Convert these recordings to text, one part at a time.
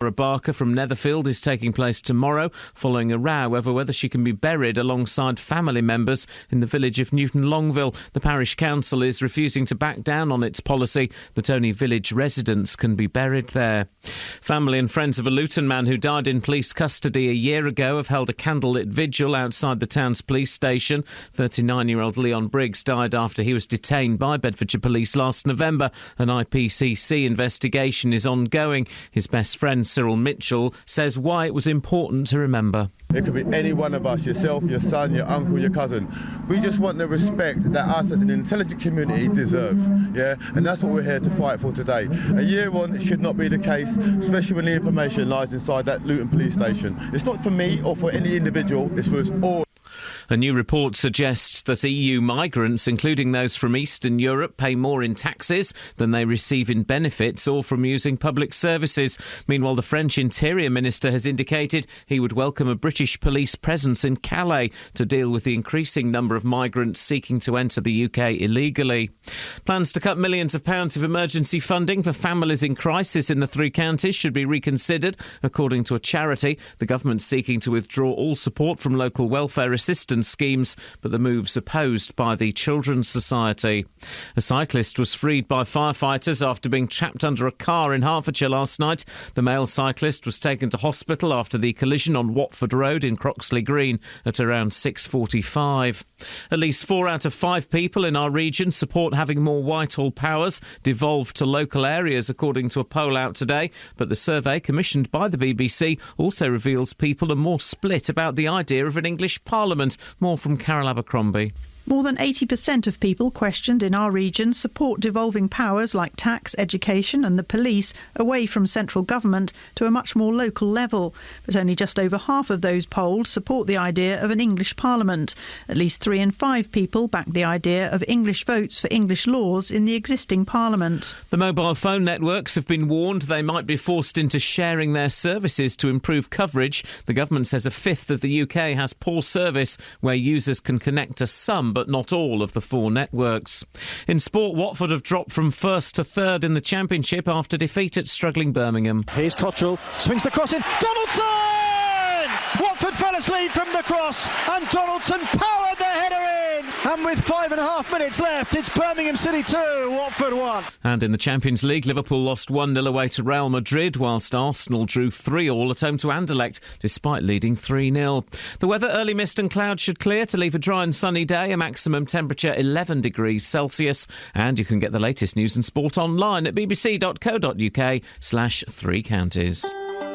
Laura Barker from Netherfield is taking place tomorrow following a row over whether she can be buried alongside family members in the village of Newton Longville. The parish council is refusing to back down on its policy that only village residents can be buried there. Family and friends of a Luton man who died in police custody a year ago have held a candlelit vigil outside the town's police station. 39-year-old Leon Briggs died after he was detained by Bedfordshire Police last November. An IPCC investigation is ongoing. His best friend Cyril Mitchell says why it was important to remember. It could be any one of us, yourself, your son, your uncle, your cousin. We just want the respect that us as an intelligent community deserve, yeah? And that's what we're here to fight for today. A year on, it should not be the case, especially when the information lies inside that Luton police station. It's not for me or for any individual, it's for us all. A new report suggests that EU migrants, including those from Eastern Europe, pay more in taxes than they receive in benefits or from using public services. Meanwhile, the French Interior Minister has indicated he would welcome a British police presence in Calais to deal with the increasing number of migrants seeking to enter the UK illegally. Plans to cut millions of pounds of emergency funding for families in crisis in the three counties should be reconsidered, according to a charity. The government's seeking to withdraw all support from local welfare assistance schemes, but the move's opposed by the Children's Society. A cyclist was freed by firefighters after being trapped under a car in Hertfordshire last night. The male cyclist was taken to hospital after the collision on Watford Road in Croxley Green at around 6:45. At least 4 out of 5 people in our region support having more Whitehall powers devolved to local areas, according to a poll out today. But the survey commissioned by the BBC also reveals people are more split about the idea of an English Parliament. More from Carol Abercrombie. More than 80% of people questioned in our region support devolving powers like tax, education and the police away from central government to a much more local level. But only just over half of those polled support the idea of an English Parliament. At least 3 in 5 people back the idea of English votes for English laws in the existing Parliament. The mobile phone networks have been warned they might be forced into sharing their services to improve coverage. The government says a fifth of the UK has poor service where users can connect to some but not all of the 4 networks. In sport, Watford have dropped from 1st to 3rd in the Championship after defeat at struggling Birmingham. Here's Cottrell, swings the cross in, Donaldson! Watford fell asleep from the cross and Donaldson powered the header in. And with 5.5 minutes left, it's Birmingham City 2, Watford 1. And in the Champions League, Liverpool lost 1-0 away to Real Madrid, whilst Arsenal drew 3-3 at home to Anderlecht, despite leading 3-0. The weather, early mist and clouds should clear to leave a dry and sunny day, a maximum temperature 11 degrees Celsius. And you can get the latest news and sport online at bbc.co.uk/3 counties.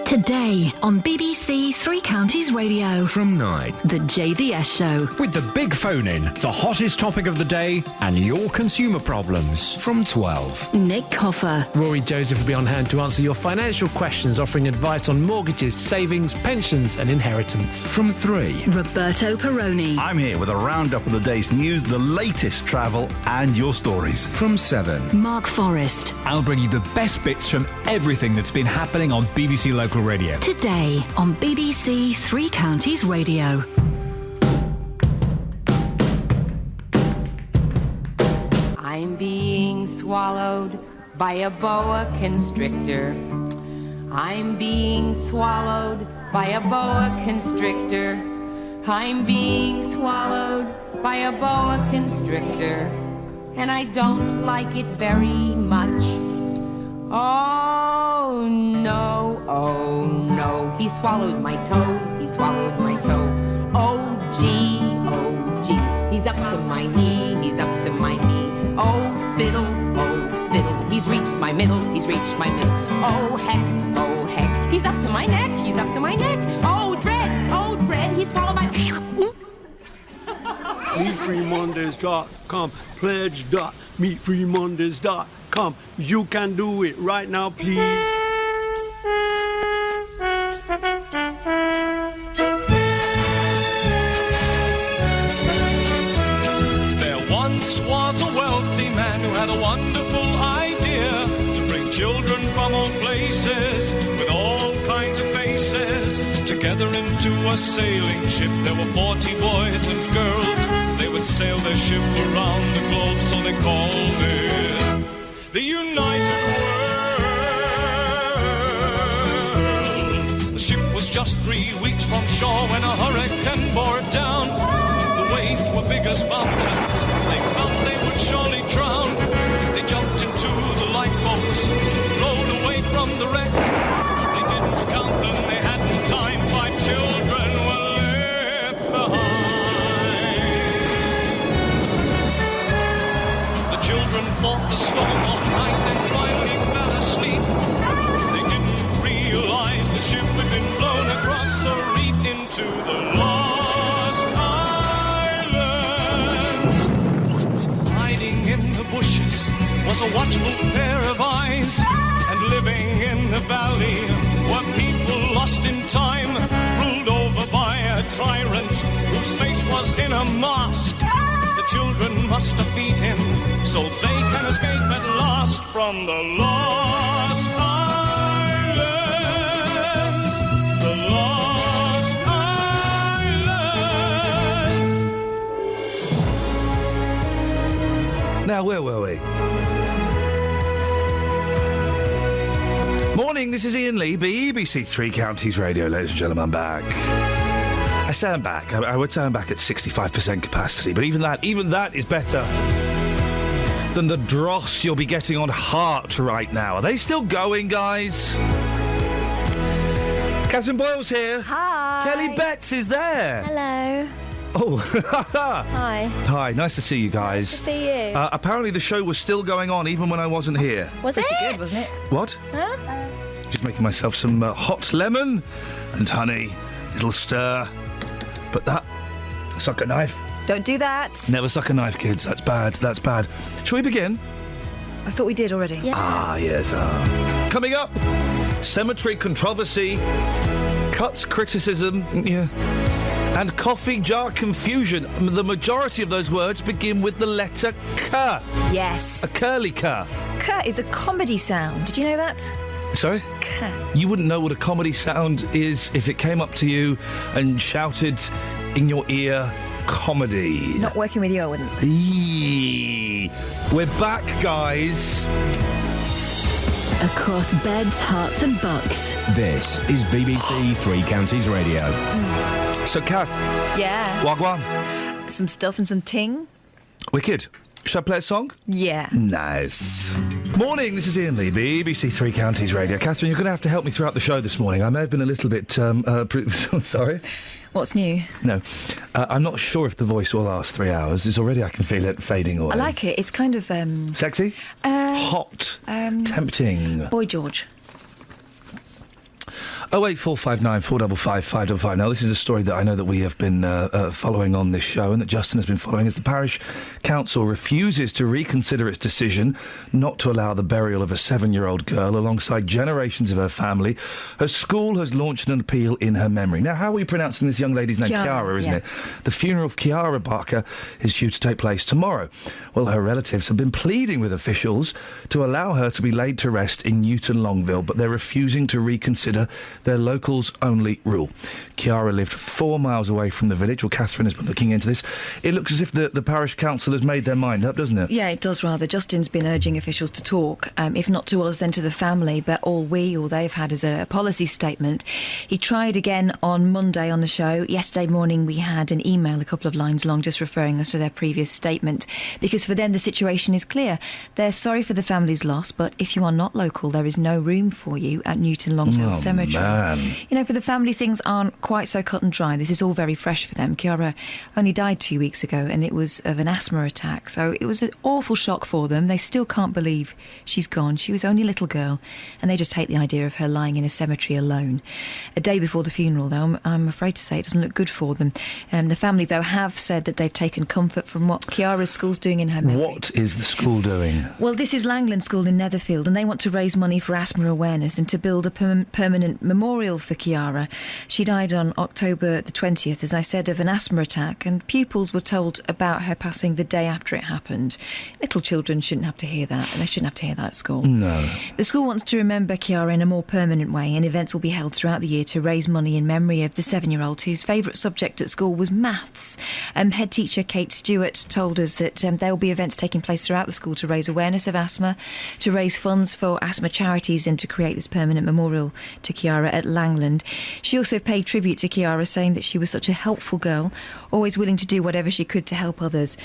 Today on BBC Three Counties Radio. From 9. The JVS Show. With the big phone-in, the hottest topic of the day and your consumer problems. From 12. Nick Coffer. Rory Joseph will be on hand to answer your financial questions, offering advice on mortgages, savings, pensions and inheritance. From 3. Roberto Peroni. I'm here with a roundup of the day's news, the latest travel and your stories. From 7. Mark Forrest. I'll bring you the best bits from everything that's been happening on BBC Local Radio. Today on BBC Three Counties Radio. I'm being swallowed by a boa constrictor. I'm being swallowed by a boa constrictor. I'm being swallowed by a boa constrictor. And I don't like it very much. Oh no, he swallowed my toe, he swallowed my toe. Oh gee, he's up to my knee, he's up to my knee. Oh fiddle, he's reached my middle, he's reached my middle. Oh heck, he's up to my neck, he's up to my neck. Oh dread, he swallowed my... MeetFreeMondays.com, pledge.meetfreemondays.com. You can do it right now, please. There once was a wealthy man who had a wonderful idea to bring children from all places with all kinds of faces together into a sailing ship. There were 40 boys and girls. They would sail their ship around the globe, so they called it the United World. just 3 weeks from shore when a hurricane bore it down. The waves were big as mountains. They felt they would surely drown. They jumped into the lifeboats, rowed away from the wreck. They didn't count them, they hadn't time. 5 children were left behind. The children fought the storm all night and finally fell asleep. They didn't realize the ship had been blown across a reef into the lost islands. What? Hiding in the bushes was a watchful pair of eyes, and living in the valley were people lost in time, ruled over by a tyrant whose face was in a mask. The children must defeat him so they can escape at last from the lost islands. The lost islands. Now, where were we? Morning, this is Iain Lee, BBC Three Counties Radio. Ladies and gentlemen, I'm back. I say I'm back. I would say I'm back at 65% capacity, but even that is better than the dross you'll be getting on Heart right now. Are they still going, guys? Catherine Boyle's here. Hi. Kelly Betts is there. Hello. Oh. Hi. Hi, nice to see you guys. Nice to see you. Apparently the show was still going on even when I wasn't here. Was it? Pretty good, wasn't it? What? Huh? Just making myself some hot lemon and honey. Little stir. But that... Suck a knife. Don't do that. Never suck a knife, kids. That's bad. That's bad. Shall we begin? I thought we did already. Yeah. Ah, yes. Coming up, cemetery controversy, cuts criticism, yeah, and coffee jar confusion. The majority of those words begin with the letter K. Yes. A curly K. K is a comedy sound. Did you know that? Sorry? K. You wouldn't know what a comedy sound is if it came up to you and shouted in your ear, comedy. Not working with you, I wouldn't. Eee. We're back, guys. Across beds, hearts and bucks. This is BBC Three Counties Radio. So, Kath. Yeah. Wagwan. Some stuff and some ting. Wicked. Should I play a song? Yeah. Nice. Morning, this is Iain Lee, BBC Three Counties Radio. Catherine, you're going to have to help me throughout the show this morning. I may have been a little bit... sorry? What's new? No. I'm not sure if the voice will last 3 hours. It's already, I can feel it fading away. I like it. It's kind of... Sexy? Hot? Tempting? Boy George. 08459 455 555. Now, this is a story that I know that we have been following on this show and that Justin has been following as the parish council refuses to reconsider its decision not to allow the burial of a 7-year-old girl alongside generations of her family. Her school has launched an appeal in her memory. Now, how are we pronouncing this young lady's name? Chiara, isn't it? The funeral of Chiara Barker is due to take place tomorrow. Well, her relatives have been pleading with officials to allow her to be laid to rest in Newton Longville, but they're refusing to reconsider their locals-only rule. Chiara lived 4 miles away from the village. Well, Catherine has been looking into this. It looks as if the parish council has made their mind up, doesn't it? Yeah, it does rather. Justin's been urging officials to talk, if not to us, then to the family, but all they've had is a policy statement. He tried again on Monday on the show. Yesterday morning we had an email a couple of lines long just referring us to their previous statement, because for them the situation is clear. They're sorry for the family's loss, but if you are not local, there is no room for you at Newton Longville Cemetery. You know, for the family, things aren't quite so cut and dry. This is all very fresh for them. Chiara only died 2 weeks ago, and it was of an asthma attack. So it was an awful shock for them. They still can't believe she's gone. She was only a little girl, and they just hate the idea of her lying in a cemetery alone. A day before the funeral, though, I'm afraid to say it doesn't look good for them. The family, though, have said that they've taken comfort from what Chiara's school's doing in her memory. What is the school doing? Well, this is Langland School in Netherfield, and they want to raise money for asthma awareness and to build a permanent memorial for Chiara. She died on October the 20th, as I said, of an asthma attack, and pupils were told about her passing the day after it happened. Little children shouldn't have to hear that, and they shouldn't have to hear that at school. No. The school wants to remember Chiara in a more permanent way, and events will be held throughout the year to raise money in memory of the 7-year-old whose favourite subject at school was maths. Head teacher Kate Stewart told us that there will be events taking place throughout the school to raise awareness of asthma, to raise funds for asthma charities, and to create this permanent memorial to Chiara. at Langland. She also paid tribute to Chiara, saying that she was such a helpful girl, always willing to do whatever she could to help others,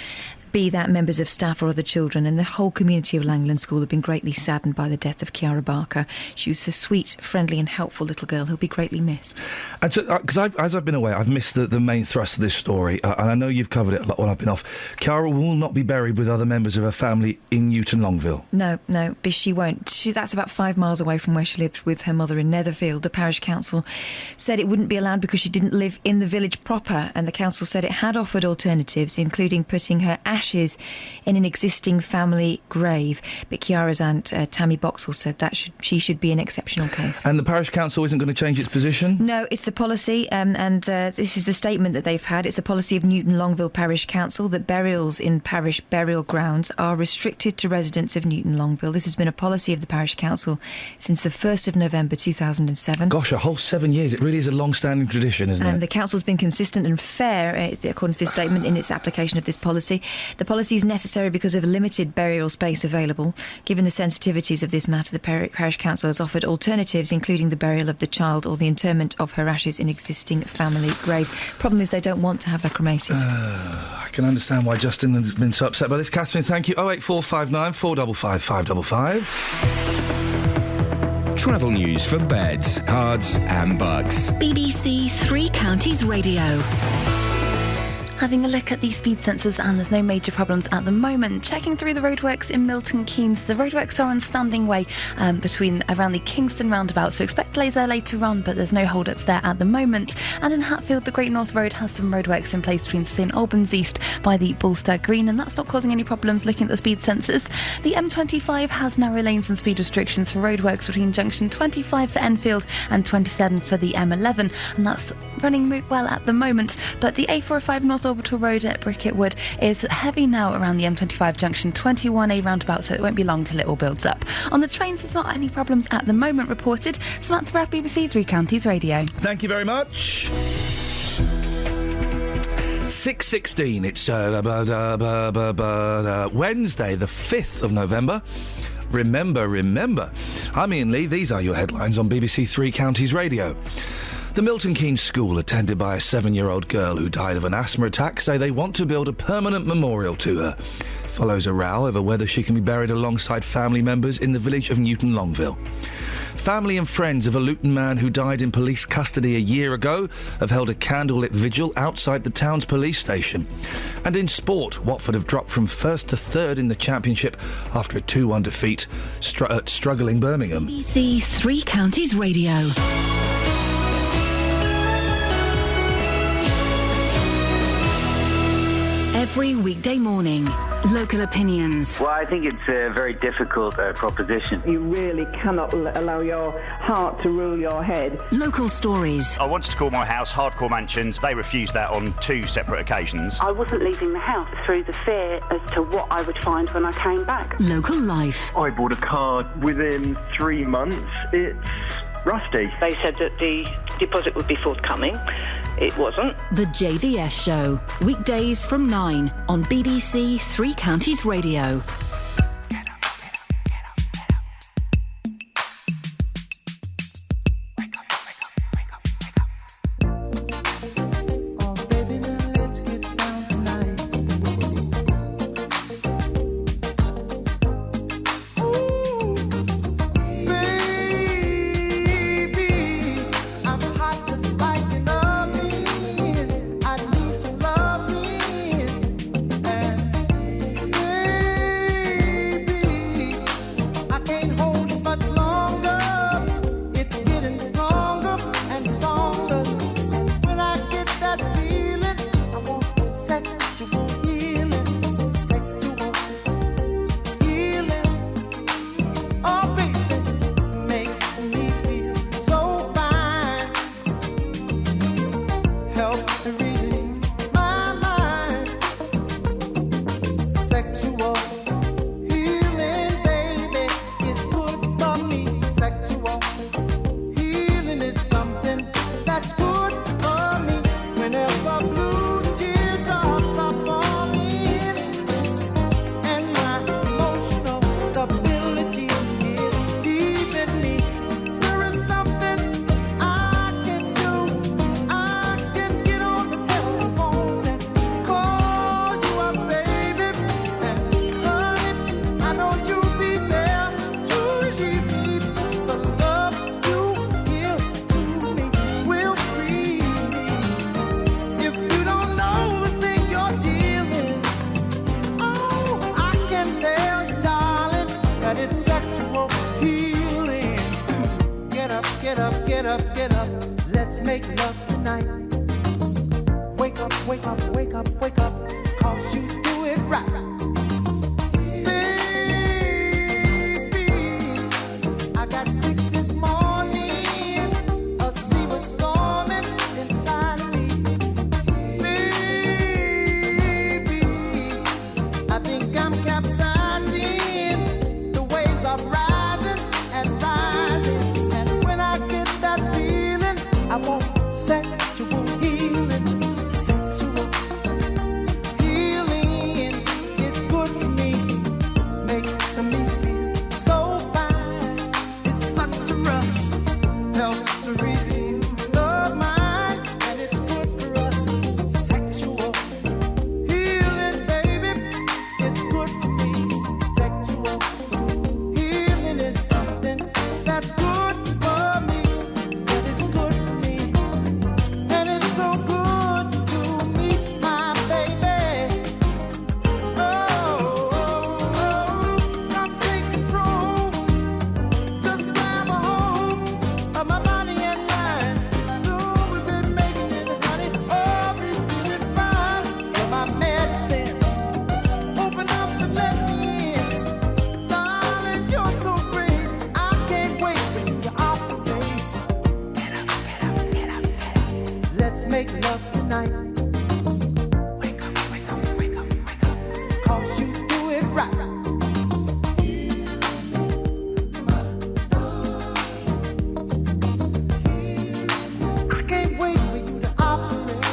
be that members of staff or other children, and the whole community of Langland School have been greatly saddened by the death of Chiara Barker. She was a sweet, friendly and helpful little girl who'll be greatly missed. And so, because as I've been away, I've missed the main thrust of this story, and I know you've covered it a lot while I've been off. Chiara will not be buried with other members of her family in Newton Longville. No, she won't. That's about 5 miles away from where she lived with her mother in Netherfield. The parish council said it wouldn't be allowed because she didn't live in the village proper, and the council said it had offered alternatives, including putting her ashes in an existing family grave. But Chiara's aunt, Tammy Boxall, said that she should be an exceptional case. And the parish council isn't going to change its position? No, it's the policy, and this is the statement that they've had. It's the policy of Newton Longville Parish Council that burials in parish burial grounds are restricted to residents of Newton Longville. This has been a policy of the parish council since the 1st of November 2007. Gosh, a whole 7 years. It really is a long-standing tradition, isn't it? And the council's been consistent and fair, according to this statement, in its application of this policy. The policy is necessary because of limited burial space available. Given the sensitivities of this matter, the parish council has offered alternatives, including the burial of the child or the interment of her ashes in existing family graves. Problem is, they don't want to have her cremated. I can understand why Justin has been so upset by this. Catherine, thank you. 08459 455 555. Travel news for beds, cards and bugs. BBC Three Counties Radio. Having a look at the speed sensors, and there's no major problems at the moment. Checking through the roadworks in Milton Keynes, the roadworks are on Standing Way around the Kingston roundabout, so expect delays there later on, but there's no hold-ups there at the moment. And in Hatfield, the Great North Road has some roadworks in place between St Albans East by the Bullster Green, and that's not causing any problems looking at the speed sensors. The M25 has narrow lanes and speed restrictions for roadworks between junction 25 for Enfield and 27 for the M11, and that's running well at the moment. But the A405 North Orbital Road at Bricket Wood is heavy now around the M25 junction 21A roundabout, so it won't be long till it all builds up. On the trains, there's not any problems at the moment reported. Samantha Braff, BBC Three Counties Radio. Thank you very much. 6:16. It's Wednesday, the 5th of November. Remember. I'm Iain Lee. These are your headlines on BBC Three Counties Radio. The Milton Keynes school, attended by a 7-year-old girl who died of an asthma attack, say they want to build a permanent memorial to her. Follows a row over whether she can be buried alongside family members in the village of Newton Longville. Family and friends of a Luton man who died in police custody a year ago have held a candlelit vigil outside the town's police station. And in sport, Watford have dropped from 1st to 3rd in the Championship after a 2-1 defeat at struggling Birmingham. BBC Three Counties Radio. Every weekday morning, local opinions. Well, I think it's a very difficult proposition. You really cannot allow your heart to rule your head. Local stories. I wanted to call my house Hardcore Mansions. They refused that on 2 separate occasions. I wasn't leaving the house through the fear as to what I would find when I came back. Local life. I bought a car within 3 months. It's rusty. They said that the deposit would be forthcoming. It wasn't. The JVS Show. Weekdays from 9 on BBC Three Counties Radio. get up, let's make love tonight. Wake up, wake up, wake up, wake up, 'cause you do it right. Baby, I got sick this morning, a sea was storming inside of me. Baby, I think I'm capsizing, the waves are rising and rising, and when I get that feeling, I want sexual healing. Sexual healing is good for me, makes me feel so fine. It's such a rush, helps to relieve the mind, and it's good for us. Sexual healing, baby, it's good for me. Sexual healing is something that's good for me, that is good for me, and it's so good to me, my baby. Come take control, just grab a hold of my body and mind. So we've been making it, honey, oh, we feel it fine. You're my medicine, open up and let me in. Darling, you're so great, I can't wait for you to operate. Get up, get up, get up, get up. Let's make love tonight. Wake up, wake up, wake up, wake up, 'cause you do it right. I can't wait for you to operate.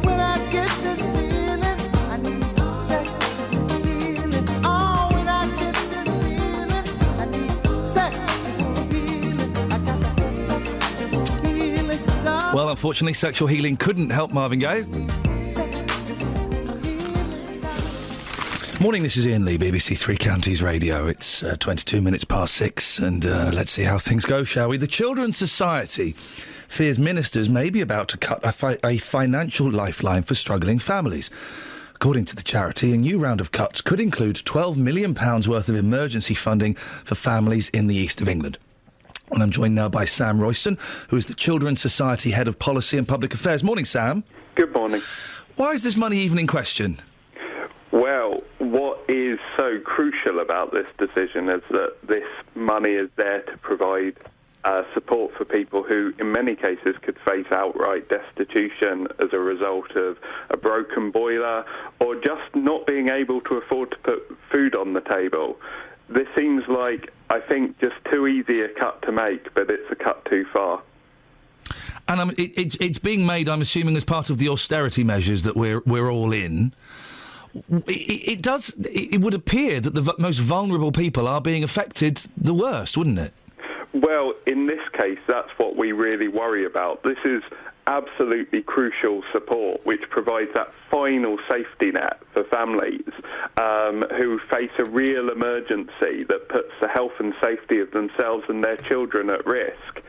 When I get this feeling, I need sexual healing. Oh, when I get this feeling, I need sexual healing. I got the sexual healing. Well, unfortunately, sexual healing couldn't help Marvin Gaye. Morning, this is Iain Lee, BBC Three Counties Radio. It's 22 minutes past 6, and let's see how things go, shall we? The Children's Society fears ministers may be about to cut a financial lifeline for struggling families. According to the charity, a new round of cuts could include £12 million worth of emergency funding for families in the east of England. And I'm joined now by Sam Royston, who is the Children's Society Head of Policy and Public Affairs. Morning, Sam. Good morning. Why is this money even in question? Well, what is so crucial about this decision is that this money is there to provide support for people who, in many cases, could face outright destitution as a result of a broken boiler or just not being able to afford to put food on the table. This seems like, I think, just too easy a cut to make, but it's a cut too far. And it's being made, I'm assuming, as part of the austerity measures that we're all in. It would appear that the most vulnerable people are being affected the worst, wouldn't it? Well, in this case, that's what we really worry about. This is absolutely crucial support, which provides that final safety net for families who face a real emergency that puts the health and safety of themselves and their children at risk.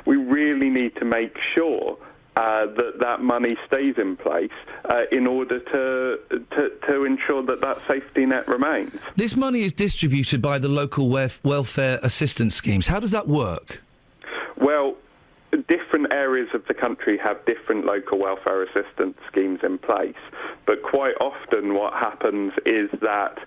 We really need to make sure that money stays in place in order to ensure that safety net remains. This money is distributed by the local welfare assistance schemes. How does that work? Well, different areas of the country have different local welfare assistance schemes in place, but quite often what happens is that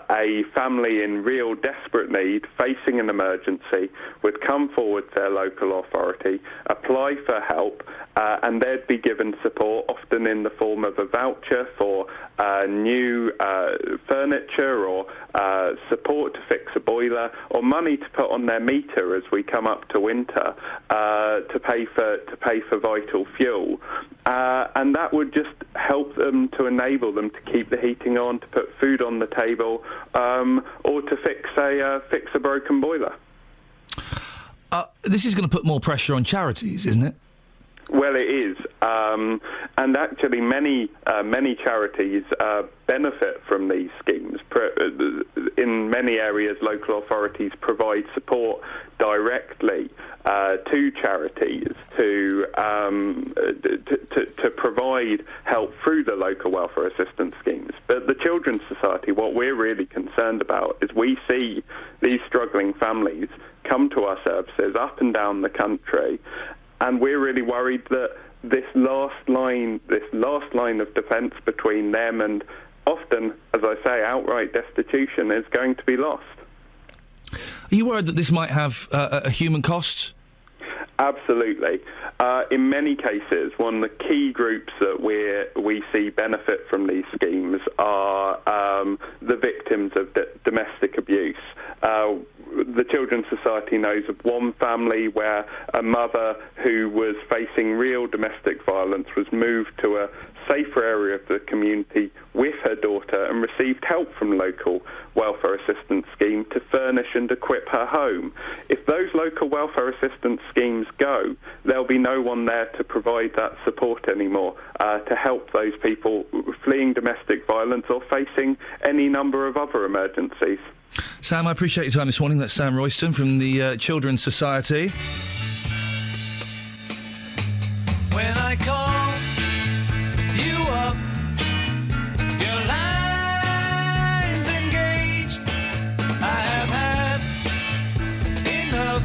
a family in real desperate need, facing an emergency, would come forward to their local authority, apply for help, and they'd be given support, often in the form of a voucher for new furniture or support to fix a boiler, or money to put on their meter as we come up to winter, to pay for vital fuel, and that would just help them, to enable them to keep the heating on, to put food on the table, or to fix a broken boiler. This is going to put more pressure on charities, isn't it? Well, it is, and actually many charities benefit from these schemes. In many areas, local authorities provide support directly to charities to provide help through the local welfare assistance schemes. But the Children's Society, what we're really concerned about is we see these struggling families come to our services up and down the country, and we're really worried that this last line of defence between them and often, as I say, outright destitution is going to be lost. Are you worried that this might have a human cost? Absolutely. In many cases, one of the key groups that we see benefit from these schemes are the victims of domestic abuse. The Children's Society knows of one family where a mother who was facing real domestic violence was moved to a safer area of the community with her daughter and received help from local welfare assistance scheme to furnish and equip her home. If those local welfare assistance schemes go, there'll be no one there to provide that support anymore to help those people fleeing domestic violence or facing any number of other emergencies. Sam, I appreciate your time this morning. That's Sam Royston from the Children's Society. When I call you up, your line's engaged. I have had enough,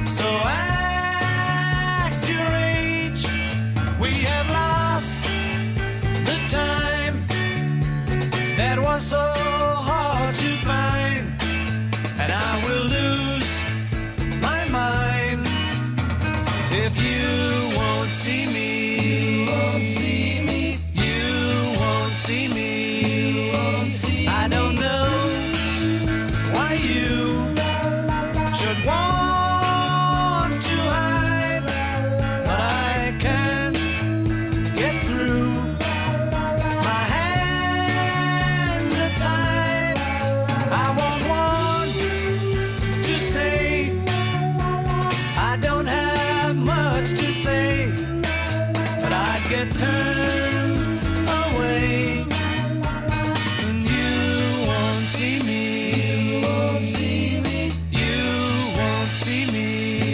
so act your age. We have lost the time that was so hard to find, and I will lose my mind if you won't see me. You won't see me. You won't see me. You won't see me. I don't know why you should want to hide, but I can't get through. My hands are tied. I won't want to stay. I don't have much to say, but I get turned away, and you won't see me. You won't see me. You won't see me.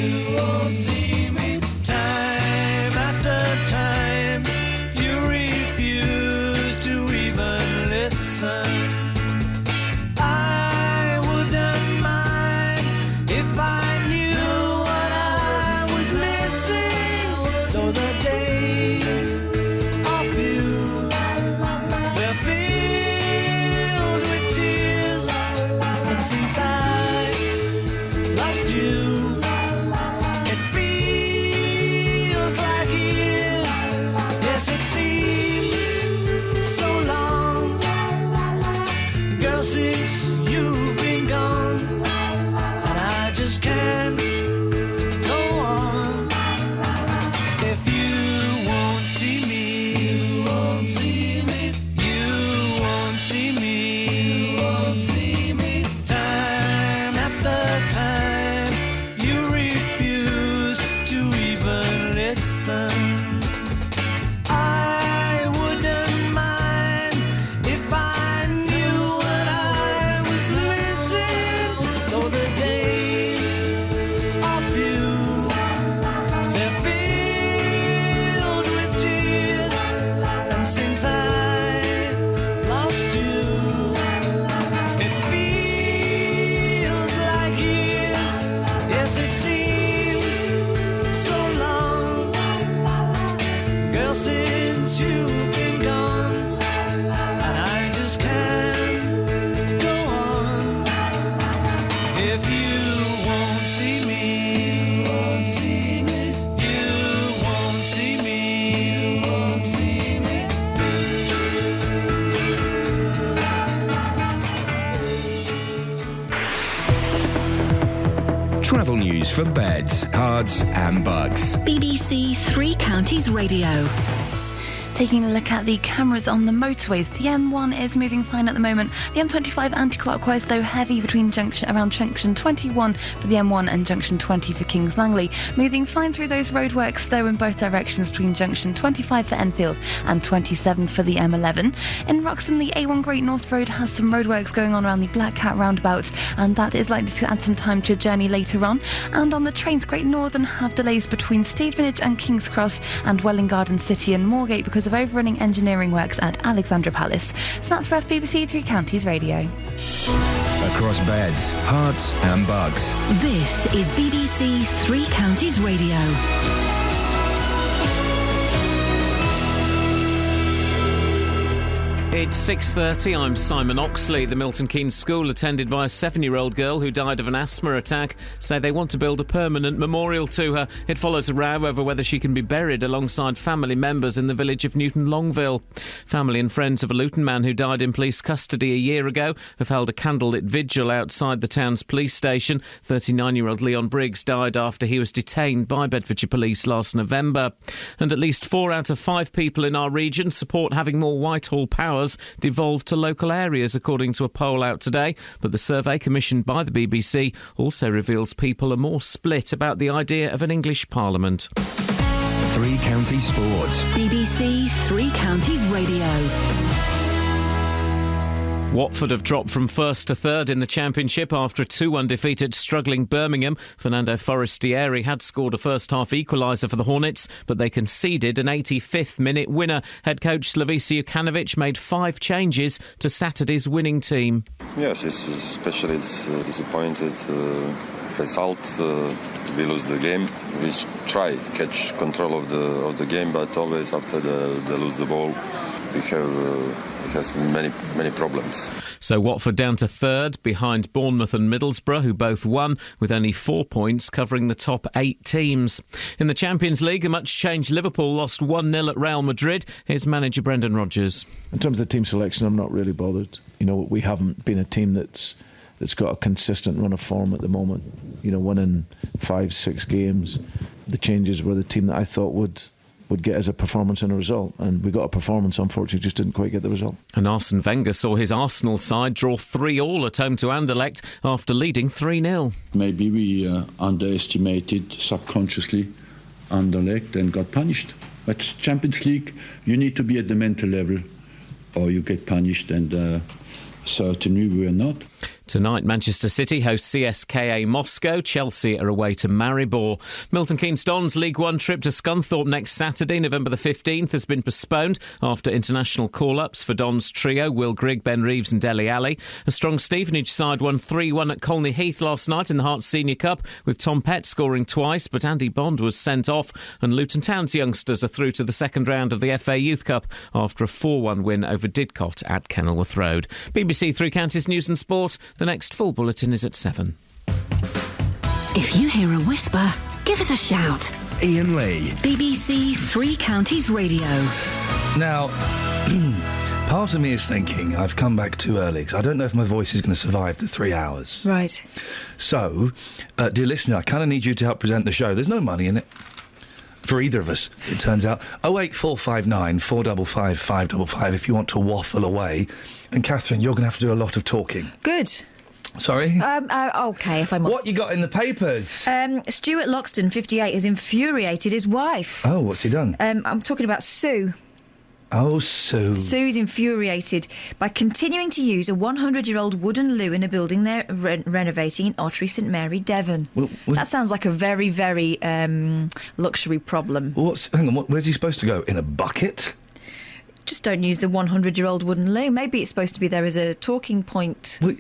You won't see me. Time after time, you refuse to even listen. I wouldn't mind if I knew what I was missing, though the days are few. They're filled with tears, and since I lost you, it feels like years. Yes, it seems so long, girl, since you've been gone, and I just can't go on. If you won't see me, you won't see me. You won't see me. You won't see me. Time after time, you refuse to even listen. I wouldn't mind if I knew what I was missing, though the days are few. They're filled with tears, and since I lost you, it feels like years. Yes, it seems so long, girl, since you've been gone, and I just can't go on. If you won't see me, you won't see me. You won't see me. You won't see me. Travel news for beds, cards, and bugs. BBC Three Counties Radio. Taking a look at the cameras on the motorways, the M1 is moving fine at the moment. The M25 anti-clockwise, though heavy between around junction 21 for the M1 and junction 20 for Kings Langley. Moving fine through those roadworks, though, in both directions between junction 25 for Enfield and 27 for the M11. In Wroxham, the A1 Great North Road has some roadworks going on around the Black Cat roundabout, and that is likely to add some time to your journey later on. And on the trains, Great Northern have delays between Stevenage and King's Cross and Welwyn Garden City and Moorgate because of overrunning engineering works at Alexandra Palace. Samantha Ruff, BBC Three Counties Radio. Across beds, hearts and bugs. This is BBC Three Counties Radio. It's 6:30. I'm Simon Oxley. The Milton Keynes school, attended by a 7-year-old girl who died of an asthma attack, say they want to build a permanent memorial to her. It follows a row over whether she can be buried alongside family members in the village of Newton Longville. Family and friends of a Luton man who died in police custody a year ago have held a candlelit vigil outside the town's police station. 39-year-old Leon Briggs died after he was detained by Bedfordshire Police last November. And at least 4 out of 5 people in our region support having more Whitehall powers devolved to local areas, according to a poll out today. But the survey commissioned by the BBC also reveals people are more split about the idea of an English Parliament. Three Counties Sports. BBC Three Counties Radio. Watford have dropped from first to third in the Championship after a 2-1 defeat at struggling Birmingham. Fernando Forestieri had scored a first-half equaliser for the Hornets, but they conceded an 85th-minute winner. Head coach Slavisa Jukanovic made 5 changes to Saturday's winning team. Yes, especially disappointed result. We lose the game. We try to catch control of the game, but always after they lose the ball, we have many problems. So Watford down to third, behind Bournemouth and Middlesbrough, who both won, with only 4 points covering the top 8 teams. In the Champions League, a much-changed Liverpool lost 1-0 at Real Madrid. Here's manager Brendan Rodgers. In terms of the team selection, I'm not really bothered. We haven't been a team that's got a consistent run of form at the moment. Winning 5-6 games. The changes were the team that I thought would get us a performance and a result, and we got a performance, unfortunately just didn't quite get the result. And Arsene Wenger saw his Arsenal side draw 3-3 at home to Anderlecht after leading 3-0. Maybe we underestimated subconsciously Anderlecht and got punished. But Champions League, you need to be at the mental level or you get punished, and certainly we are not. Tonight, Manchester City host CSKA Moscow. Chelsea are away to Maribor. Milton Keynes Dons League One trip to Scunthorpe next Saturday, November the 15th, has been postponed after international call-ups for Dons trio Will Grigg, Ben Reeves and Dele Alli. A strong Stevenage side won 3-1 at Colney Heath last night in the Hearts Senior Cup, with Tom Pett scoring twice, but Andy Bond was sent off, and Luton Town's youngsters are through to the second round of the FA Youth Cup after a 4-1 win over Didcot at Kenilworth Road. BBC Three Counties News and Sport. The next full bulletin is at 7. If you hear a whisper, give us a shout. Iain Lee. BBC Three Counties Radio. Now, part of me is thinking I've come back too early because I don't know if my voice is going to survive the 3 hours. Right. So, dear listener, I kind of need you to help present the show. There's no money in it for either of us, it turns out. 08459 455 555 if you want to waffle away. And Catherine, you're going to have to do a lot of talking. Good. Sorry? OK, if I must. What you got in the papers? Stuart Loxton, 58, has infuriated his wife. Oh, what's he done? I'm talking about Sue. Oh, Sue. Sue's infuriated by continuing to use a 100-year-old wooden loo in a building they're renovating in Ottery St Mary, Devon. That sounds like a very, very luxury problem. Hang on, where's he supposed to go? In a bucket? Just don't use the 100-year-old wooden loo. Maybe it's supposed to be there as a talking point. Well,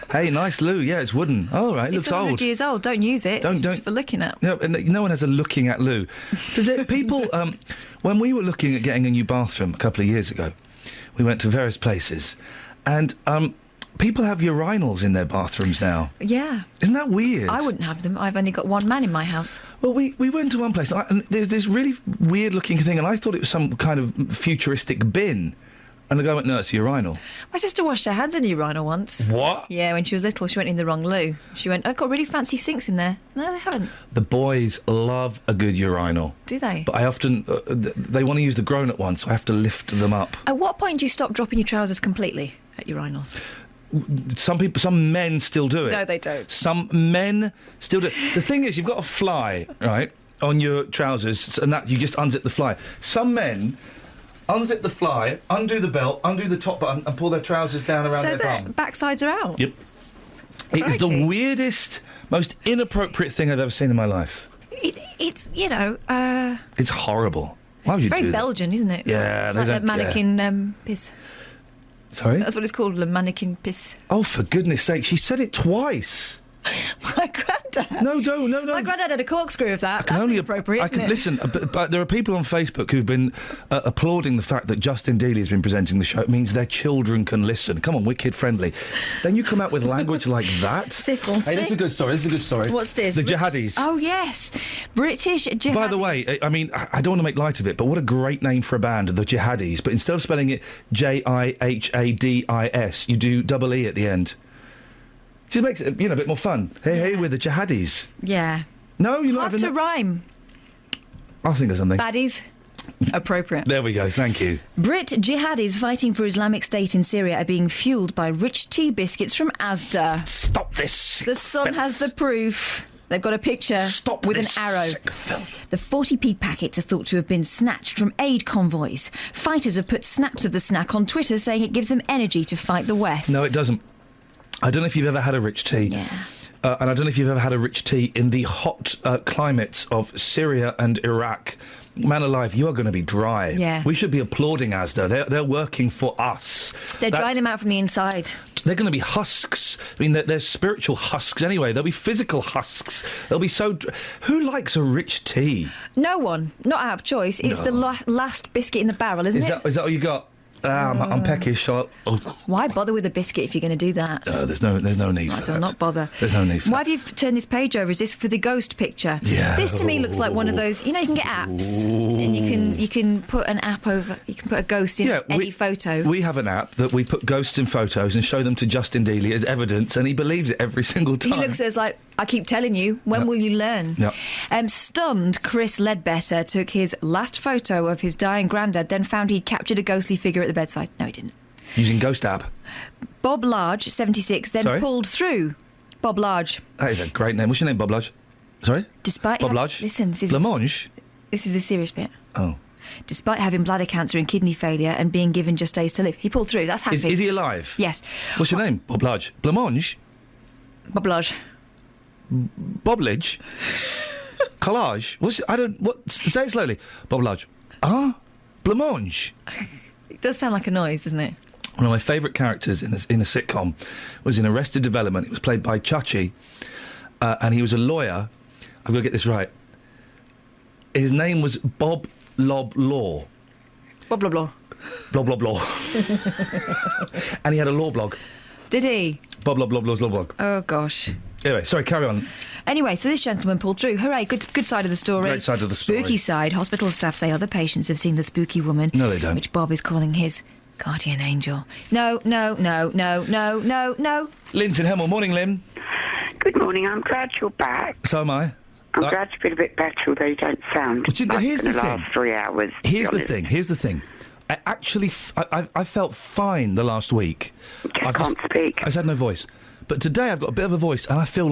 hey, nice loo. Yeah, it's wooden. All right, looks old. It's 100 years old. Don't use it. It's just for looking at. No one has a looking at loo. People, when we were looking at getting a new bathroom a couple of years ago, we went to various places, and people have urinals in their bathrooms now. Yeah. Isn't that weird? I wouldn't have them. I've only got one man in my house. Well, we went to one place, and there's this really weird-looking thing, and I thought it was some kind of futuristic bin. And the guy went, no, it's a urinal. My sister washed her hands in a urinal once. What? Yeah, when she was little, she went in the wrong loo. She went, I've got really fancy sinks in there. No, they haven't. The boys love a good urinal. Do they? But I often... they want to use the grown-up one, so I have to lift them up. At what point do you stop dropping your trousers completely at urinals? Some men still do it. No, they don't. Some men still do it. The thing is, you've got a fly, right, on your trousers, and that you just unzip the fly. Some men unzip the fly, undo the belt, undo the top button, and pull their trousers down around their bum. So their backsides are out? Yep. It is the weirdest, most inappropriate thing I've ever seen in my life. It's, you know... It's horrible. Why would you do that? It's very Belgian, isn't it? Yeah, it's like the mannequin piss. Sorry? That's what it's called, le mannequin piss. Oh, for goodness sake, she said it twice. My granddad. No. My granddad had a corkscrew of that. That's inappropriate, isn't it? Listen, but there are people on Facebook who've been applauding the fact that Justin Dealey has been presenting the show. It means their children can listen. Come on, we're kid-friendly. Then you come out with language like that. Hey, this is a good story. What's this? The jihadis. Oh, yes. British jihadis. By the way, I mean, I don't want to make light of it, but what a great name for a band, the Jihadis. But instead of spelling it Jihadis, you do double E at the end. Just makes it, a bit more fun. Hey, we're the jihadis. Yeah. No, you're not Hard to rhyme. I'll think of something. Baddies. Appropriate. There we go, thank you. Brit jihadis fighting for Islamic State in Syria are being fuelled by rich tea biscuits from Asda. Stop this. The Sun has the proof. They've got a picture with an arrow. The 40p packets are thought to have been snatched from aid convoys. Fighters have put snaps of the snack on Twitter saying it gives them energy to fight the West. No, it doesn't. I don't know if you've ever had a rich tea. Yeah. And I don't know if you've ever had a rich tea in the hot climates of Syria and Iraq. Man alive, you are going to be dry. Yeah. We should be applauding Asda. They're working for us. They're drying them out from the inside. They're going to be husks. I mean, they're spiritual husks anyway. They'll be physical husks. They'll be so... Who likes a rich tea? No one. Not out of choice. It's the last biscuit in the barrel, isn't it? Is that what you got? I'm peckish. Why bother with a biscuit if you're going to do that? There's no need for that. Not bother. There's no need for Why have you turned this page over? Is this for the ghost picture? Yeah. This to me looks like one of those. You know, you can get apps, and you can put an app over. You can put a ghost in any photo. We have an app that we put ghosts in photos and show them to Justin Dealey as evidence, and he believes it every single time. He looks at us like, I keep telling you, when will you learn? Yep. Stunned, Chris Ledbetter took his last photo of his dying granddad, then found he'd captured a ghostly figure at the bedside. No, he didn't. Using Ghost app. Bob Large, 76, then pulled through. Bob Large. That is a great name. What's your name, Bob Large? Sorry? Bob Large? Listen, this is... Blancmange? This is a serious bit. Oh. Despite having bladder cancer and kidney failure and being given just days to live. He pulled through. That's happy. Is he alive? Yes. What's your name? Bob Large. Blancmange? Bob Large. Boblage? Collage? Say it slowly. Bob Large. Blancmange. It does sound like a noise, doesn't it? One of my favourite characters in a sitcom was in Arrested Development. It was played by Chachi, and he was a lawyer. I've got to get this right. His name was Bob Lob Law. Bob Lob Law. Blob Blob Law. And he had a law blog. Did he? Bob Lob Law's law blog. Oh, gosh. Anyway, sorry, carry on. Anyway, so this gentleman pulled through. Hooray, good side of the story. Great side of the story. Spooky side. Hospital staff say other patients have seen the spooky woman. No, they don't. Which Bob is calling his guardian angel. No. Lynn's in Hemel. Morning, Lynn. Good morning. I'm glad you're back. So am I. I'm glad you feel a bit better, although you don't sound like here's in the last 3 hours. Here's the thing. I felt fine the last week. I can't speak. I just had no voice. But today I've got a bit of a voice, and I feel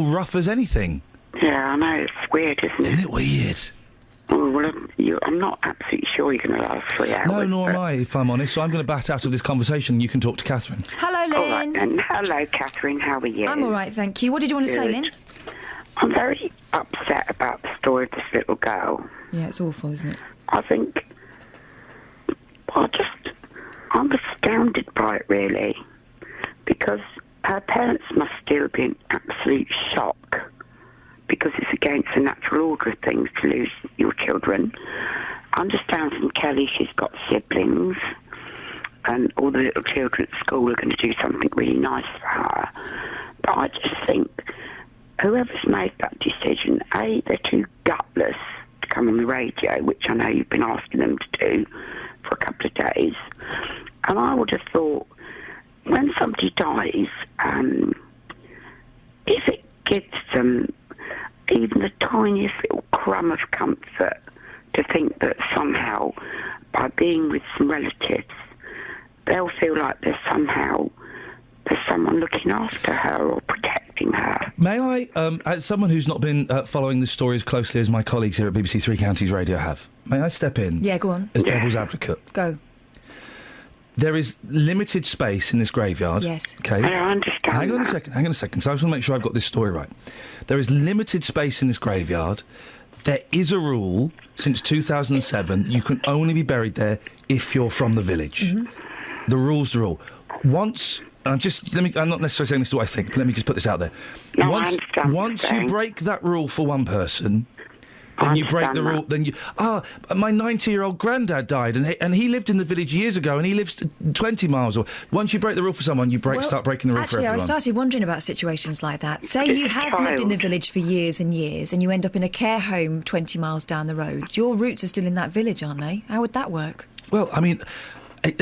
rough as anything. Yeah, I know. It's weird, isn't it? Isn't it weird? Oh, well, I'm not absolutely sure you're going to last 3 hours. No, nor am I, if I'm honest. So I'm going to bat out of this conversation and you can talk to Catherine. Hello, Lynn. All right, then. Hello, Catherine. How are you? I'm all right, thank you. What did you want to say, Lynn? I'm very upset about the story of this little girl. Yeah, it's awful, isn't it? I think... I'm astounded by it, really. Because her parents must still be in absolute shock. Because it's against the natural order of things to lose your children. I understand from Kelly she's got siblings. And all the little children at school are going to do something really nice for her. But I just think... whoever's made that decision, A, they're too gutless to come on the radio, which I know you've been asking them to do, for a couple of days. And I would have thought, when somebody dies, if it gives them even the tiniest little crumb of comfort to think that somehow, by being with some relatives, they'll feel like there's someone looking after her or protecting her. May I, as someone who's not been following this story as closely as my colleagues here at BBC Three Counties Radio have, may I step in? Yeah, go on. As devil's advocate. Go. There is limited space in this graveyard. Yes. Okay. I understand. Hang on a second. So I just want to make sure I've got this story right. There is limited space in this graveyard. There is a rule since 2007. You can only be buried there if you're from the village. The rule's the rule. Once, and I'm not necessarily saying this is what I think, but let me just put this out there. No, once, I understand once you break that rule for one person, then you break the rule. Then my 90-year-old granddad died, and he lived in the village years ago, and he lives 20 miles away. Once you break the rule for someone, you start breaking the rule for everyone. Actually, I started wondering about situations like that. Say you have lived in the village for years and years, and you end up in a care home 20 miles down the road. Your roots are still in that village, aren't they? How would that work? Well, I mean,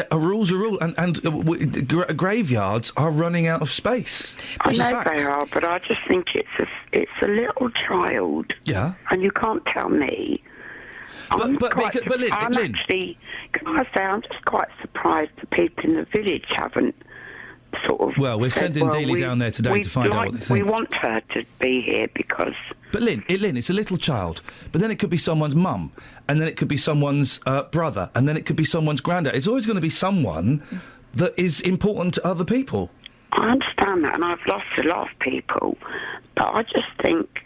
a rule's a rule, and graveyards are running out of space. I know they are, but I just think it's a little child. Yeah. And you can't tell me. Lynn, actually, can I say, I'm just quite surprised the people in the village haven't sort of... Well, we're sending Dealey down there today to find out what they think. We want her to be here because... But Lynn, it's a little child. But then it could be someone's mum, and then it could be someone's brother, and then it could be someone's granddad. It's always going to be someone that is important to other people. I understand that, and I've lost a lot of people, but I just think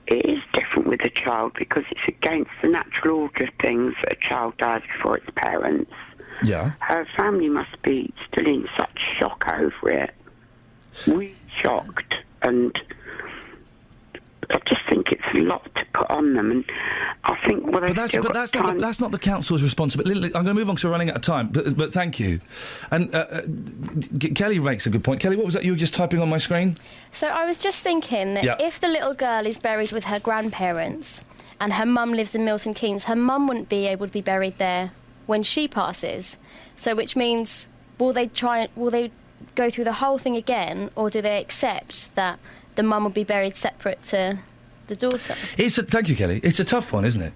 it is different with a child because it's against the natural order of things that a child dies before its parents. Yeah. Her family must be still in such shock over it. We're shocked, and I just think it's a lot to put on them, and I think... Well, that's not the council's responsibility. I'm going to move on because we're running out of time, but thank you. And Kelly makes a good point. Kelly, what was that you were just typing on my screen? So I was just thinking that if the little girl is buried with her grandparents and her mum lives in Milton Keynes, her mum wouldn't be able to be buried there when she passes. So which means, will they go through the whole thing again, or do they accept that the mum will be buried separate to the daughter? Thank you, Kelly. It's a tough one, isn't it?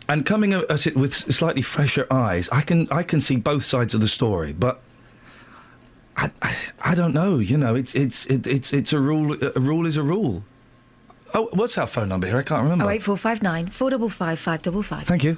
And coming at it with slightly fresher eyes, I can see both sides of the story, but I don't know. You know, it's a rule. A rule is a rule. Oh, what's our phone number here? I can't remember. 08459 455 555. Thank you.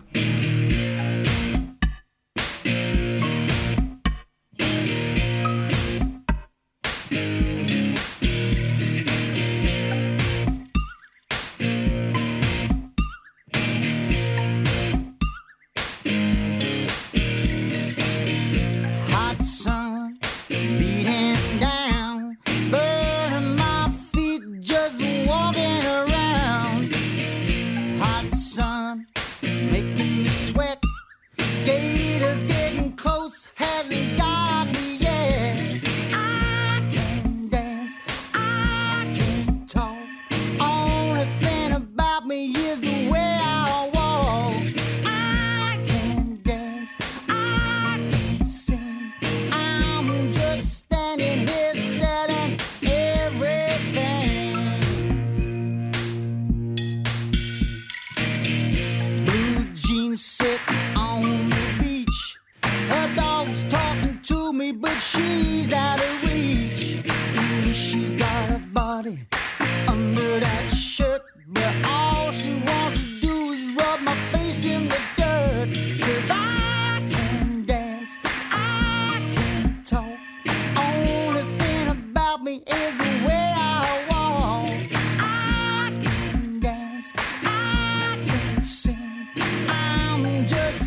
Just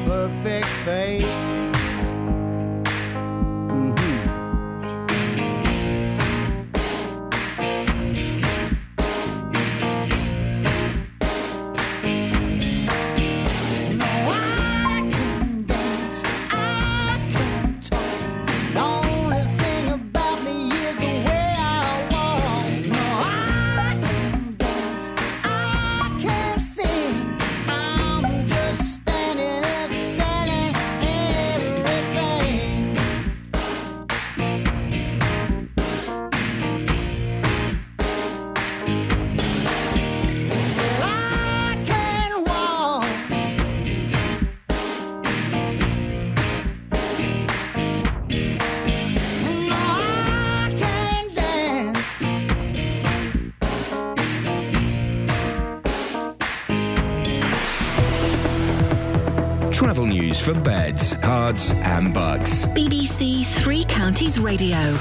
perfect face. Travel news for beds, cards and bugs. BBC Three Counties Radio.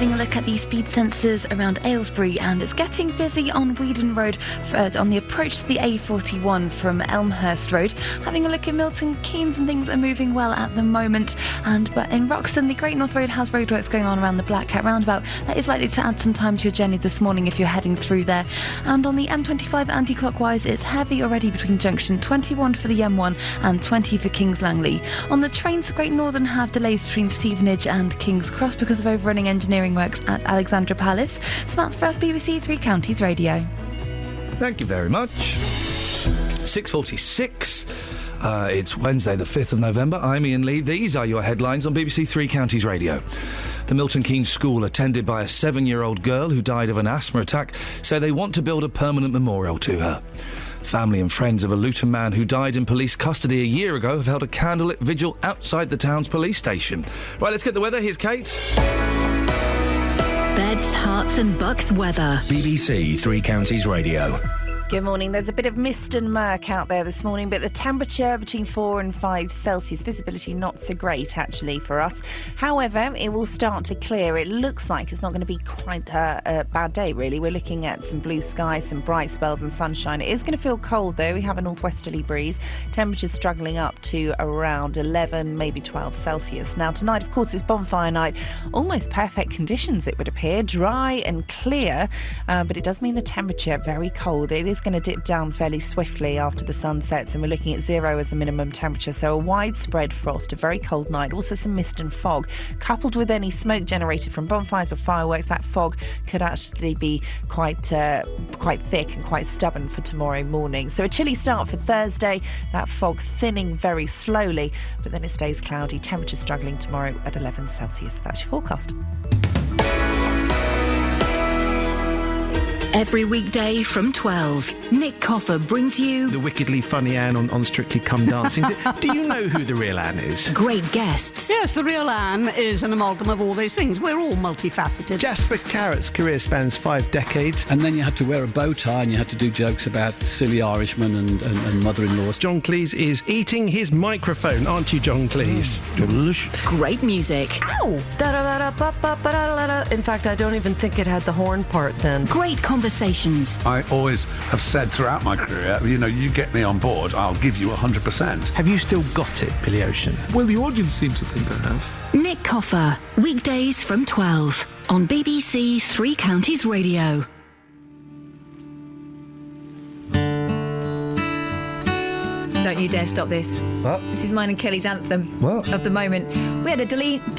Having a look at the speed sensors around Aylesbury, and it's getting busy on Weedon Road on the approach to the A41 from Elmhurst Road. Having a look at Milton Keynes, and things are moving well at the moment. But in Roxton, the Great North Road has roadworks going on around the Black Cat roundabout. That is likely to add some time to your journey this morning if you're heading through there. And on the M25 anti-clockwise, it's heavy already between junction 21 for the M1 and 20 for Kings Langley. On the trains, Great Northern have delays between Stevenage and King's Cross because of overrunning engineering works at Alexandra Palace. Samantha Freff, BBC Three Counties Radio. Thank you very much. 6:46. It's Wednesday, the 5th of November. I'm Iain Lee. These are your headlines on BBC Three Counties Radio. The Milton Keynes school, attended by a 7-year-old girl who died of an asthma attack, say they want to build a permanent memorial to her. Family and friends of a Luton man who died in police custody a year ago have held a candlelit vigil outside the town's police station. Right, let's get the weather. Here's Kate. Beds, Herts and Bucks weather. BBC Three Counties Radio. Good morning. There's a bit of mist and murk out there this morning, but the temperature between 4 and 5 Celsius. Visibility not so great, actually, for us. However, it will start to clear. It looks like it's not going to be quite a bad day, really. We're looking at some blue skies, some bright spells and sunshine. It is going to feel cold, though. We have a northwesterly breeze. Temperatures struggling up to around 11, maybe 12 Celsius. Now, tonight, of course, is bonfire night. Almost perfect conditions, it would appear. Dry and clear, but it does mean the temperature very cold. It is going to dip down fairly swiftly after the sun sets, and we're looking at 0 as the minimum temperature, so a widespread frost, a very cold night, also some mist and fog coupled with any smoke generated from bonfires or fireworks. That fog could actually be quite thick and quite stubborn for tomorrow morning. So a chilly start for Thursday, that fog thinning very slowly, but then it stays cloudy. Temperatures struggling tomorrow at 11 Celsius. That's your forecast. Every weekday from 12, Nick Coffer brings you the wickedly funny Anne on Strictly Come Dancing. Do you know who the real Anne is? Great guests. Yes, the real Anne is an amalgam of all those things. We're all multifaceted. Jasper Carrot's career spans 5 decades. And then you had to wear a bow tie and you had to do jokes about silly Irishmen and mother-in-laws. John Cleese is eating his microphone, aren't you, John Cleese? Great music. Ow! In fact, I don't even think it had the horn part then. Great conversations. I always have said throughout my career, you get me on board, I'll give you 100%. Have you still got it, Billy Ocean? Well, the audience seems to think I have. Nick Coffer, weekdays from 12 on BBC Three Counties Radio. Don't you dare stop this. What? This is mine and Kelly's anthem what? Of the moment. We had a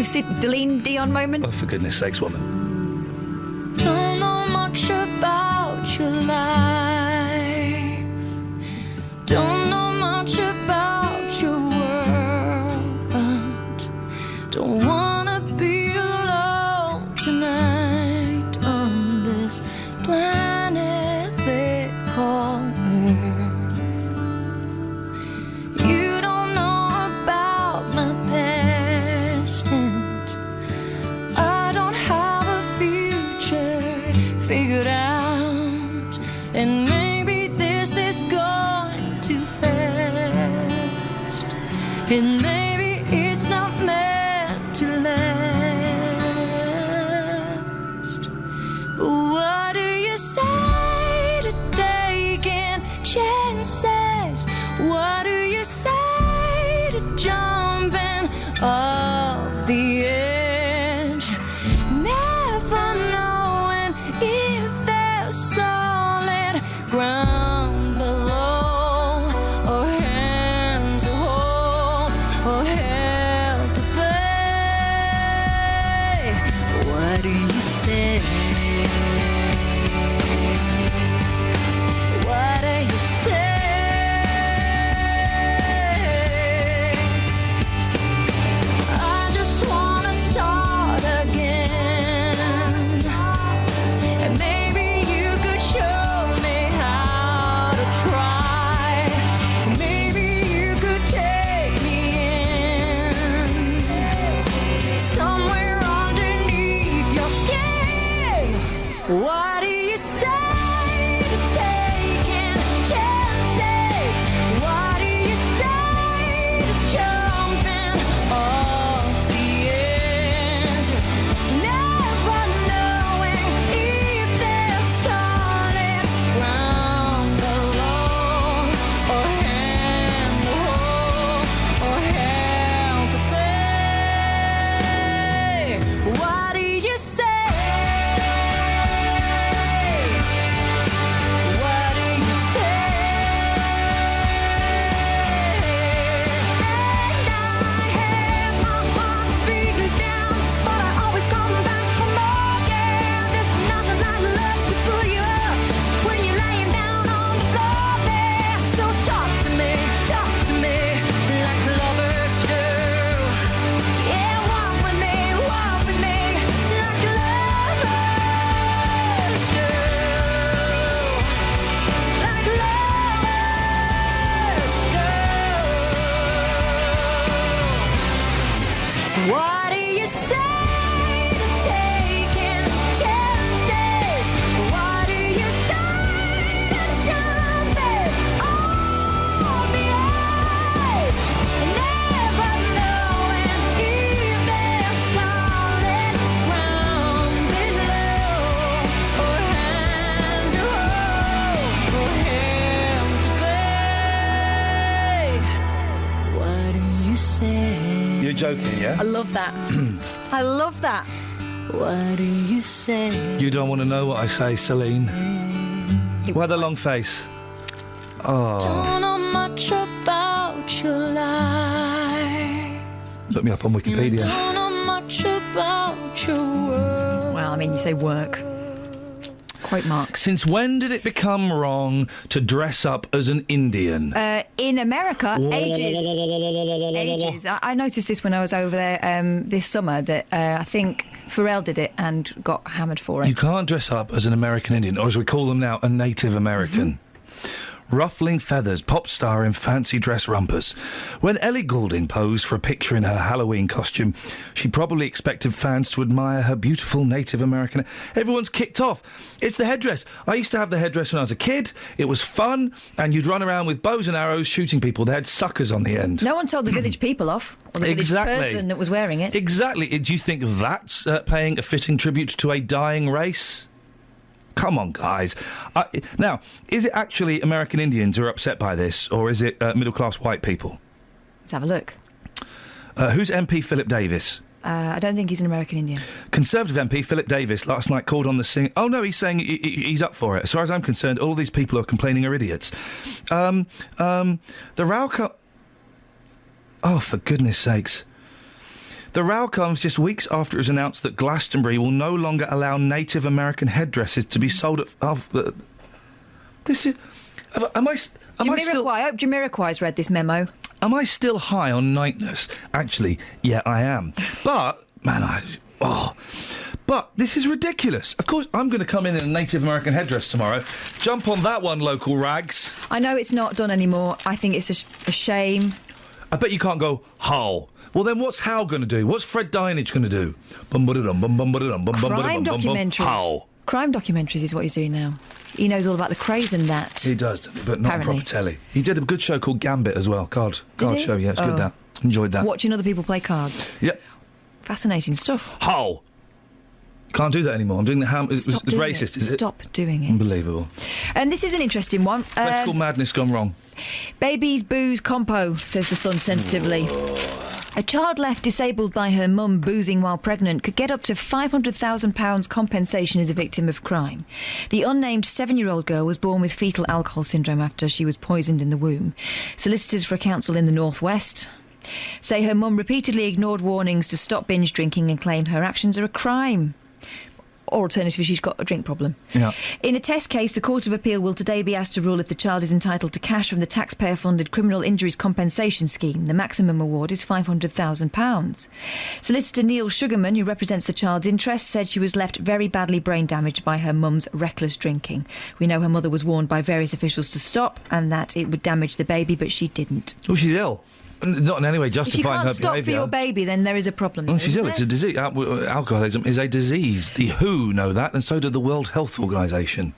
Celine Dion moment. Oh, for goodness sakes, woman. Don't know much about your life. Don't know much about your world, but don't wanna be alone tonight on this planet they call Earth. You don't know about my past, and I don't have a future figured out, and maybe this is going too fast, and maybe it's not meant to last. But what do you say to taking chances? What do you you say to jumping off the edge? Never knowing if there's solid ground below, or hand to hold, or help to pay. What do you say? What do you say? I just wanna start again, and maybe you could show me how to try. Maybe you could take me in somewhere underneath your skin. What do you say to taking chances? What do you say to jumping off the edge? Never knowing if there's solid ground below, or hand to hold, or help to pay. What do you say? What do you say? And I had my heart beating down, but I always come back for more. Yeah, there's nothing like love to pull you up when you're laying down on the floor there. So talk to me like lovers do. Yeah, walk with me like lovers do. Like lovers do. What do you say to taking chances? What do you say to jumping on the edge? Never knowing if there's solid ground below, or hand to hold, or help to pay. What do you say? You're joking, yeah? I love that. I love that. What do you say? You don't want to know what I say, Celine. Why the long face? Oh. Don't know much about your life. Look me up on Wikipedia. Don't know much about your world. Well, I mean, you say work. Quote marks. Since when did it become wrong to dress up as an Indian? In America, ages. Ages. I noticed this when I was over there this summer, that I think Pharrell did it and got hammered for it. You can't dress up as an American Indian, or as we call them now, a Native American. Ruffling feathers, pop star in fancy dress rompers. When Ellie Goulding posed for a picture in her Halloween costume, she probably expected fans to admire her beautiful Native American. Everyone's kicked off. It's the headdress. I used to have the headdress when I was a kid. It was fun, and you'd run around with bows and arrows shooting people. They had suckers on the end. No one told the village people off, or the village person that was wearing it. Exactly. Do you think that's paying a fitting tribute to a dying race? Come on, guys. Now, is it actually American Indians who are upset by this, or is it middle-class white people? Let's have a look. Who's MP Philip Davis? I don't think he's an American Indian. Conservative MP Philip Davis last night called on the sing... Oh, no, he's saying he's up for it. As far as I'm concerned, all these people who are complaining are idiots. The row... Oh, for goodness sakes. The row comes just weeks after it was announced that Glastonbury will no longer allow Native American headdresses to be sold at... this is... Am I still... I hope Jamiroquai's read this memo. Am I still high on nightness? Actually, yeah, I am. But, man, But this is ridiculous. Of course, I'm going to come in a Native American headdress tomorrow. Jump on that one, local rags. I know it's not done anymore. I think it's a shame. I bet you can't go, how? Well, then what's Hal going to do? What's Fred Dinage going to do? Crime documentaries. How? Crime documentaries is what he's doing now. He knows all about the craze and that. He does, doesn't he? But not Apparently. on proper telly. He did a good show called Gambit as well. Card show, yeah, it's good, that. Enjoyed that. Watching other people play cards. Yep. Fascinating stuff. How? Can't do that anymore. I'm doing the ham. It's racist, is it? Stop doing it. Unbelievable. And this is an interesting one. Political madness gone wrong. Babies booze compo, says the Sun sensitively. A child left disabled by her mum boozing while pregnant could get up to £500,000 compensation as a victim of crime. The unnamed 7-year-old girl was born with fetal alcohol syndrome after she was poisoned in the womb. Solicitors for a council in the northwest say her mum repeatedly ignored warnings to stop binge drinking and claim her actions are a crime. Or alternatively, she's got a drink problem. Yeah. In a test case, the Court of Appeal will today be asked to rule if the child is entitled to cash from the taxpayer-funded Criminal Injuries Compensation Scheme. The maximum award is £500,000. Solicitor Neil Sugarman, who represents the child's interests, said she was left very badly brain damaged by her mum's reckless drinking. We know her mother was warned by various officials to stop and that it would damage the baby, but she didn't. Oh, she's ill. Not in any way If you justifying her can't stop behaviour. for your baby, then there is a problem. Well, she's ill. isn't It's a disease. Alcoholism is a disease. The WHO know that, and so do the World Health Organisation.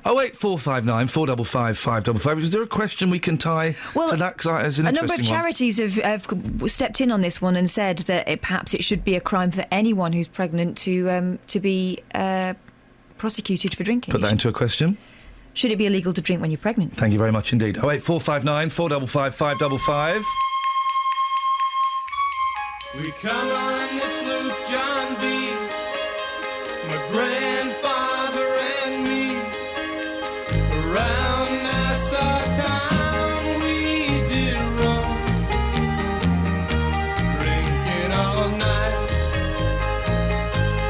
08459 455 555. Is there a question we can tie to that? 'Cause it's an a number of interesting one. charities have stepped in on this one and said that perhaps it should be a crime for anyone who's pregnant to be prosecuted for drinking. Put that into a question. Should it be illegal to drink when you're pregnant? Thank you very much indeed. 08459 455 555. We come on this loop, John B., my grandfather and me. Around Nassau town we did roam, drinking all night.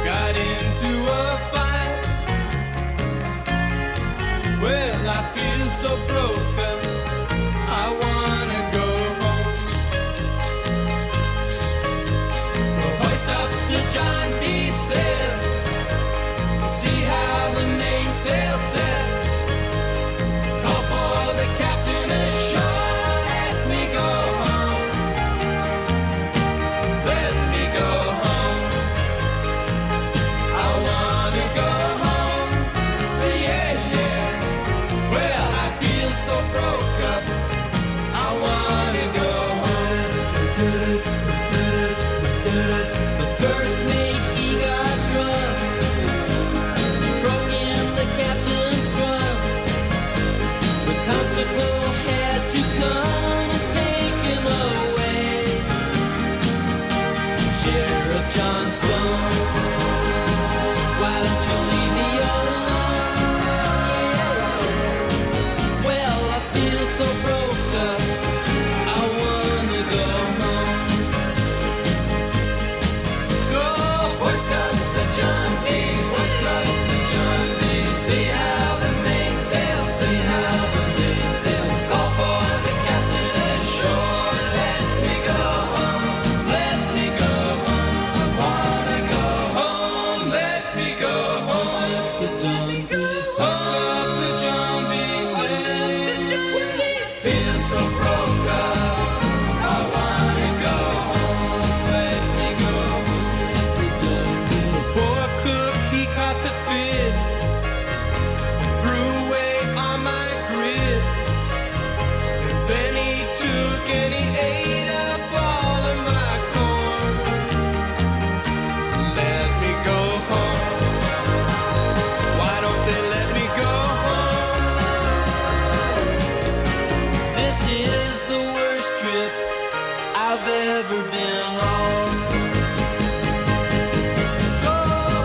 Got into a fight. Well, I feel so broke up, I wanna go home. So hoist up the John B. sail, see how the mainsail sets. Call for the captain ashore, let me go home. Let me go home. I wanna go home. Yeah, yeah. Well, I feel so broke up, I wanna go home. The first mate, he got drunk, he broke in the captain's drum. The constable had to come and take him away. Sheriff John Stone, why don't you leave me alone? Well, I feel so broke up, I wanna go home. So hoist up the John B., hoist up the John B. See how the mainsail, see how the mainsail. Call for the captain ashore, let me go home, let me go home. I wanna go home, let me go home. Hoist up the John B. Feel so broke up, I wanna go home, let me go home. The poor cook, he caught the fit and threw away all my grit. And then he took and he ate up all of my corn. Let me go home. Why don't they let me go home? This is the worst trip I've ever been on. So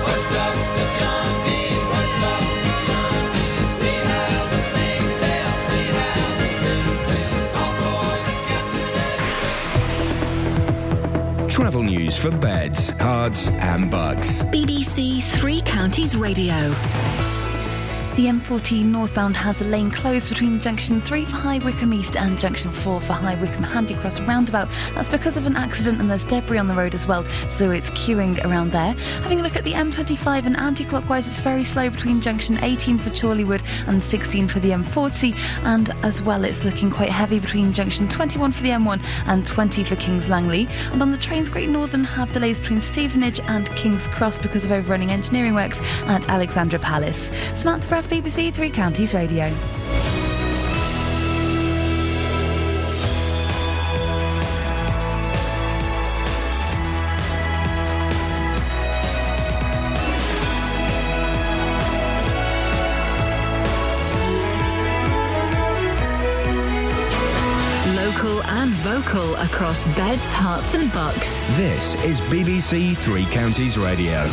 hoist up the John B., hoist up the John B. See how the mainsail, see how the mainsail. Call for the captain. Travel news for beds, cards, and bugs. BBC Three Counties Radio. The M14 northbound has a lane closed between junction 3 for High Wycombe East and junction 4 for High Wycombe Handycross roundabout. That's because of an accident and there's debris on the road as well, so it's queuing around there. Having a look at the M25 and anti-clockwise, it's very slow between junction 18 for Chorleywood and 16 for the M40, and as well it's looking quite heavy between junction 21 for the M1 and 20 for Kings Langley. And on the trains, Great Northern have delays between Stevenage and King's Cross because of overrunning engineering works at Alexandra Palace. Samantha Braff, BBC Three Counties Radio. and vocal across beds, hearts and bucks. This is BBC Three Counties Radio.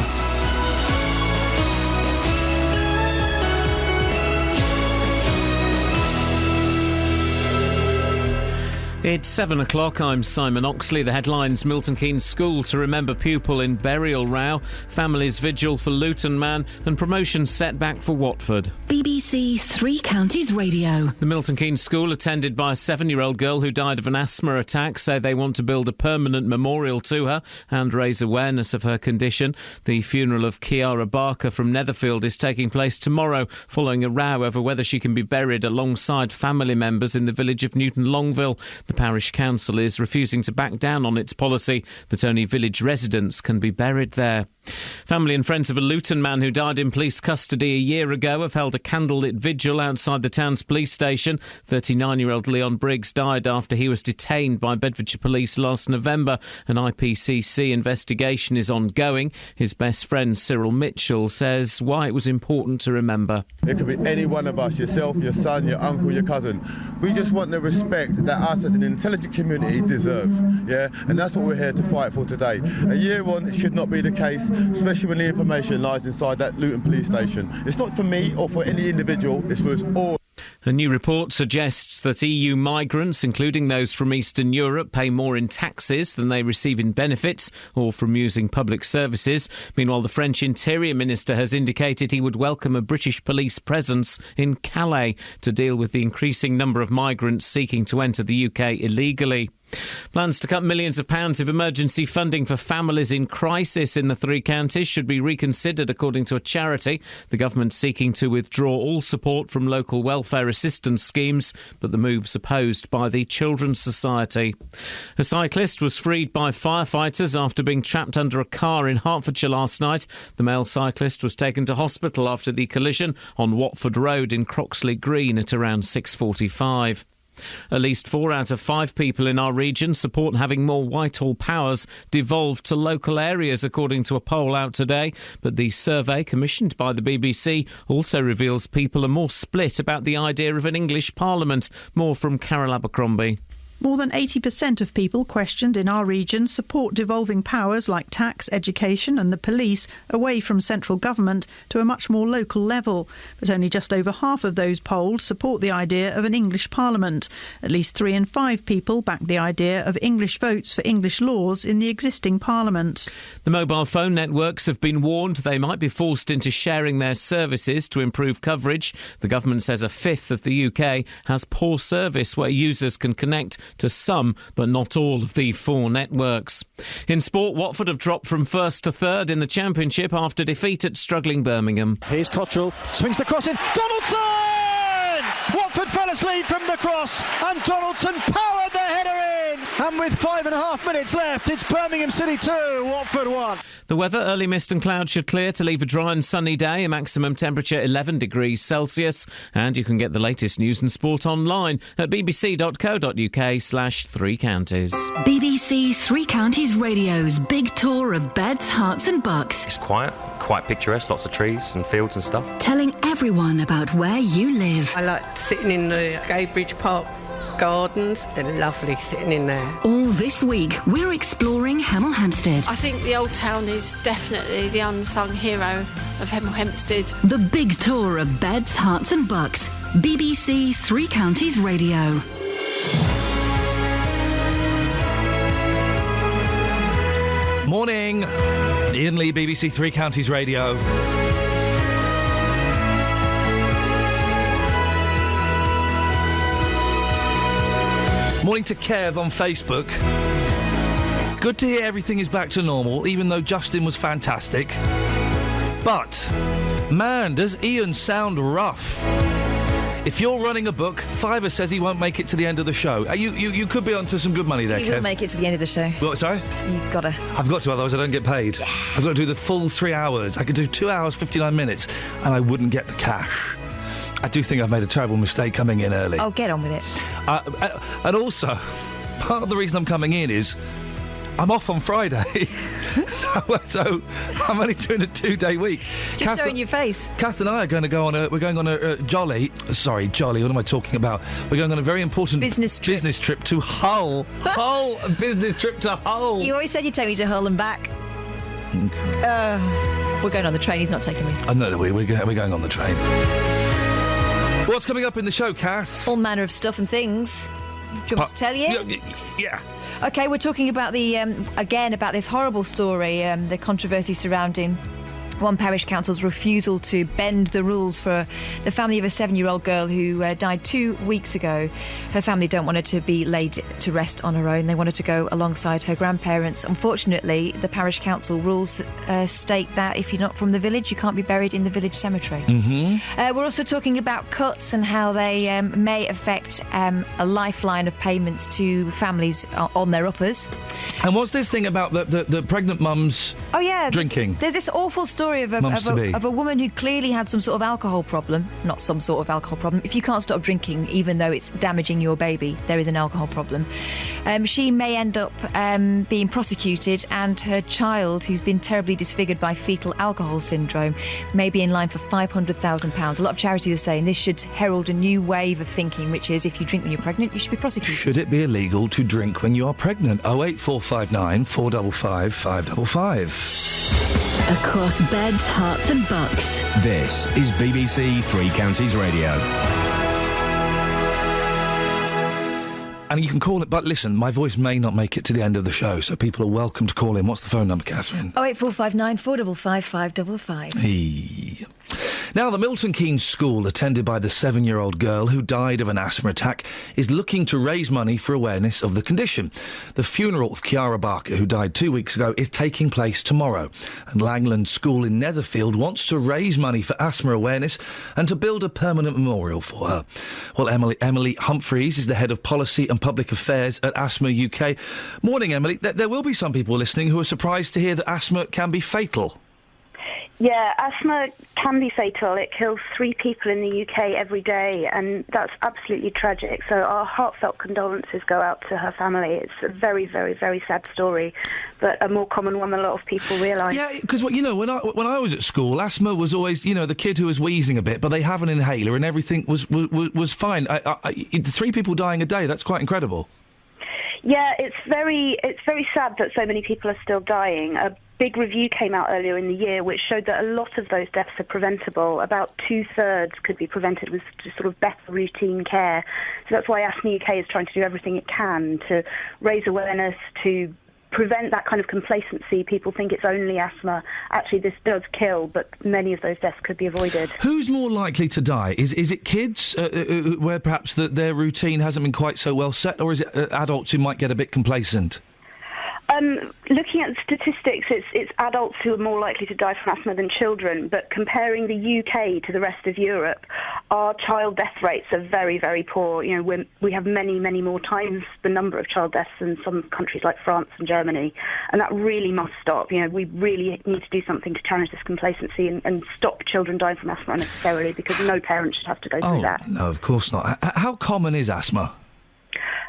It's 7 o'clock. I'm Simon Oxley. The headlines: Milton Keynes School to remember pupil in burial row, families vigil for Luton man, and promotion setback for Watford. BBC Three Counties Radio. The Milton Keynes School, attended by a 7-year-old girl who died of an asthma attack, say they want to build a permanent memorial to her and raise awareness of her condition. The funeral of Kiara Barker from Netherfield is taking place tomorrow, following a row over whether she can be buried alongside family members in the village of Newton Longville. The parish council is refusing to back down on its policy that only village residents can be buried there. Family and friends of a Luton man who died in police custody a year ago have held a candlelit vigil outside the town's police station. 39-year-old Leon Briggs died after he was detained by Bedfordshire Police last November. An IPCC investigation is ongoing. His best friend Cyril Mitchell says why it was important to remember. It could be any one of us, yourself, your son, your uncle, your cousin. We just want the respect that us as an intelligent community deserve, yeah? And that's what we're here to fight for today. A year on, it should not be the case, especially when the information lies inside that Luton police station. It's not for me or for any individual, it's for us all. A new report suggests that EU migrants, including those from Eastern Europe, pay more in taxes than they receive in benefits or from using public services. Meanwhile, the French Interior Minister has indicated he would welcome a British police presence in Calais to deal with the increasing number of migrants seeking to enter the UK illegally. Plans to cut millions of pounds of emergency funding for families in crisis in the three counties should be reconsidered, according to a charity. The government seeking to withdraw all support from local welfare assistance schemes, but the move's opposed by the Children's Society. A cyclist was freed by firefighters after being trapped under a car in Hertfordshire last night. The male cyclist was taken to hospital after the collision on Watford Road in Croxley Green at around 6:45. At least 4 out of 5 people in our region support having more Whitehall powers devolved to local areas, according to a poll out today. But the survey commissioned by the BBC also reveals people are more split about the idea of an English Parliament. More from Carol Abercrombie. More than 80% of people questioned in our region support devolving powers like tax, education and the police away from central government to a much more local level. But only just over half of those polled support the idea of an English Parliament. At least 3 in 5 people back the idea of English votes for English laws in the existing Parliament. The mobile phone networks have been warned they might be forced into sharing their services to improve coverage. The government says a fifth of the UK has poor service where users can connect to some but not all of the 4 networks. In sport, Watford have dropped from first to third in the Championship after defeat at struggling Birmingham. Here's Cottrell, swings the cross in, Donaldson! Watford fell asleep from the cross and Donaldson powered the header in, and with 5.5 minutes left, it's Birmingham City 2, Watford 1. The weather: early mist and cloud should clear to leave a dry and sunny day, a maximum temperature 11 degrees Celsius. And you can get the latest news and sport online at bbc.co.uk/3 counties. BBC Three Counties Radio's big tour of beds, hearts and bucks. It's quiet, quite picturesque, lots of trees and fields and stuff. Telling everyone about where you live. I like sitting in the Gadebridge Park gardens. They're lovely sitting in there. All this week, we're exploring Hemel Hempstead. I think the old town is definitely the unsung hero of Hemel Hempstead. The big tour of beds, hearts and bucks. BBC Three Counties Radio. Morning. Iain Lee, BBC Three Counties Radio. Morning to Kev on Facebook. Good to hear everything is back to normal, even though Justin was fantastic. But, man, does Iain sound rough. If you're running a book, Fiver says he won't make it to the end of the show. You could be onto some good money there, Kev. He will make it to the end of the show. What, sorry? You've got to. I've got to, otherwise I don't get paid. Yeah. I've got to do the full 3 hours. I could do 2 hours, 59 minutes, and I wouldn't get the cash. I do think I've made a terrible mistake coming in early. Oh, get on with it. And also, part of the reason I'm coming in is I'm off on Friday. So I'm only doing a 2-day week. Just showing your face. Kath and I are going to go on we're going on a jolly, what am I talking about? We're going on a very important business trip to Hull. Hull, a business trip to Hull. You always said you'd take me to Hull and back. We're going on the train, he's not taking me. No, we're going on the train. What's coming up in the show, Kath? All manner of stuff and things. Do you want me to tell you? Yeah. OK, we're talking about about this horrible story, the controversy surrounding one parish council's refusal to bend the rules for the family of a 7-year-old girl who died 2 weeks ago. Her family don't want her to be laid to rest on her own. They want her to go alongside her grandparents. Unfortunately, the parish council rules state that if you're not from the village, you can't be buried in the village cemetery. Mm-hmm. We're also talking about cuts and how they may affect a lifeline of payments to families on their uppers. And what's this thing about the pregnant mums drinking? There's this awful story of a woman who clearly had some sort of alcohol problem. Not some sort of alcohol problem. If you can't stop drinking, even though it's damaging your baby, there is an alcohol problem. She may end up being prosecuted, and her child, who's been terribly disfigured by fetal alcohol syndrome, may be in line for £500,000. A lot of charities are saying this should herald a new wave of thinking, which is if you drink when you're pregnant, you should be prosecuted. Should it be illegal to drink when you are pregnant? 08459 455 555. Across beds, hearts and bucks. This is BBC Three Counties Radio. And you can call it, but listen, my voice may not make it to the end of the show, so people are welcome to call in. What's the phone number, Catherine? 08459 455 555. Hey. Now, the Milton Keynes school, attended by the 7-year-old girl who died of an asthma attack, is looking to raise money for awareness of the condition. The funeral of Kiara Barker, who died 2 weeks ago, is taking place tomorrow. And Langland School in Netherfield wants to raise money for asthma awareness and to build a permanent memorial for her. Well, Emily Humphreys is the head of policy and public affairs at Asthma UK. Morning, Emily. There will be some people listening who are surprised to hear that asthma can be fatal. Yeah, asthma can be fatal. It kills 3 people in the UK every day, and that's absolutely tragic. So our heartfelt condolences go out to her family. It's a very, very, very sad story, but a more common one than a lot of people realise. Yeah, because, when I was at school, asthma was always, the kid who was wheezing a bit, but they have an inhaler and everything was fine. 3 people dying a day, that's quite incredible. Yeah, it's very sad that so many people are still dying. A big review came out earlier in the year which showed that a lot of those deaths are preventable. About 2/3 could be prevented with just sort of better routine care. So that's why Asthma UK is trying to do everything it can to raise awareness, to prevent that kind of complacency. People think it's only asthma. Actually, this does kill, but many of those deaths could be avoided. Who's more likely to die? Is it kids where perhaps their routine hasn't been quite so well set, or is it adults who might get a bit complacent? Looking at the statistics, it's adults who are more likely to die from asthma than children, but comparing the UK to the rest of Europe, our child death rates are very, very poor. We have many, many more times the number of child deaths than some countries like France and Germany, and that really must stop. We really need to do something to challenge this complacency and stop children dying from asthma unnecessarily, because no parent should have to go through that. No, of course not. How common is asthma?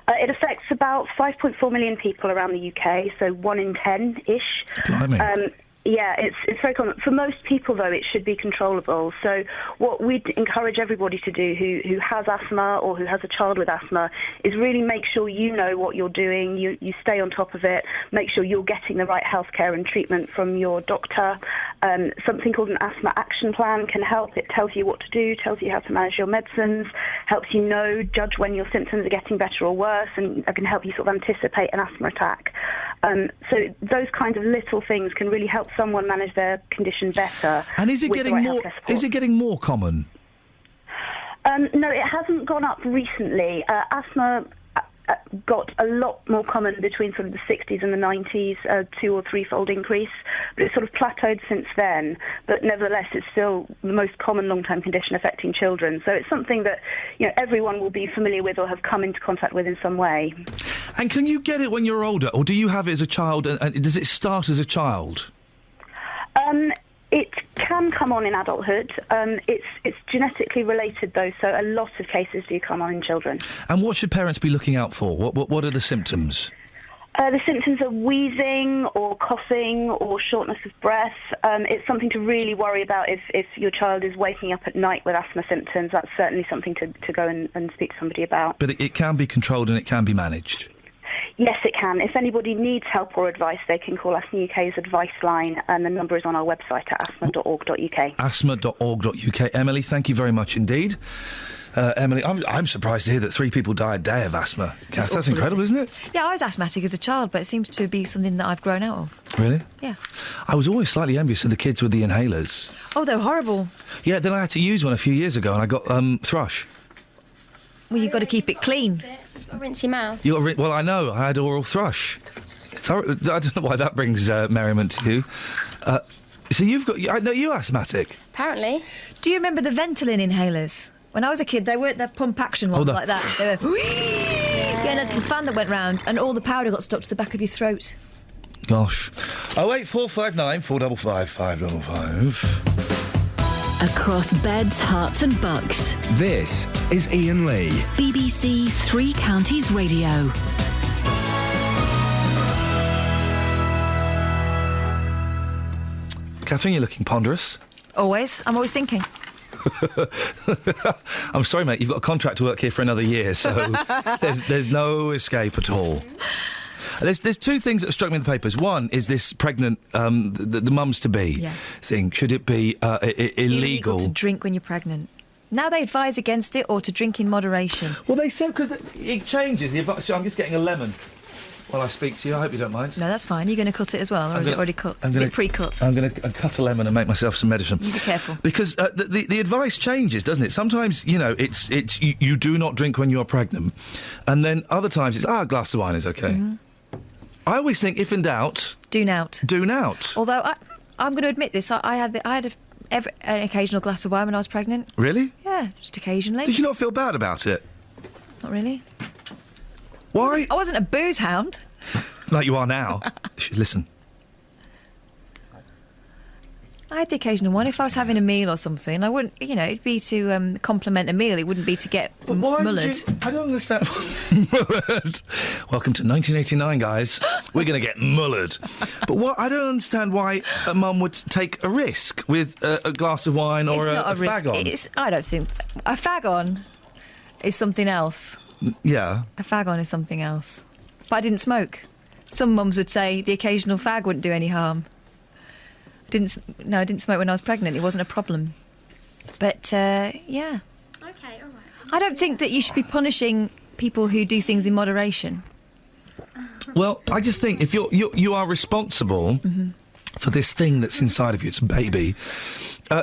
It affects about 5.4 million people around the UK, so 1 in 10-ish. Blimey. Yeah, it's very common. For most people, though, it should be controllable. So what we'd encourage everybody to do who has asthma or who has a child with asthma is really make sure you know what you're doing, you stay on top of it, make sure you're getting the right healthcare and treatment from your doctor. Something called an asthma action plan can help. It tells you what to do, tells you how to manage your medicines, helps you judge when your symptoms are getting better or worse, and can help you sort of anticipate an asthma attack. So those kinds of little things can really help someone manage their condition better. And is it getting more? Is it getting more common? No, it hasn't gone up recently. Asthma got a lot more common between sort of the 60s and the 90s, a 2- or 3-fold increase, but it's sort of plateaued since then. But nevertheless, it's still the most common long-term condition affecting children. So it's something that everyone will be familiar with or have come into contact with in some way. And can you get it when you're older, or do you have it as a child? And does it start as a child? It can come on in adulthood. It's genetically related, though, so a lot of cases do come on in children. And what should parents be looking out for? What are the symptoms? The symptoms are wheezing or coughing or shortness of breath. It's something to really worry about if your child is waking up at night with asthma symptoms. That's certainly something to go and speak to somebody about. But it can be controlled and it can be managed? Yes, it can. If anybody needs help or advice, they can call Asthma UK's advice line, and the number is on our website at asthma.org.uk. Asthma.org.uk. Emily, thank you very much indeed. Emily, I'm surprised to hear that 3 people die a day of asthma. Kath, that's incredible, isn't it? Yeah, I was asthmatic as a child, but it seems to be something that I've grown out of. Really? Yeah. I was always slightly envious of the kids with the inhalers. Oh, they're horrible. Yeah, then I had to use one a few years ago and I got thrush. Well, you've got to keep it clean. You've got to rinse your mouth. Well, I know. I had oral thrush. I don't know why that brings merriment to you. So you've got... I know you're asthmatic. Apparently. Do you remember the Ventolin inhalers? When I was a kid, they weren't the pump action ones like that. They were... Yeah, and a fan that went round and all the powder got stuck to the back of your throat. Gosh. 08459 455 555. Across beds, hearts and bucks. This is Iain Lee. BBC Three Counties Radio. Catherine, you're looking ponderous. Always. I'm always thinking. I'm sorry, mate. You've got a contract to work here for another year, so there's no escape at all. There's 2 things that struck me in the papers. One is this pregnant, the mums-to-be thing. Should it be illegal to drink when you're pregnant? Now they advise against it, or to drink in moderation. Well, they said because it changes. So I'm just getting a lemon while I speak to you. I hope you don't mind. No, that's fine. You're going to cut it as well, or is it already cut? Is it pre-cut? I'm going to cut a lemon and make myself some medicine. You be careful. Because the advice changes, doesn't it? Sometimes, it's you do not drink when you're pregnant, and then other times it's a glass of wine is okay. Mm-hmm. I always think, if in doubt... Do nout. Do nout. Although, I'm going to admit this, I had an occasional glass of wine when I was pregnant. Really? Yeah, just occasionally. Did you not feel bad about it? Not really. Why? I wasn't a booze hound. Like you are now. Listen. I had the occasional one. If I was having a meal or something, I wouldn't, it'd be to complement a meal. It wouldn't be to get mullered. I don't understand. Mullered. Welcome to 1989, guys. We're going to get mullered. But I don't understand why a mum would take a risk with a glass of wine or a fag on. I don't think... A fag on is something else. Yeah. A fag on is something else. But I didn't smoke. Some mums would say the occasional fag wouldn't do any harm. I didn't smoke when I was pregnant. It wasn't a problem. But, yeah. Okay, all right. I don't think that you should be punishing people who do things in moderation. Well, I just think if you are responsible for this thing that's inside of you, it's a baby,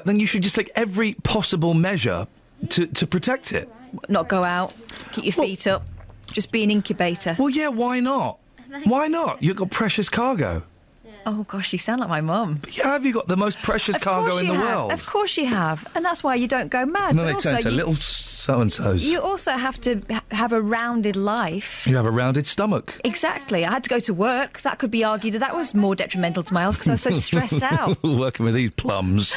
then you should just take every possible measure to protect it. Not go out, keep your feet up, just be an incubator. Well, yeah, why not? Why not? You've got precious cargo. Oh, gosh, you sound like my mum. Yeah, have you got the most precious cargo in the world? Of course you have. And that's why you don't go mad. And then they turn to little so-and-sos. You also have to have a rounded life. You have a rounded stomach. Exactly. I had to go to work. That could be argued that was more detrimental to my health because I was so stressed out. Working with these plums.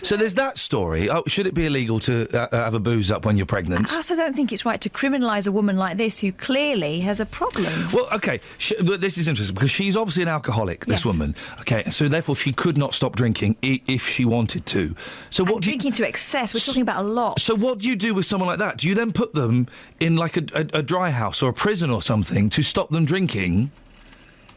So there's that story. Oh, should it be illegal to have a booze up when you're pregnant? I also don't think it's right to criminalise a woman like this who clearly has a problem. Well, OK, but this is interesting because she's obviously an alcoholic, this woman. OK, so therefore she could not stop drinking if she wanted to. So what drinking to excess, we're talking about a lot. So what do you do with someone like that? Do you then put them in like a dry house or a prison or something to stop them drinking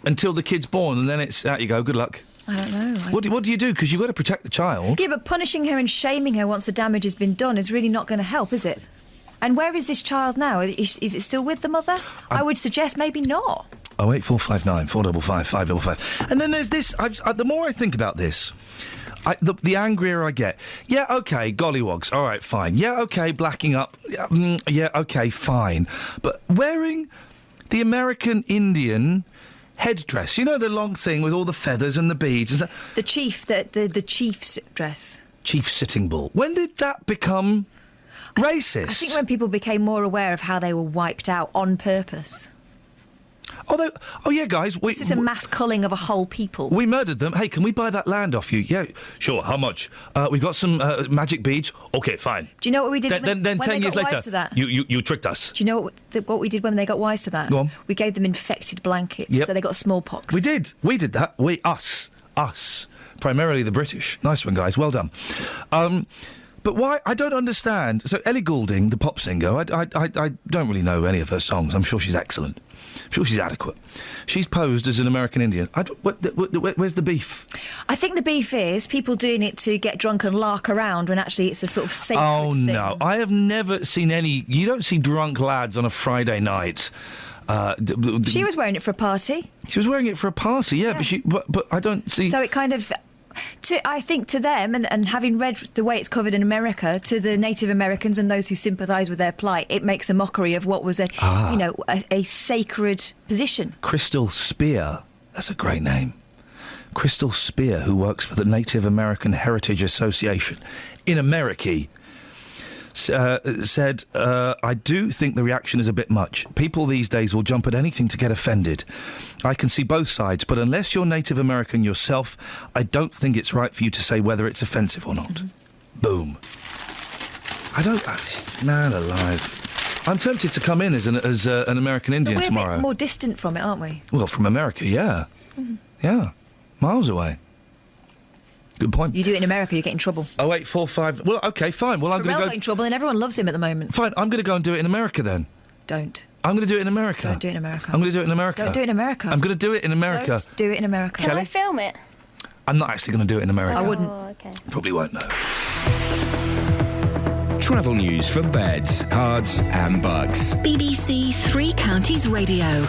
until the kid's born and then it's out you go, good luck? I don't know. What do you do? Because you've got to protect the child. Yeah, but punishing her and shaming her once the damage has been done is really not going to help, is it? And where is this child now? Is it still with the mother? I would suggest maybe not. 08459 455 555. And then there's this. The more I think about this, the angrier I get. Yeah, OK, gollywogs. All right, fine. Yeah, OK, blacking up. Yeah, OK, fine. But wearing the American Indian headdress, you know, the long thing with all the feathers and the beads. Is that the chief's dress? Chief Sitting Bull. When did that become racist? I think when people became more aware of how they were wiped out on purpose. Oh yeah, guys. This is a mass culling of a whole people. We murdered them. Hey, can we buy that land off you? Yeah, sure. How much? We've got some magic beads. Okay, fine. Do you know what we did? Then when 10 they years got later, wise to that? you tricked us. Do you know what we did when they got wise to that? Go on. We gave them infected blankets, Yep. so they got smallpox. We did that. Us. Primarily the British. Nice one, guys. Well done. But why? I don't understand. So Ellie Goulding, the pop singer, I don't really know any of her songs. I'm sure she's excellent. I'm sure she's adequate. She's posed as an American Indian. Where's the beef? I think the beef is people doing it to get drunk and lark around when actually it's a sort of sacred thing. No. I have never seen any... You don't see drunk lads on a Friday night... She was wearing it for a party. She was wearing it for a party, yeah. But I don't see... So it kind of... I think to them, and having read the way it's covered in America, to the Native Americans and those who sympathise with their plight, it makes a mockery of what was a sacred position. Crystal Spear. That's a great name. Crystal Spear, who works for the Native American Heritage Association in America, said, I do think the reaction is a bit much. People these days will jump at anything to get offended. I can see both sides, but unless you're Native American yourself, I don't think it's right for you to say whether it's offensive or not. Boom. Man alive. I'm tempted to come in as an American Indian but we're tomorrow. a bit more distant from it, aren't we? Well, from America, yeah. Mm-hmm. Yeah. Miles away. Good point. You do it in America, you get in trouble. 0845... Well, OK, fine. Well, I'm going to go... got in trouble and everyone loves him at the moment. Fine, I'm going to go and do it in America then. Don't. I'm going to do it in America. Don't do it in America. I'm going to do it in America. Don't do it in America. I'm going to do it in America. Don't do it in America. Can I film it? I'm not actually going to do it in America. I wouldn't. Oh, okay. Probably won't, no. Travel news for beds, cards and bugs. BBC Three Counties Radio.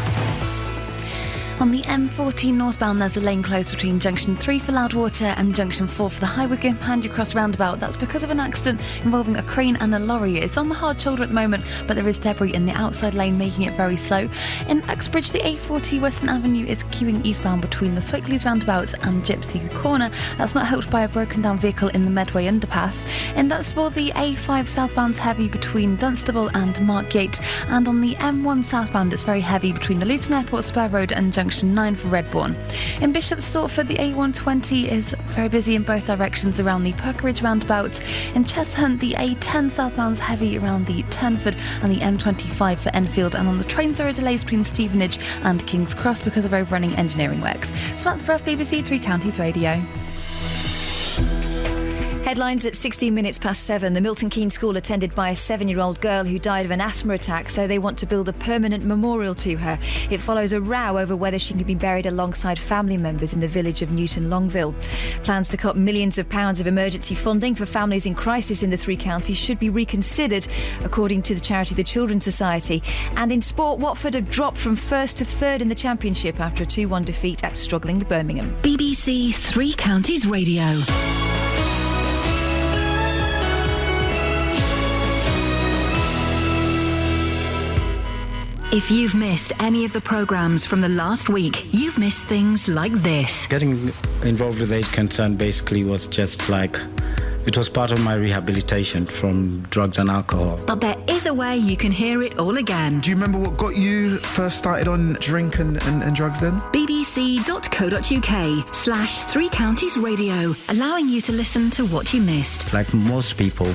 On the M14 northbound, there's a lane closed between Junction 3 for Loudwater and Junction 4 for the High Wycombe Handy Cross roundabout. That's because of an accident involving a crane and a lorry. It's on the hard shoulder at the moment, but there is debris in the outside lane, making it very slow. In Uxbridge, the A40 Western Avenue is queuing eastbound between the Swickley's roundabout and Gypsy Corner. That's not helped by a broken down vehicle in the Medway underpass. In Dunstable, the A5 southbound's heavy between Dunstable and Markgate. And on the M1 southbound, it's very heavy between the Luton Airport Spur Road and Junction 9 for Redbourne. In Bishop's Stortford, the A120 is very busy in both directions around the Puckeridge roundabout. In Cheshunt, the A10 southbound's heavy around the Turnford and the M25 for Enfield. And on the trains, there are delays between Stevenage and King's Cross because of overrunning engineering works. Samantha Ruff, BBC Three Counties Radio. Headlines at 16 minutes past 7. The Milton Keynes school attended by a 7-year-old girl who died of an asthma attack, so they want to build a permanent memorial to her. It follows a row over whether she can be buried alongside family members in the village of Newton Longville. Plans to cut millions of pounds of emergency funding for families in crisis in the three counties should be reconsidered, according to the charity The Children's Society. And in sport, Watford have dropped from first to third in the Championship after a 2-1 defeat at struggling Birmingham. BBC Three Counties Radio. If you've missed any of the programmes from the last week, you've missed things like this. Getting involved with age concern basically was just like, it was part of my rehabilitation from drugs and alcohol. But there is a way you can hear it all again. Do you remember what got you first started on drink and drugs then? bbc.co.uk/Three Counties Radio, allowing you to listen to what you missed. Like most people,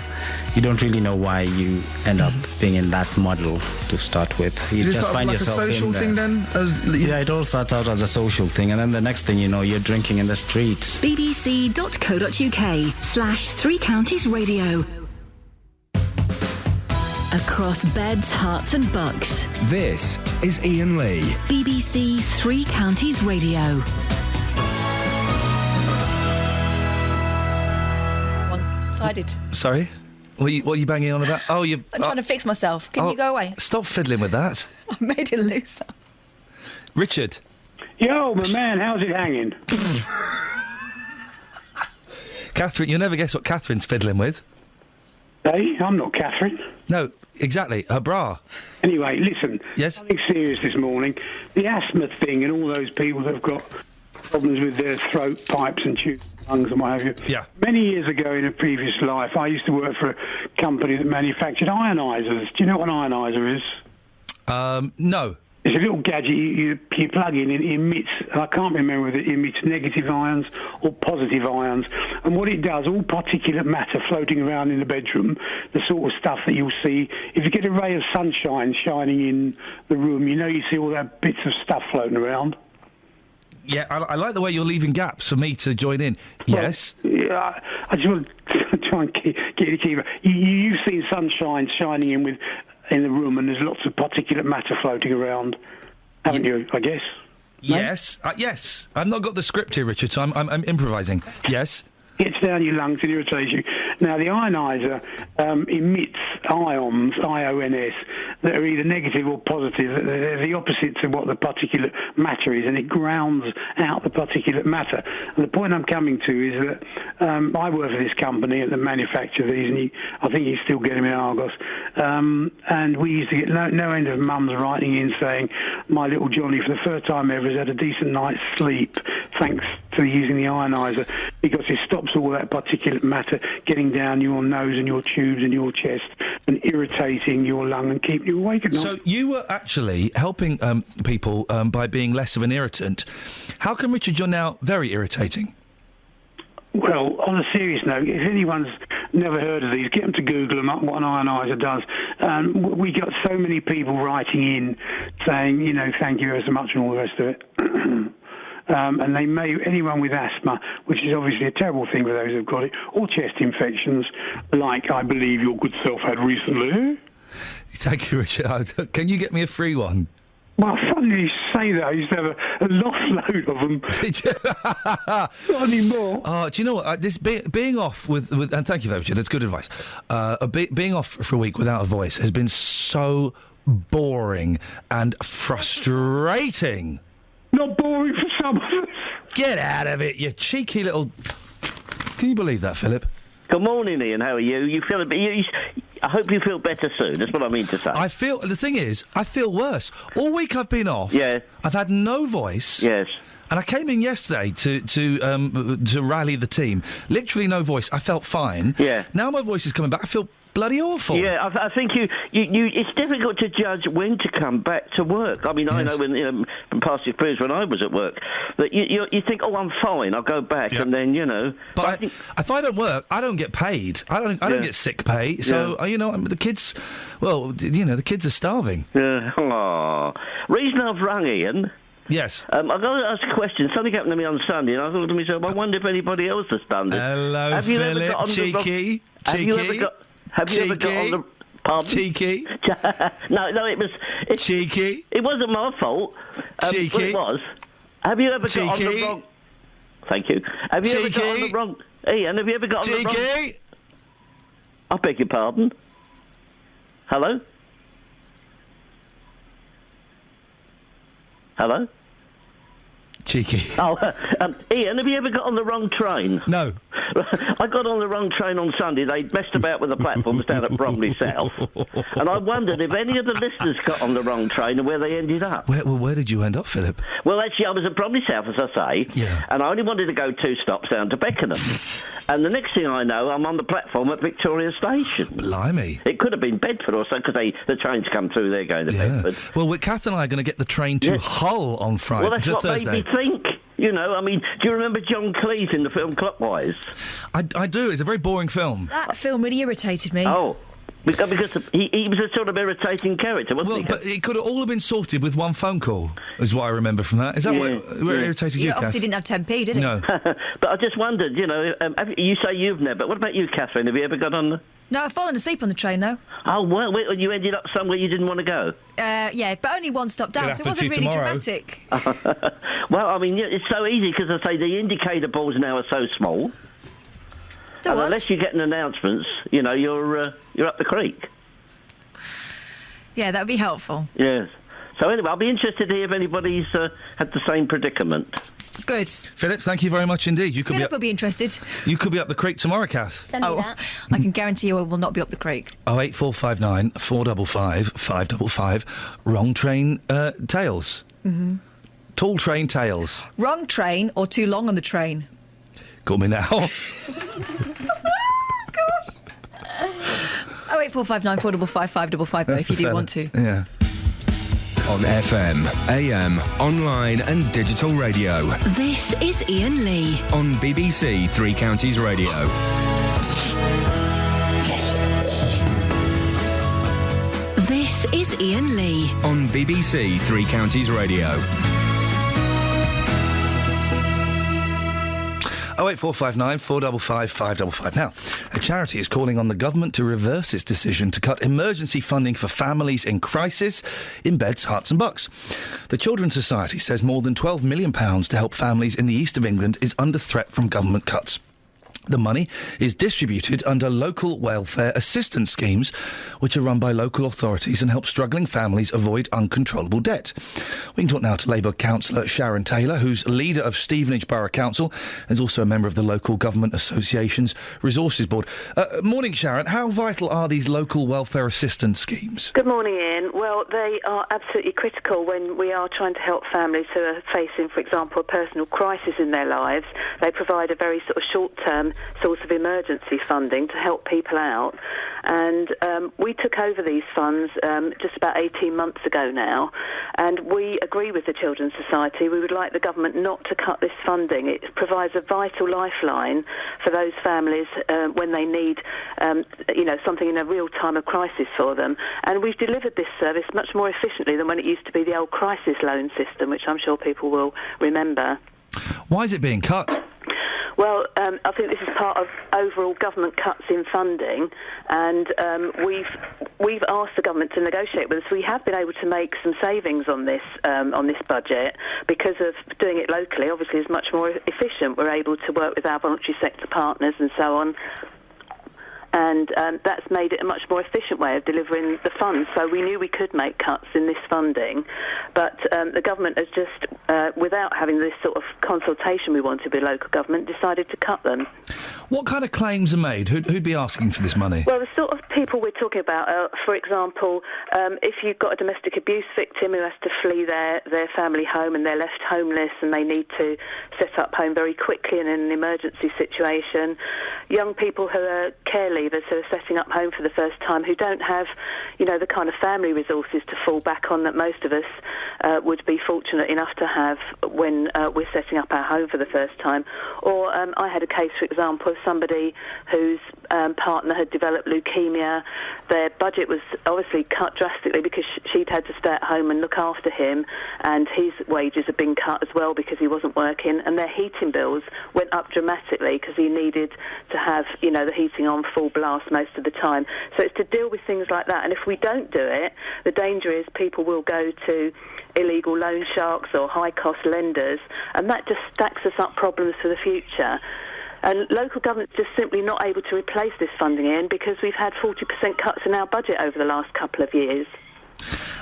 you don't really know why you end up being in that muddle to start with. You Did it just start find like yourself a social in there. thing then? Yeah, it all starts out as a social thing, and then the next thing you know, you're drinking in the streets. bbc.co.uk/Three Counties Radio. Across beds, hearts and bucks. This is Iain Lee. BBC Three Counties Radio. One-sided. Sorry? What are you banging on about? Oh, I'm trying to fix myself. Can you go away? Stop fiddling with that. I made it loose. Richard. Yo, my man, how's it hanging? Catherine, you'll never guess what Catherine's fiddling with. Hey, I'm not Catherine. No, exactly. Her bra. Anyway, listen. Yes? Something serious this morning. The asthma thing and all those people that have got problems with their throat pipes and tubes, lungs and what have you. Yeah. Many years ago in a previous life, I used to work for a company that manufactured ionisers. Do you know what an ioniser is? No. It's a little gadget you plug in, and it emits, and I can't remember whether it emits negative ions or positive ions. And what it does, all particulate matter floating around in the bedroom, the sort of stuff that you'll see, if you get a ray of sunshine shining in the room, you see all that bits of stuff floating around. Yeah, I like the way you're leaving gaps for me to join in. Yes? Well, yeah, I just want to try and get the key. You've seen sunshine shining in the room, and there's lots of particulate matter floating around, haven't you, I guess? Yes, yes. I've not got the script here, Richard, so I'm improvising. Yes? Gets down your lungs and irritates you. Now, the ioniser emits ions, IONS, that are either negative or positive. They're the opposites of what the particulate matter is, and it grounds out the particulate matter. And the point I'm coming to is that I work for this company that manufacture these, and I think you still get them in Argos. And we used to get no end of mums writing in saying, my little Johnny, for the first time ever, has had a decent night's sleep thanks to using the ioniser, because it stops all that particulate matter getting down your nose and your tubes and your chest and irritating your lung and keeping you awake at night. So you were actually helping people by being less of an irritant. How come, Richard, you're now very irritating? Well, on a serious note, if anyone's never heard of these, get them to Google them up, what an ioniser does. We got so many people writing in saying, thank you so much and all the rest of it. And anyone with asthma, which is obviously a terrible thing for those who've got it, or chest infections, like I believe your good self had recently. Thank you, Richard. Can you get me a free one? Well, funny you say that. I used to have a loft load of them. Did you? Not anymore. Oh, do you know what? This being off with, and thank you, Richard. That's good advice. Being off for a week without a voice has been so boring and frustrating. Not boring for some of us. Get out of it, you cheeky little... Can you believe that, Philip? Good morning, Ian. How are you? You feel a bit... I hope you feel better soon. That's what I mean to say. The thing is, I feel worse. All week I've been off. Yeah. I've had no voice. Yes. And I came in yesterday to rally the team. Literally no voice. I felt fine. Yeah. Now my voice is coming back. I feel bloody awful. Yeah, I think you it's difficult to judge when to come back to work. I mean, yes. I know when from past experience when I was at work that you think, oh, I'm fine, I'll go back, and then But if I don't work, I don't get paid. I don't get sick pay. So the kids, the kids are starving. Yeah. Aww. Reason I've rung, Ian. Yes. I've got to ask a question. Something happened to me on Sunday, and I thought to myself, I wonder if anybody else has done this. Hello, Philip. Cheeky. Have you ever got on the... Pardon? Cheeky. No, it was... Cheeky. It wasn't my fault. Cheeky. Well, it was. Have you ever got on the wrong... Thank you. Have you ever got on the wrong... Ian, have you ever got on the wrong... Cheeky. I beg your pardon? Hello? Hello? Cheeky. Oh, Ian, have you ever got on the wrong train? No. I got on the wrong train on Sunday. They messed about with the platforms down at Bromley South. And I wondered if any of the listeners got on the wrong train and where they ended up. Where did you end up, Philip? Well, actually, I was at Bromley South, as I say. Yeah. And I only wanted to go 2 stops down to Beckenham. And the next thing I know, I'm on the platform at Victoria Station. Blimey. It could have been Bedford or so, because the trains come through there going to Bedford. Well, Kath and I are going to get the train to Hull on Friday. Well, that's what Thursday. made me think. Do you remember John Cleese in the film Clockwise? I do. It's a very boring film. That film really irritated me. Oh. Because he was a sort of irritating character, wasn't he? Well, but it could have all been sorted with one phone call, is what I remember from that. Is that what irritated you, Kath? Obviously didn't have 10p, did he? No. But I just wondered, you say you've never, but what about you, Catherine? Have you ever got on the... No, I've fallen asleep on the train, though. Oh, well, you ended up somewhere you didn't want to go? Yeah, but only one stop down, so it wasn't really dramatic. Well, I mean, it's so easy, because I say the indicator balls now are so small. Unless you get an announcements, you're up the creek. Yeah, that would be helpful. Yes. So anyway, I'll be interested to hear if anybody's had the same predicament. Good. Philip, thank you very much indeed. Philip will be interested. You could be up the creek tomorrow, Kath. Send me that. I can guarantee you I will not be up the creek. 08459 455 555. Wrong train tales. Mm-hmm. Tall train tales. Wrong train or too long on the train? Got me now. 08459 455 555 if you do want to. Yeah. On FM, AM, online and digital radio. This is Iain Lee. On BBC Three Counties Radio. This is Iain Lee. On BBC Three Counties Radio. 08459 455 555. Now, a charity is calling on the government to reverse its decision to cut emergency funding for families in crisis in beds, Herts and Bucks. The Children's Society says more than £12 million to help families in the east of England is under threat from government cuts. The money is distributed under local welfare assistance schemes, which are run by local authorities and help struggling families avoid uncontrollable debt. We can talk now to Labour councillor Sharon Taylor, who's leader of Stevenage Borough Council and is also a member of the Local Government Association's Resources Board. Morning, Sharon. How vital are these local welfare assistance schemes? Good morning, Ian. Well, they are absolutely critical when we are trying to help families who are facing, for example, a personal crisis in their lives. They provide a very sort of short-term source of emergency funding to help people out. And we took over these funds just about 18 months ago now, and we agree with the Children's Society. We would like the government not to cut this funding. It provides a vital lifeline for those families when they need, something in a real time of crisis for them. And we've delivered this service much more efficiently than when it used to be the old crisis loan system, which I'm sure people will remember. Why is it being cut? Well, I think this is part of overall government cuts in funding, and we've asked the government to negotiate with us. We have been able to make some savings on this budget because of doing it locally. Obviously, it's much more efficient. We're able to work with our voluntary sector partners and so on. And that's made it a much more efficient way of delivering the funds. So we knew we could make cuts in this funding, but the government has just, without having this sort of consultation we wanted with local government, decided to cut them. What kind of claims are made? Who'd be asking for this money? Well, the sort of people we're talking about are, for example, if you've got a domestic abuse victim who has to flee their family home and they're left homeless and they need to set up home very quickly in an emergency situation, young people who are care leavers who are setting up home for the first time, who don't have, the kind of family resources to fall back on that most of us would be fortunate enough to have when we're setting up our home for the first time. Or I had a case, for example, of somebody whose partner had developed leukemia. Their budget was obviously cut drastically because she'd had to stay at home and look after him, and his wages had been cut as well because he wasn't working, and their heating bills went up dramatically because he needed to have, the heating on full blast most of the time. So it's to deal with things like that, and if we don't do it, the danger is people will go to illegal loan sharks or high-cost lenders, and that just stacks us up problems for the future. And local government's just simply not able to replace this funding in because we've had 40% cuts in our budget over the last couple of years.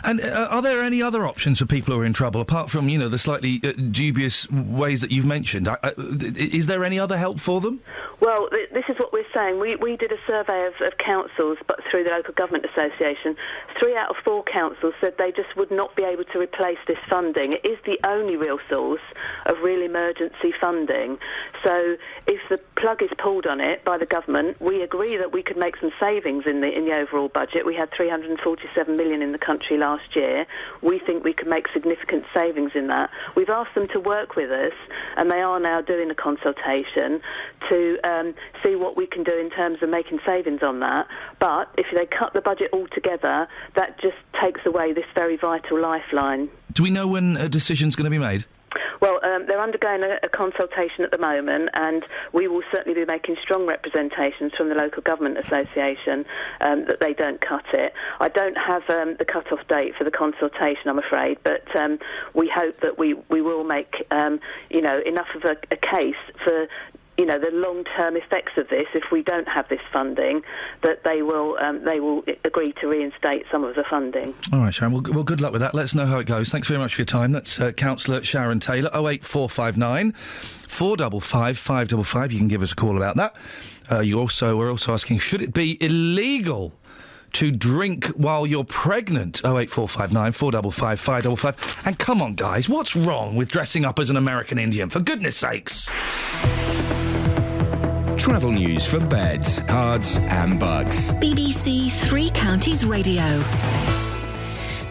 And are there any other options for people who are in trouble, apart from, the slightly dubious ways that you've mentioned? Is there any other help for them? Well, this is what we're saying. We did a survey of councils, but through the Local Government Association. 3 out of 4 councils said they just would not be able to replace this funding. It is the only real source of real emergency funding. So if the plug is pulled on it by the government, we agree that we could make some savings in the overall budget. We had 347 million in the country last year. We think we can make significant savings in that. We've asked them to work with us, and they are now doing a consultation to see what we can do in terms of making savings on that. But if they cut the budget altogether, that just takes away this very vital lifeline. Do we know when a decision's going to be made? Well, they're undergoing a consultation at the moment, and we will certainly be making strong representations from the Local Government Association that they don't cut it. I don't have the cut-off date for the consultation, I'm afraid, but we hope that we will make, enough of a case for the long-term effects of this, if we don't have this funding, that they will agree to reinstate some of the funding. All right, Sharon. Well, good luck with that. Let us know how it goes. Thanks very much for your time. That's Councillor Sharon Taylor. 08459 455 555. You can give us a call about that. We're also asking, should it be illegal to drink while you're pregnant? 08459 455 555. And come on, guys, what's wrong with dressing up as an American Indian? For goodness sakes. Travel news for beds, cards and bugs. BBC Three Counties Radio.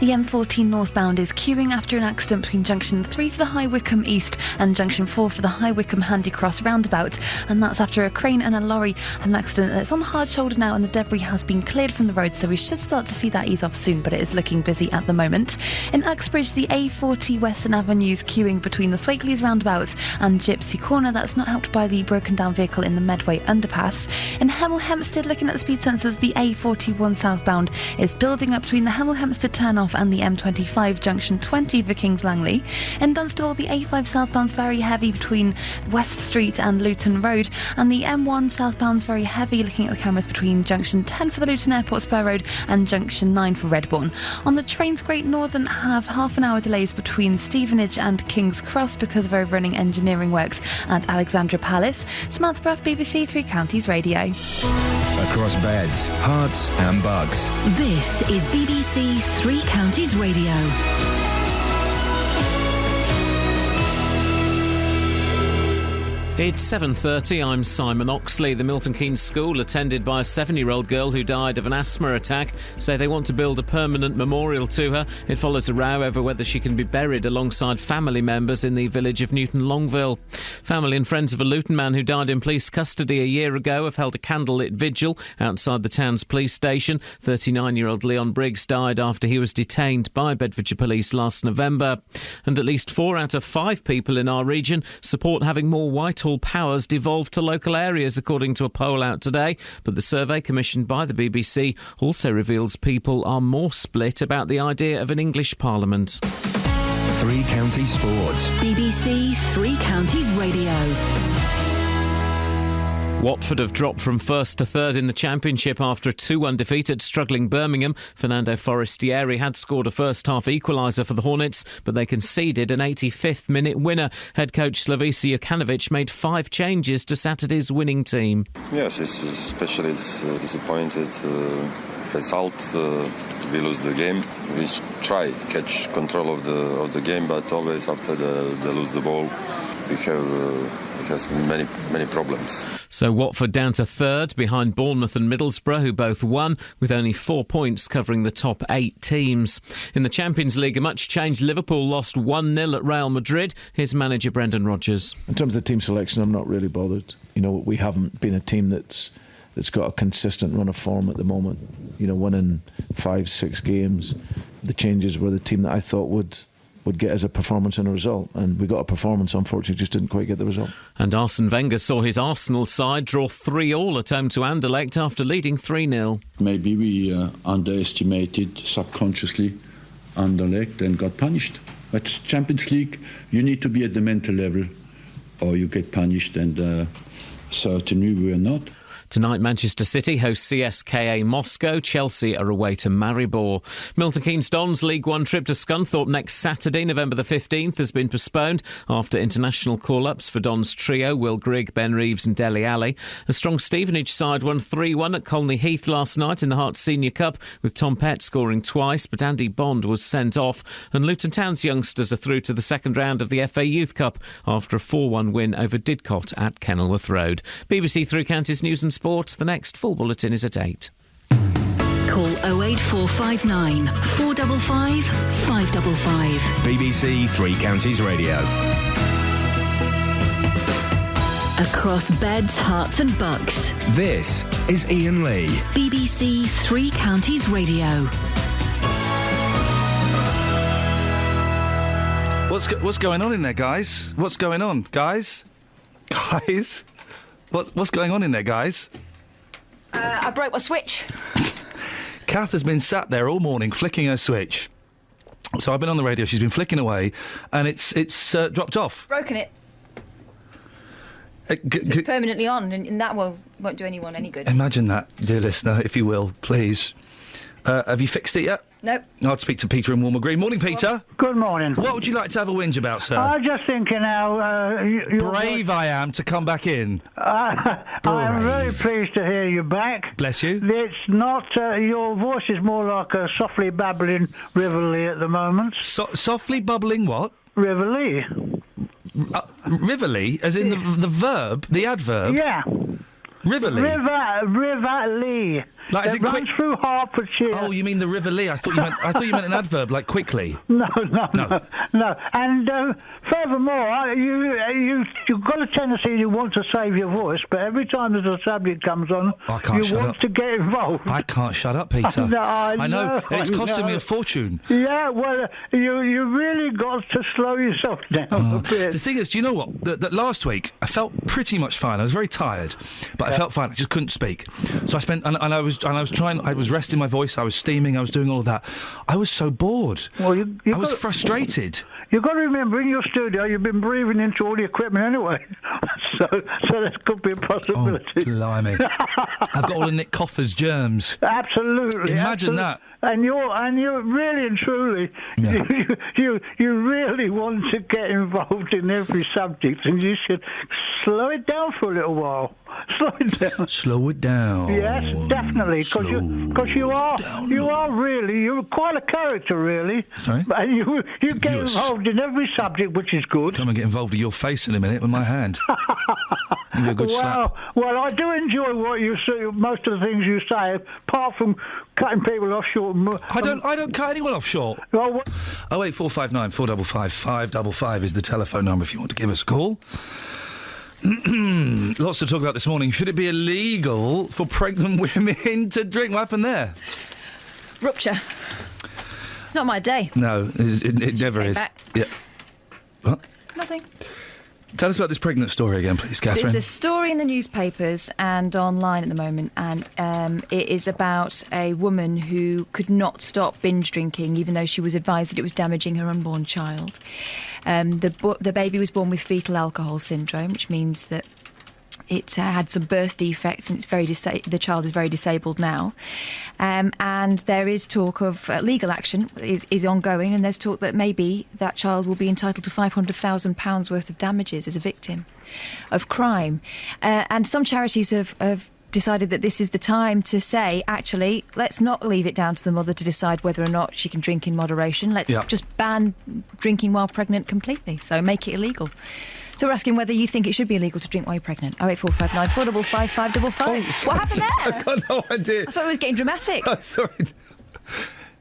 The M14 northbound is queuing after an accident between Junction 3 for the High Wycombe East and Junction 4 for the High Wycombe Handy Cross roundabout, and that's after a crane and a lorry had an accident that's on the hard shoulder now, and the debris has been cleared from the road, so we should start to see that ease off soon, but it is looking busy at the moment. In Uxbridge, the A40 Western Avenue is queuing between the Swakeleys roundabout and Gypsy Corner. That's not helped by the broken down vehicle in the Medway underpass. In Hemel Hempstead, looking at the speed sensors, the A41 southbound is building up between the Hemel Hempstead turnoff and the M25 junction 20 for Kings Langley. In Dunstable, the A5 southbound's very heavy between West Street and Luton Road, and the M1 southbound's very heavy, looking at the cameras between junction 10 for the Luton Airport Spur Road and junction 9 for Redbourne. On the trains, Great Northern have half an hour delays between Stevenage and King's Cross because of overrunning engineering works at Alexandra Palace. Samantha Bruff, BBC Three Counties Radio. Across beds, hearts and bugs. This is BBC Three Counties Radio. It's 7:30, I'm Simon Oxley. The Milton Keynes school, attended by a 7-year-old girl who died of an asthma attack, say they want to build a permanent memorial to her. It follows a row over whether she can be buried alongside family members in the village of Newton Longville. Family and friends of a Luton man who died in police custody a year ago have held a candlelit vigil outside the town's police station. 39-year-old Leon Briggs died after he was detained by Bedfordshire Police last November. And at least 4 out of 5 people in our region support having more Whitehall powers devolved to local areas, according to a poll out today. But the survey commissioned by the BBC also reveals people are more split about the idea of an English Parliament. Three Counties Sports. BBC Three Counties Radio. Watford have dropped from first to third in the Championship after a 2-1 defeat at struggling Birmingham. Fernando Forestieri had scored a first-half equaliser for the Hornets, but they conceded an 85th-minute winner. Head coach Slavisa Jokanovic made 5 changes to Saturday's winning team. Yes, especially disappointed result. We lose the game. We try to catch control of the game, but always after they lose the ball, we have many problems. So Watford down to third, behind Bournemouth and Middlesbrough, who both won, with only 4 points covering the top 8 teams. In the Champions League, a much-changed Liverpool lost 1-0 at Real Madrid. Here's manager Brendan Rodgers. In terms of the team selection, I'm not really bothered. We haven't been a team that's got a consistent run of form at the moment. Winning 5-6 games. The changes were the team that I thought would get us a performance and a result, and we got a performance, unfortunately just didn't quite get the result. And Arsene Wenger saw his Arsenal side draw 3-3 at home to Anderlecht after leading 3-0. Maybe we underestimated subconsciously Anderlecht and got punished. That's Champions League. You need to be at the mental level or you get punished, and certainly we are not. Tonight, Manchester City host CSKA Moscow. Chelsea are away to Maribor. Milton Keynes Dons League One trip to Scunthorpe next Saturday, November the 15th, has been postponed after international call-ups for Dons trio Will Grigg, Ben Reeves and Dele Alli. A strong Stevenage side won 3-1 at Colney Heath last night in the Hearts Senior Cup, with Tom Pett scoring twice, but Andy Bond was sent off. And Luton Town's youngsters are through to the second round of the FA Youth Cup after a 4-1 win over Didcot at Kenilworth Road. BBC Three Counties News and Sport. The next full bulletin is at 8. Call 08459 455 555. BBC Three Counties Radio. Across beds, hearts and bucks. This is Iain Lee. BBC Three Counties Radio. What's going on in there, guys? What's going on, guys? Guys? What's going on in there, guys? I broke my switch. Kath has been sat there all morning flicking her switch. So I've been on the radio, she's been flicking away, and it's dropped off. Broken it. It's permanently on, and that won't do anyone any good. Imagine that, dear listener, if you will, please. Have you fixed it yet? Nope. I'll speak to Peter in Walmer Green. Morning, Peter. Good morning. What would you like to have a whinge about, sir? I'm just thinking how... brave I am to come back in. I'm very pleased to hear you back. Bless you. It's not... your voice is more like a softly babbling Riverlea at the moment. Softly bubbling what? Riverlea. Riverlea? As in the verb? The adverb? Yeah. Riverlea? Riverlea. Like, is It it runs through Hertfordshire. Oh, you mean the River Lee? I thought you meant an adverb, like quickly. No. And furthermore, you've got a tendency to want to save your voice, but every time there's a subject comes on, you want to get involved. I can't shut up, Peter. I know. And it's costing me a fortune. Yeah, well, you really got to slow yourself down a bit. The thing is, do you know what? That last week I felt pretty much fine. I was very tired, but I felt fine. I just couldn't speak. So I spent and I was trying. I was resting my voice. I was steaming. I was doing all of that. I was so bored. Well, I was frustrated. You've got to remember, in your studio, you've been breathing into all the equipment anyway, so that could be a possibility. Oh, blimey! I've got all of Nick Coffer's germs. Absolutely. Imagine that. And you're really and truly, you really want to get involved in every subject, and you should slow it down for a little while. Slow it down. Slow it down. Yes, definitely, because you're quite a character, really. Sorry? And you get involved in every subject, which is good. Come and get involved with your face in a minute with my hand. Give you a good slap. Well, I do enjoy what you say. Most of the things you say, apart from cutting people off short. I don't cut anyone off short. 08459 455 555 is the telephone number if you want to give us a call. Lots to talk about this morning. Should it be illegal for pregnant women to drink? What happened there? Rupture. It's not my day. No, it never is. Back. Yeah. What? Nothing. Tell us about this pregnant story again, please, Catherine. There's a story in the newspapers and online at the moment, and it is about a woman who could not stop binge drinking, even though she was advised that it was damaging her unborn child. The baby was born with fetal alcohol syndrome, which means that it had some birth defects, and the child is very disabled now. And there is talk of legal action is ongoing, and there's talk that maybe that child will be entitled to £500,000 worth of damages as a victim of crime. And some charities have decided that this is the time to say, actually, let's not leave it down to the mother to decide whether or not she can drink in moderation. Let's just ban drinking while pregnant completely, so make it illegal. So we're asking whether you think it should be illegal to drink while you're pregnant. 08459 455 555. What happened there? I've got no idea. I thought it was getting dramatic. Oh, sorry.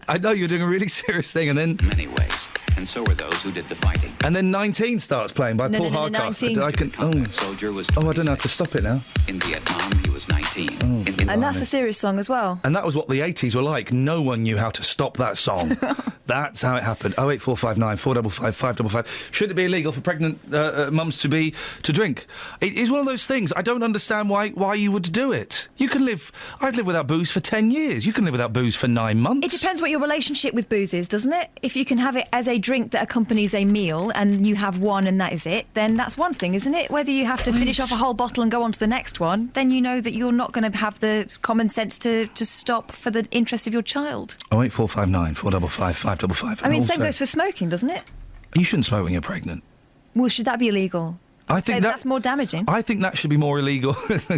I know you're doing a really serious thing, and then... many ways, and so were those who did the fighting. And then 19 starts playing by Paul Hardcastle. I don't know how to stop it now. In Vietnam, he was 19. And that's a serious song as well. And that was what the 80s were like. No one knew how to stop that song. That's how it happened. 08459 455 555. Should it be illegal for pregnant mums to drink? It is one of those things. I don't understand why you would do it. You can live... I've lived without booze for 10 years. You can live without booze for 9 months. It depends what your relationship with booze is, doesn't it? If you can have it as a drink that accompanies a meal and you have one and that is it, then that's one thing, isn't it? Whether you have to finish off a whole bottle and go on to the next one, then you know that you're not going to have the common sense to stop for the interest of your child. 08459 455 555. I mean, same goes for smoking, doesn't it? You shouldn't smoke when you're pregnant. Well, should that be illegal? I think that's more damaging. I think that should be more illegal.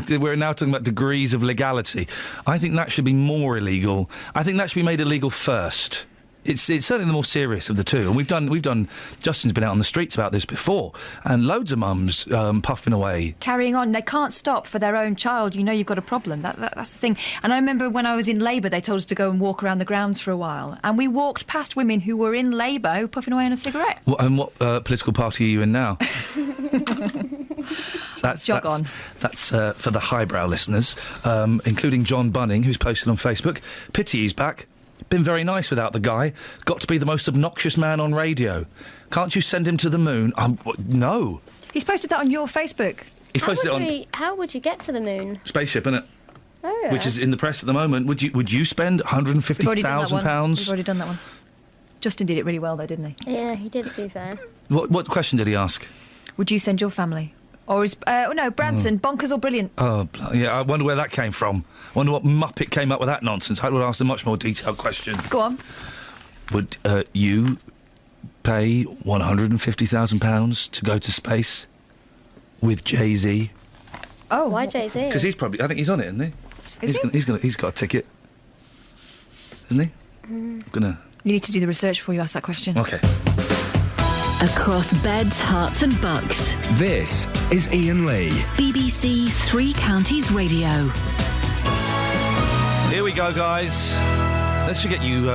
We're now talking about degrees of legality. I think that should be more illegal. I think that should be made illegal first. It's certainly the more serious of the two, and we've done. Justin's been out on the streets about this before, and loads of mums puffing away, carrying on. They can't stop for their own child. You know, you've got a problem. That's the thing. And I remember when I was in labour, they told us to go and walk around the grounds for a while, and we walked past women who were in labour who were puffing away on a cigarette. And what political party are you in now? Jog on. That's for the highbrow listeners, including John Bunning, who's posted on Facebook. Pity he's back. Been very nice without the guy. Got to be the most obnoxious man on radio. Can't you send him to the moon? No. He's posted that on your Facebook. He's posted it on... How would you get to the moon? Spaceship, innit? Oh, yeah. Which is in the press at the moment. Would you spend £150,000? We've already done that one. Justin did it really well, though, didn't he? Yeah, he did, to be fair. What question did he ask? Would you send your family? Or is... Branson, bonkers or brilliant? Oh, yeah, I wonder where that came from. I wonder what muppet came up with that nonsense. I would ask a much more detailed question. Go on. Would you pay £150,000 to go to space with Jay-Z? Oh, why Jay-Z? Because he's probably... I think he's on it, isn't he? He's got a ticket. Isn't he? I'm gonna... You need to do the research before you ask that question. OK. Across beds, hearts and bucks. This is Iain Lee. BBC Three Counties Radio. Here we go, guys. Let's get you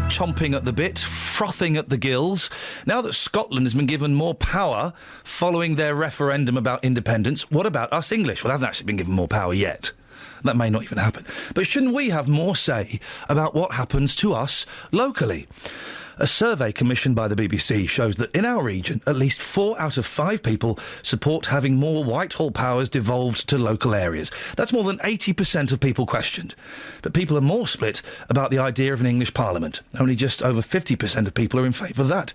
chomping at the bit, frothing at the gills. Now that Scotland has been given more power following their referendum about independence, what about us English? Well, they haven't actually been given more power yet. That may not even happen. But shouldn't we have more say about what happens to us locally? A survey commissioned by the BBC shows that in our region, at least 4 out of 5 people support having more Whitehall powers devolved to local areas. That's more than 80% of people questioned. But people are more split about the idea of an English Parliament. Only just over 50% of people are in favour of that.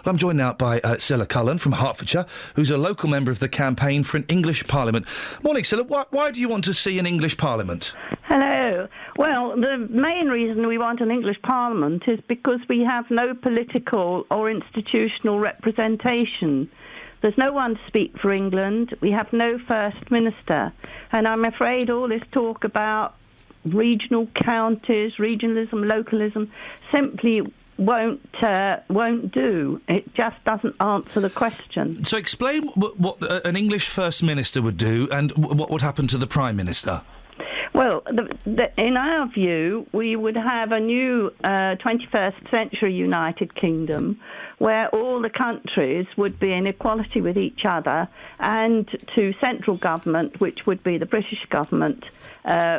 Well, I'm joined now by Scilla Cullen from Hertfordshire, who's a local member of the campaign for an English Parliament. Morning, Scilla. Why do you want to see an English Parliament? Hello. Well, the main reason we want an English Parliament is because we have no political or institutional representation. There's no one to speak for England. We have no First Minister. And I'm afraid all this talk about regional counties, regionalism, localism, simply won't do. It just doesn't answer the question. So explain what an English First Minister would do and what would happen to the Prime Minister. Well, in our view, we would have a new 21st century United Kingdom where all the countries would be in equality with each other, and to central government, which would be the British government,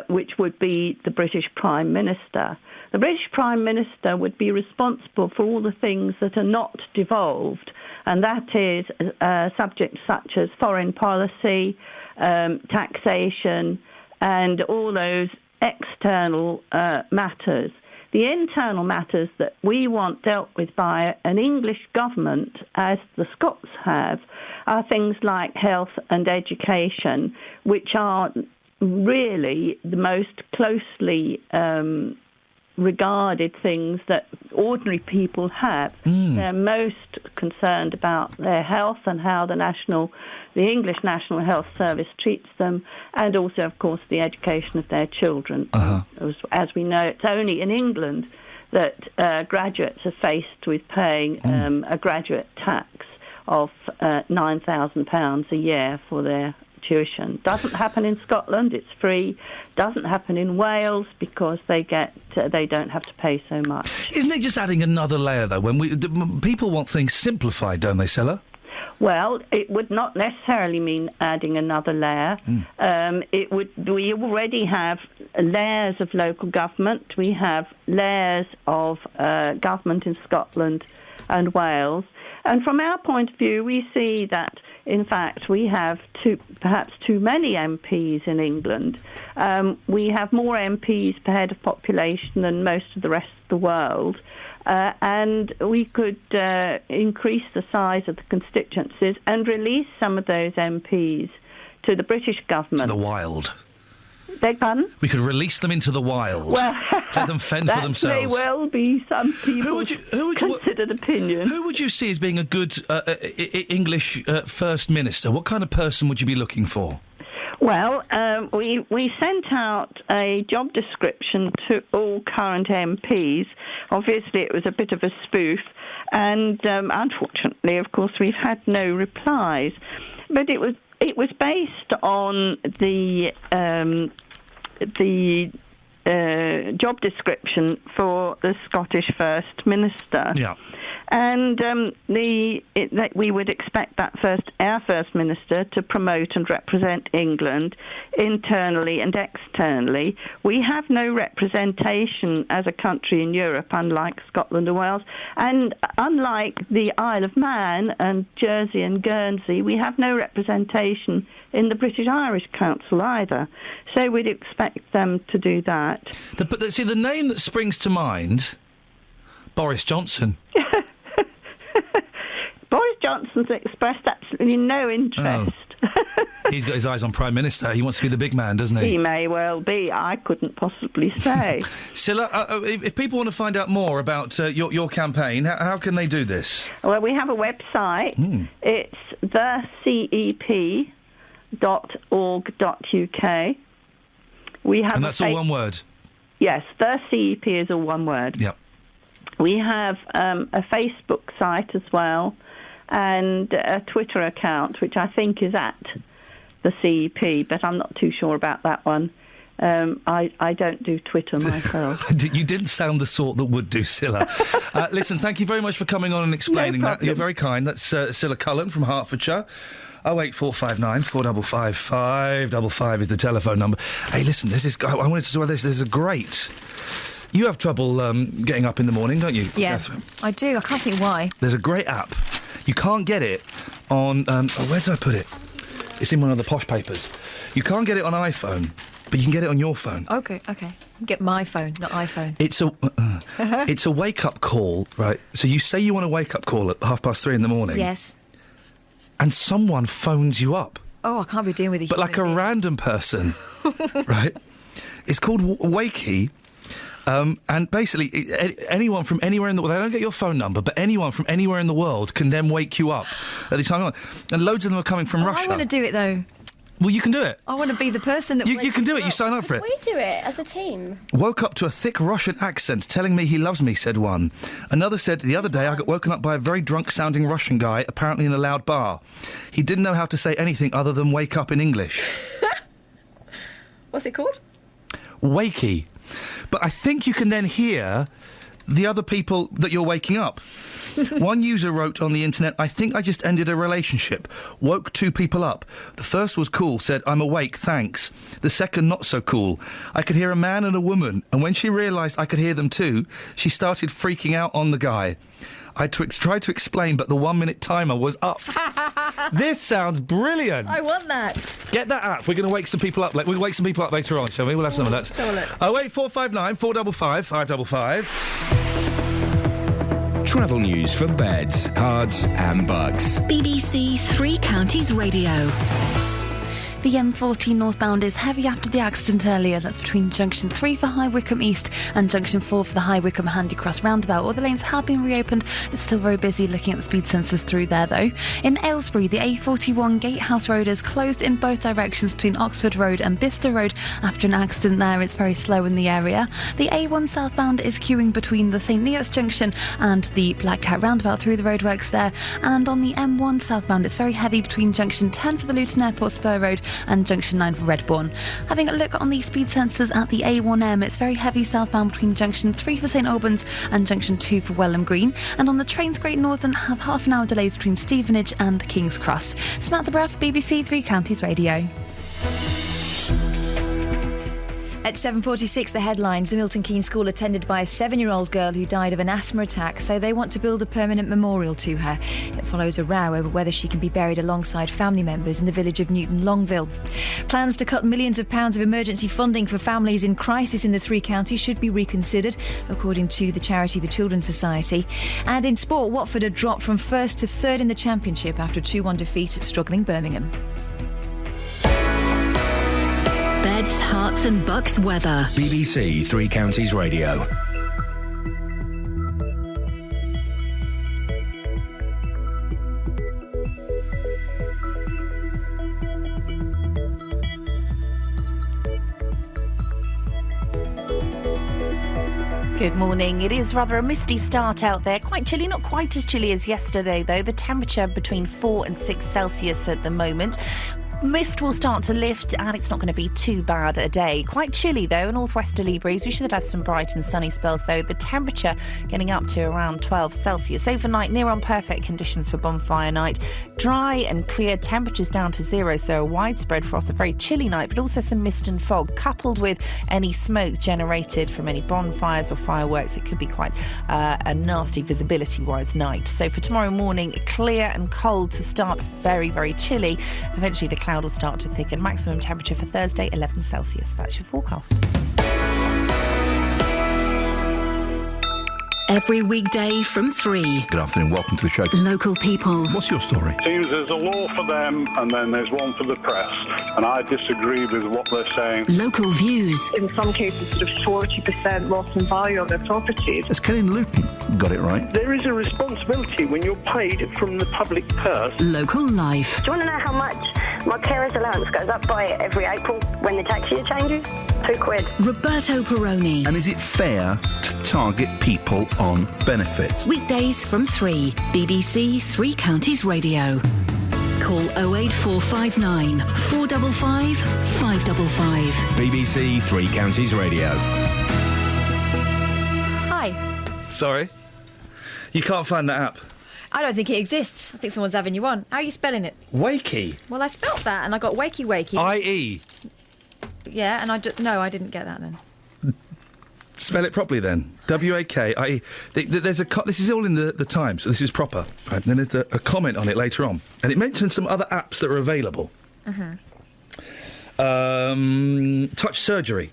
which would be the British Prime Minister. The British Prime Minister would be responsible for all the things that are not devolved, and that is subjects such as foreign policy, taxation, and all those external matters. The internal matters that we want dealt with by an English government, as the Scots have, are things like health and education, which are really the most closely regarded things that ordinary people have. They're most concerned about their health and how the English National Health Service treats them, and also, of course, the education of their children. As we know, it's only in England that graduates are faced with paying a graduate tax of £9,000 a year for their tuition. Doesn't happen in Scotland, it's free. Doesn't happen in Wales because they don't have to pay so much. Isn't it just adding another layer, though? When people want things simplified, don't they, Scilla? Well, it would not necessarily mean adding another layer. We already have layers of local government. We have layers of government in Scotland and Wales. And from our point of view, we see that, in fact, we have perhaps too many MPs in England. We have more MPs per head of population than most of the rest of the world. And we could increase the size of the constituencies and release some of those MPs to the British government. To the wild. Beg pardon? We could release them into the wild. Well, let them fend for themselves. That may well be some people's considered opinion. Who would you see as being a good English First Minister? What kind of person would you be looking for? Well, we sent out a job description to all current MPs. Obviously, it was a bit of a spoof, and unfortunately, of course, we've had no replies. But it was based on the job description for the Scottish First Minister. Yeah. And we would expect our First Minister to promote and represent England internally and externally. We have no representation as a country in Europe, unlike Scotland and Wales. And unlike the Isle of Man and Jersey and Guernsey, we have no representation in the British Irish Council either. So we'd expect them to do that. But the name that springs to mind, Boris Johnson. Boris Johnson's expressed absolutely no interest. Oh. He's got his eyes on Prime Minister. He wants to be the big man, doesn't he? He may well be. I couldn't possibly say. Scilla, if people want to find out more about your campaign, how can they do this? Well, we have a website. It's thecep.org.uk. And that's all one word? Yes, the CEP is all one word. Yep. We have a Facebook site as well, and a Twitter account, which I think is at the CEP, but I'm not too sure about that one. I don't do Twitter myself. You didn't sound the sort that would do, Scilla. Listen, thank you very much for coming on and explaining that. You're very kind. That's Scilla Cullen from Hertfordshire. 08459 455 555 is the telephone number. Hey, listen, I wanted to talk about this. There's a great... You have trouble getting up in the morning, don't you, Yeah, Catherine? I do. I can't think why. There's a great app. You can't get it on... where did I put it? It's in one of the posh papers. You can't get it on iPhone, but you can get it on your phone. Okay. Get my phone, not iPhone. It's a wake-up call, right? So you say you want a wake-up call at 3:30 in the morning. Yes. And someone phones you up. Oh, I can't be dealing with it. But like a random person, right? It's called Wakey. And basically, anyone from anywhere in the world, they don't get your phone number, but anyone from anywhere in the world can then wake you up at the time. And loads of them are coming from Russia. I want to do it, though. Well, you can do it. I want to be the person that... You can do it. You sign up for it. We do it as a team. Woke up to a thick Russian accent telling me he loves me, said one. Another said, the other day I got woken up by a very drunk-sounding Russian guy, apparently in a loud bar. He didn't know how to say anything other than wake up in English. What's it called? Wakey. But I think you can then hear the other people that you're waking up. One user wrote on the internet, I think I just ended a relationship. Woke 2 people up. The first was cool, said, I'm awake, thanks. The second, not so cool. I could hear a man and a woman, and when she realised I could hear them too, she started freaking out on the guy. I tried to explain, but the 1-minute timer was up. This sounds brilliant. I want that. Get that app. We're going to wake some people up. We'll wake some people up later on, shall we? We'll have some of that. 08459 455 555. Travel news for beds, cards and bugs. BBC Three Counties Radio. The M40 northbound is heavy after the accident earlier. That's between Junction 3 for High Wycombe East and Junction 4 for the High Wycombe Handy Cross roundabout. All the lanes have been reopened. It's still very busy looking at the speed sensors through there, though. In Aylesbury, the A41 Gatehouse Road is closed in both directions between Oxford Road and Bicester Road after an accident there. It's very slow in the area. The A1 southbound is queuing between the St Neots Junction and the Black Cat roundabout through the roadworks there. And on the M1 southbound, it's very heavy between Junction 10 for the Luton Airport Spur Road and Junction 9 for Redbourne. Having a look on the speed sensors at the A1M, it's very heavy southbound between Junction 3 for St Albans and Junction 2 for Welham Green. And on the trains, Great Northern have half an hour delays between Stevenage and King's Cross. Samantha Bruff, BBC Three Counties Radio. At 7:46, the headlines. The Milton Keynes school attended by a 7-year-old girl who died of an asthma attack, so they want to build a permanent memorial to her. It follows a row over whether she can be buried alongside family members in the village of Newton Longville. Plans to cut millions of pounds of emergency funding for families in crisis in the Three Counties should be reconsidered, according to the charity the Children's Society. And in sport, Watford are dropped from first to third in the Championship after a 2-1 defeat at struggling Birmingham. Beds, Herts and Bucks weather. BBC Three Counties Radio. Good morning. It is rather a misty start out there. Quite chilly, not quite as chilly as yesterday though. The temperature between 4 and 6 Celsius at the moment. Mist will start to lift and it's not going to be too bad a day. Quite chilly though, a northwesterly breeze. We should have some bright and sunny spells though. The temperature getting up to around 12 Celsius. Overnight, near on perfect conditions for bonfire night. Dry and clear, temperatures down to 0, so a widespread frost, a very chilly night, but also some mist and fog coupled with any smoke generated from any bonfires or fireworks. It could be quite a nasty visibility-wise night. So for tomorrow morning, clear and cold to start, very, very chilly. Eventually the cloud will start to thicken. Maximum temperature for Thursday, 11 Celsius. That's your forecast. Every weekday from 3. Good afternoon, welcome to the show. Local people. What's your story? Seems there's a law for them and then there's one for the press, and I disagree with what they're saying. Local views. In some cases, sort of 40% loss in value on their properties. Has Kenny Luton got it right? There is a responsibility when you're paid from the public purse. Local life. Do you want to know how much my carer's allowance goes up by every April when the tax year changes? £2. Roberto Peroni. And is it fair to target people on benefits? Weekdays from 3. BBC Three Counties Radio. Call 08459 455 555. BBC Three Counties Radio. Hi. Sorry? You can't find that app? I don't think it exists. I think someone's having you on. How are you spelling it? Wakey? Well, I spelt that and I got wakey. I-E? Yeah, and no, I didn't get that then. Spell it properly then. W-A-K-I-E. There's this is all in the Times, so this is proper. Right? And then there's a comment on it later on. And it mentions some other apps that are available. Touch surgery.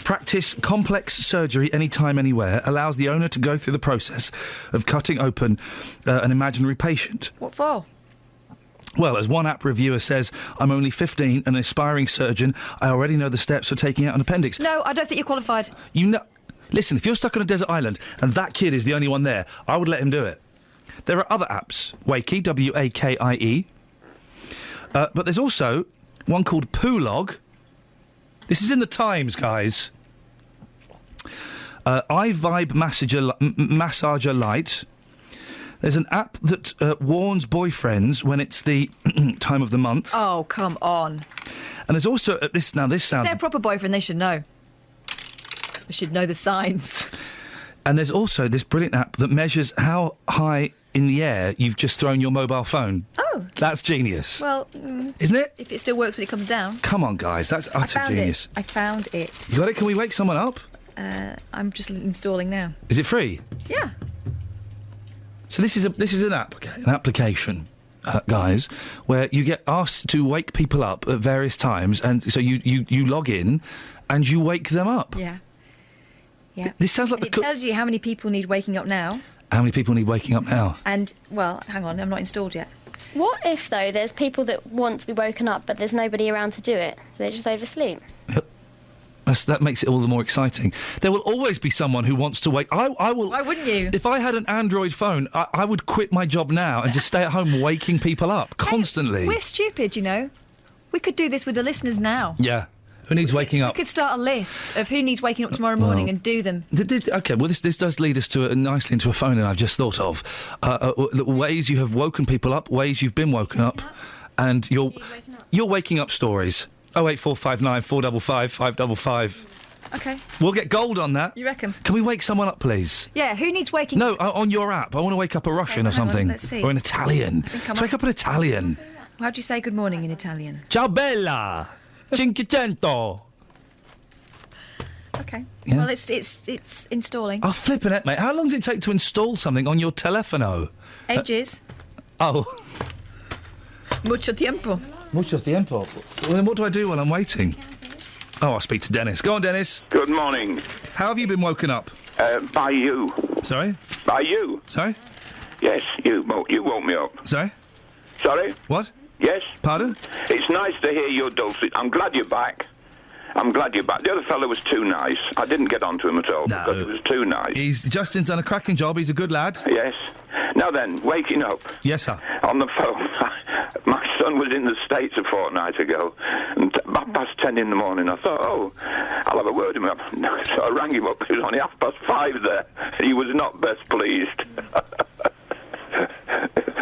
Practice complex surgery anytime, anywhere. Allows the owner to go through the process of cutting open an imaginary patient. What for? Well, as one app reviewer says, I'm only 15, an aspiring surgeon. I already know the steps for taking out an appendix. No, I don't think you're qualified. You know... Listen, if you're stuck on a desert island and that kid is the only one there, I would let him do it. There are other apps. Wakey, W-A-K-I-E. But there's also one called Poolog. This is in the Times, guys. iVibe Massager Lite. There's an app that warns boyfriends when it's the time of the month. Oh, come on. And there's also... this sounds... If they're a proper boyfriend, they should know. They should know the signs. And there's also this brilliant app that measures how high in the air you've just thrown your mobile phone. Oh. That's genius. Well... Isn't it? If it still works when it comes down. Come on, guys. That's utter genius. I found it. You got it? Can we wake someone up? I'm just installing now. Is it free? Yeah. So this is an application, guys, where you get asked to wake people up at various times, and so you log in and you wake them up. Yeah. Yeah. This sounds like it tells you how many people need waking up now. How many people need waking up now? And, well, hang on, I'm not installed yet. What if, though, there's people that want to be woken up, but there's nobody around to do it? So they just oversleep? Yep. That makes it all the more exciting. There will always be someone who wants to wake... I will... Why wouldn't you? If I had an Android phone, I would quit my job now and just stay at home waking people up constantly. Hey, we're stupid, you know. We could do this with the listeners now. Yeah. Who needs waking up? We could start a list of who needs waking up tomorrow morning and do them. Okay, well, this does lead us to nicely into a phone that I've just thought of. Ways you have woken people up, ways you've been woken up, and your waking up stories. 08459 455 555. Okay. We'll get gold on that. You reckon? Can we wake someone up, please? Yeah, who needs waking up? No, on your app. I want to wake up a Russian or something. Let's see. Or an Italian. Let's wake up an Italian. How do you say good morning in Italian? Ciao bella! Cinquecento! Okay. Yeah. Well, it's installing. Oh, flipping it, mate. How long does it take to install something on your telefono? Ages. Oh. Mucho tiempo. Mucho tiempo. Well, then what do I do while I'm waiting? Oh, I'll speak to Dennis. Go on, Dennis. Good morning. How have you been woken up? By you. Sorry? By you. Sorry? Yes, you woke me up. Sorry? Sorry? What? Yes? Pardon? It's nice to hear your dulcet. I'm glad you're back. The other fellow was too nice. I didn't get onto him at all because he was too nice. Justin's done a cracking job. He's a good lad. Yes. Now then, waking up. Yes, sir. On the phone. My son was in the States a fortnight ago. And about 10:30 in the morning, I thought, I'll have a word with him. So I rang him up. It was only 5:30 there. He was not best pleased.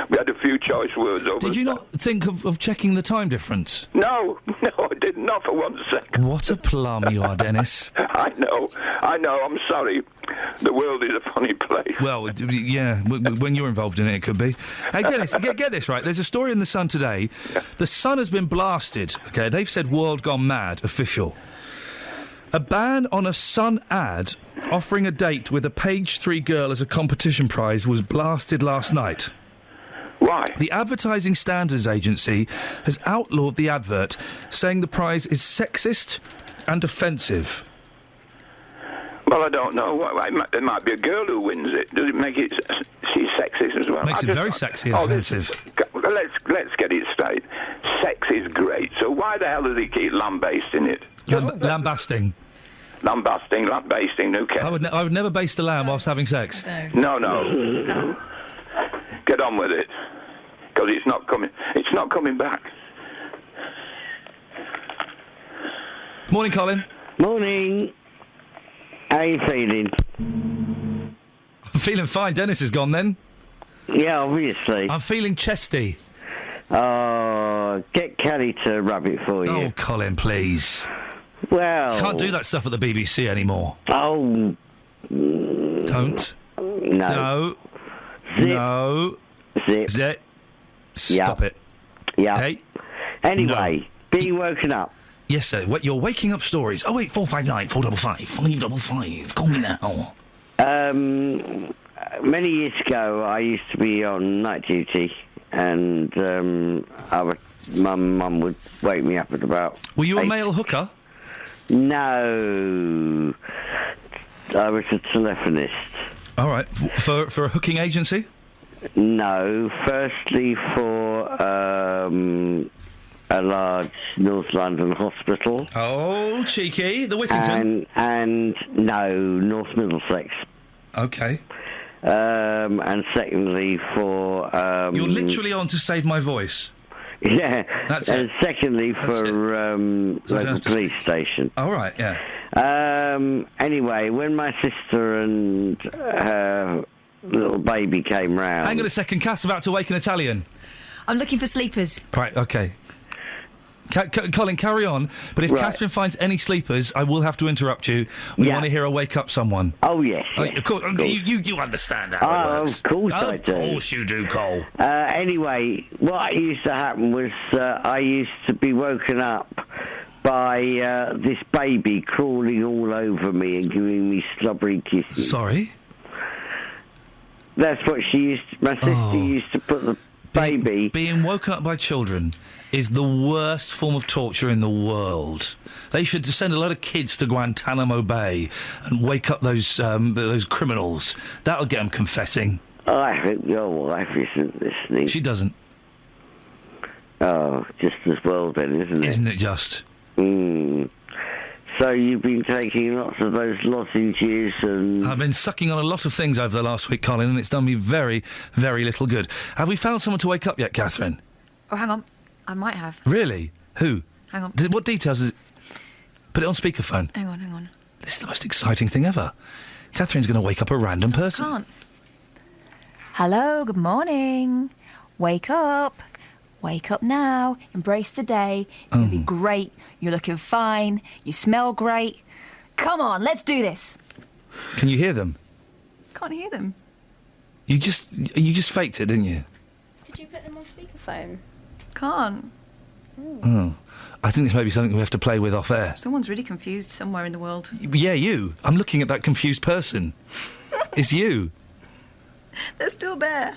We had a few choice words over. Did you not think of checking the time difference? No, I did not for 1 second. What a plum you are, Dennis. I know, I'm sorry. The world is a funny place. Well, yeah, when you're involved in it, it could be. Hey, Dennis, get this right. There's a story in The Sun today. Yeah. The Sun has been blasted, OK? They've said world gone mad, official. A ban on a Sun ad offering a date with a page 3 girl as a competition prize was blasted last night. Why? The Advertising Standards Agency has outlawed the advert, saying the prize is sexist and offensive. Well, I don't know. There might be a girl who wins it. Does it make it she's sexist as well? Makes it very sexy and offensive. Let's get it straight. Sex is great. So why the hell does he keep lambasting it? Lambasting. Lambasting, who cares? I would never baste a lamb whilst having sex. No. Get on with it. Because it's not coming back. Morning, Colin. Morning. How are you feeling? I'm feeling fine. Dennis is gone then. Yeah, obviously. I'm feeling chesty. Oh, get Kelly to rub it for you. Oh, Colin, please. Well... Can't do that stuff at the BBC anymore. Oh... Don't. No. No. No. Zip. Stop it. Yeah. Hey. Anyway, being woken up. Yes, sir. What, you're waking up stories. 08459 455 555. Call me now. Many years ago, I used to be on night duty, and Mum would wake me up at about... Were you 8. a male hooker? No. I was a telephonist. All right. For a hooking agency? No. Firstly, for a large North London hospital. Oh, cheeky. The Whittington? And no, North Middlesex. Okay. And secondly, for... You're literally on to save my voice. Yeah. That's and it. secondly, That's for local police station. All right, yeah. Anyway, when my sister and her little baby came round... Hang on a second. Kath's about to wake an Italian. I'm looking for sleepers. Right, OK. Colin, carry on. But if Catherine finds any sleepers, I will have to interrupt you. We want to hear her wake up someone. Oh, yes. Of course. You understand how it works. Of course I do. Of course you do, Cole. Anyway, what used to happen was I used to be woken up by this baby crawling all over me and giving me slobbery kisses. Sorry? That's what my sister used to put the baby... Being woken up by children is the worst form of torture in the world. They should send a lot of kids to Guantanamo Bay and wake up those criminals. That'll get them confessing. I hope your wife isn't listening. She doesn't. Oh, just as well then, isn't it? Isn't it just? So you've been taking lots of those lozenges and... I've been sucking on a lot of things over the last week, Colin, and it's done me very, very little good. Have we found someone to wake up yet, Catherine? Oh, hang on. I might have. Really? Who? Hang on. What details is it? Put it on speakerphone. Hang on. This is the most exciting thing ever. Catherine's going to wake up a random person. I can't. Hello, good morning. Wake up. Wake up now. Embrace the day. It's going to be great. You're looking fine. You smell great. Come on, let's do this. Can you hear them? Can't hear them. You just faked it, didn't you? Could you put them on speakerphone? Can't. Oh. I think this may be something we have to play with off air. Someone's really confused somewhere in the world. Yeah, you. I'm looking at that confused person. It's you. They're still there.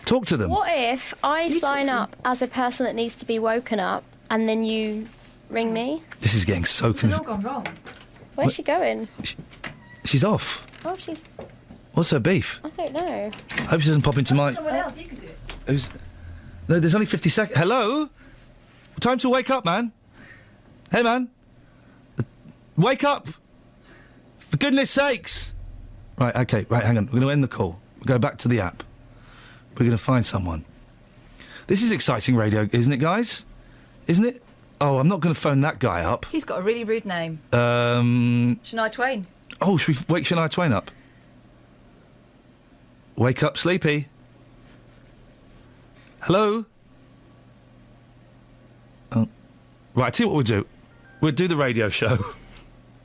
Talk to them. What if I sign up as a person that needs to be woken up and then you ring me? This is getting so It's all gone wrong. Where's she going? She's off. Oh, she's... What's her beef? I don't know. I hope she doesn't pop into my... Someone else, you can do it. No, there's only 50 seconds. Hello? Time to wake up, man. Hey, man. Wake up. For goodness sakes. Right, OK. Right, hang on. We're going to end the call. We'll go back to the app. We're going to find someone. This is exciting radio, isn't it, guys? Isn't it? Oh, I'm not going to phone that guy up. He's got a really rude name. Shania Twain. Oh, should we wake Shania Twain up? Wake up, sleepy. Hello? Oh. Right, I'll tell you what we'll do. We'll do the radio show.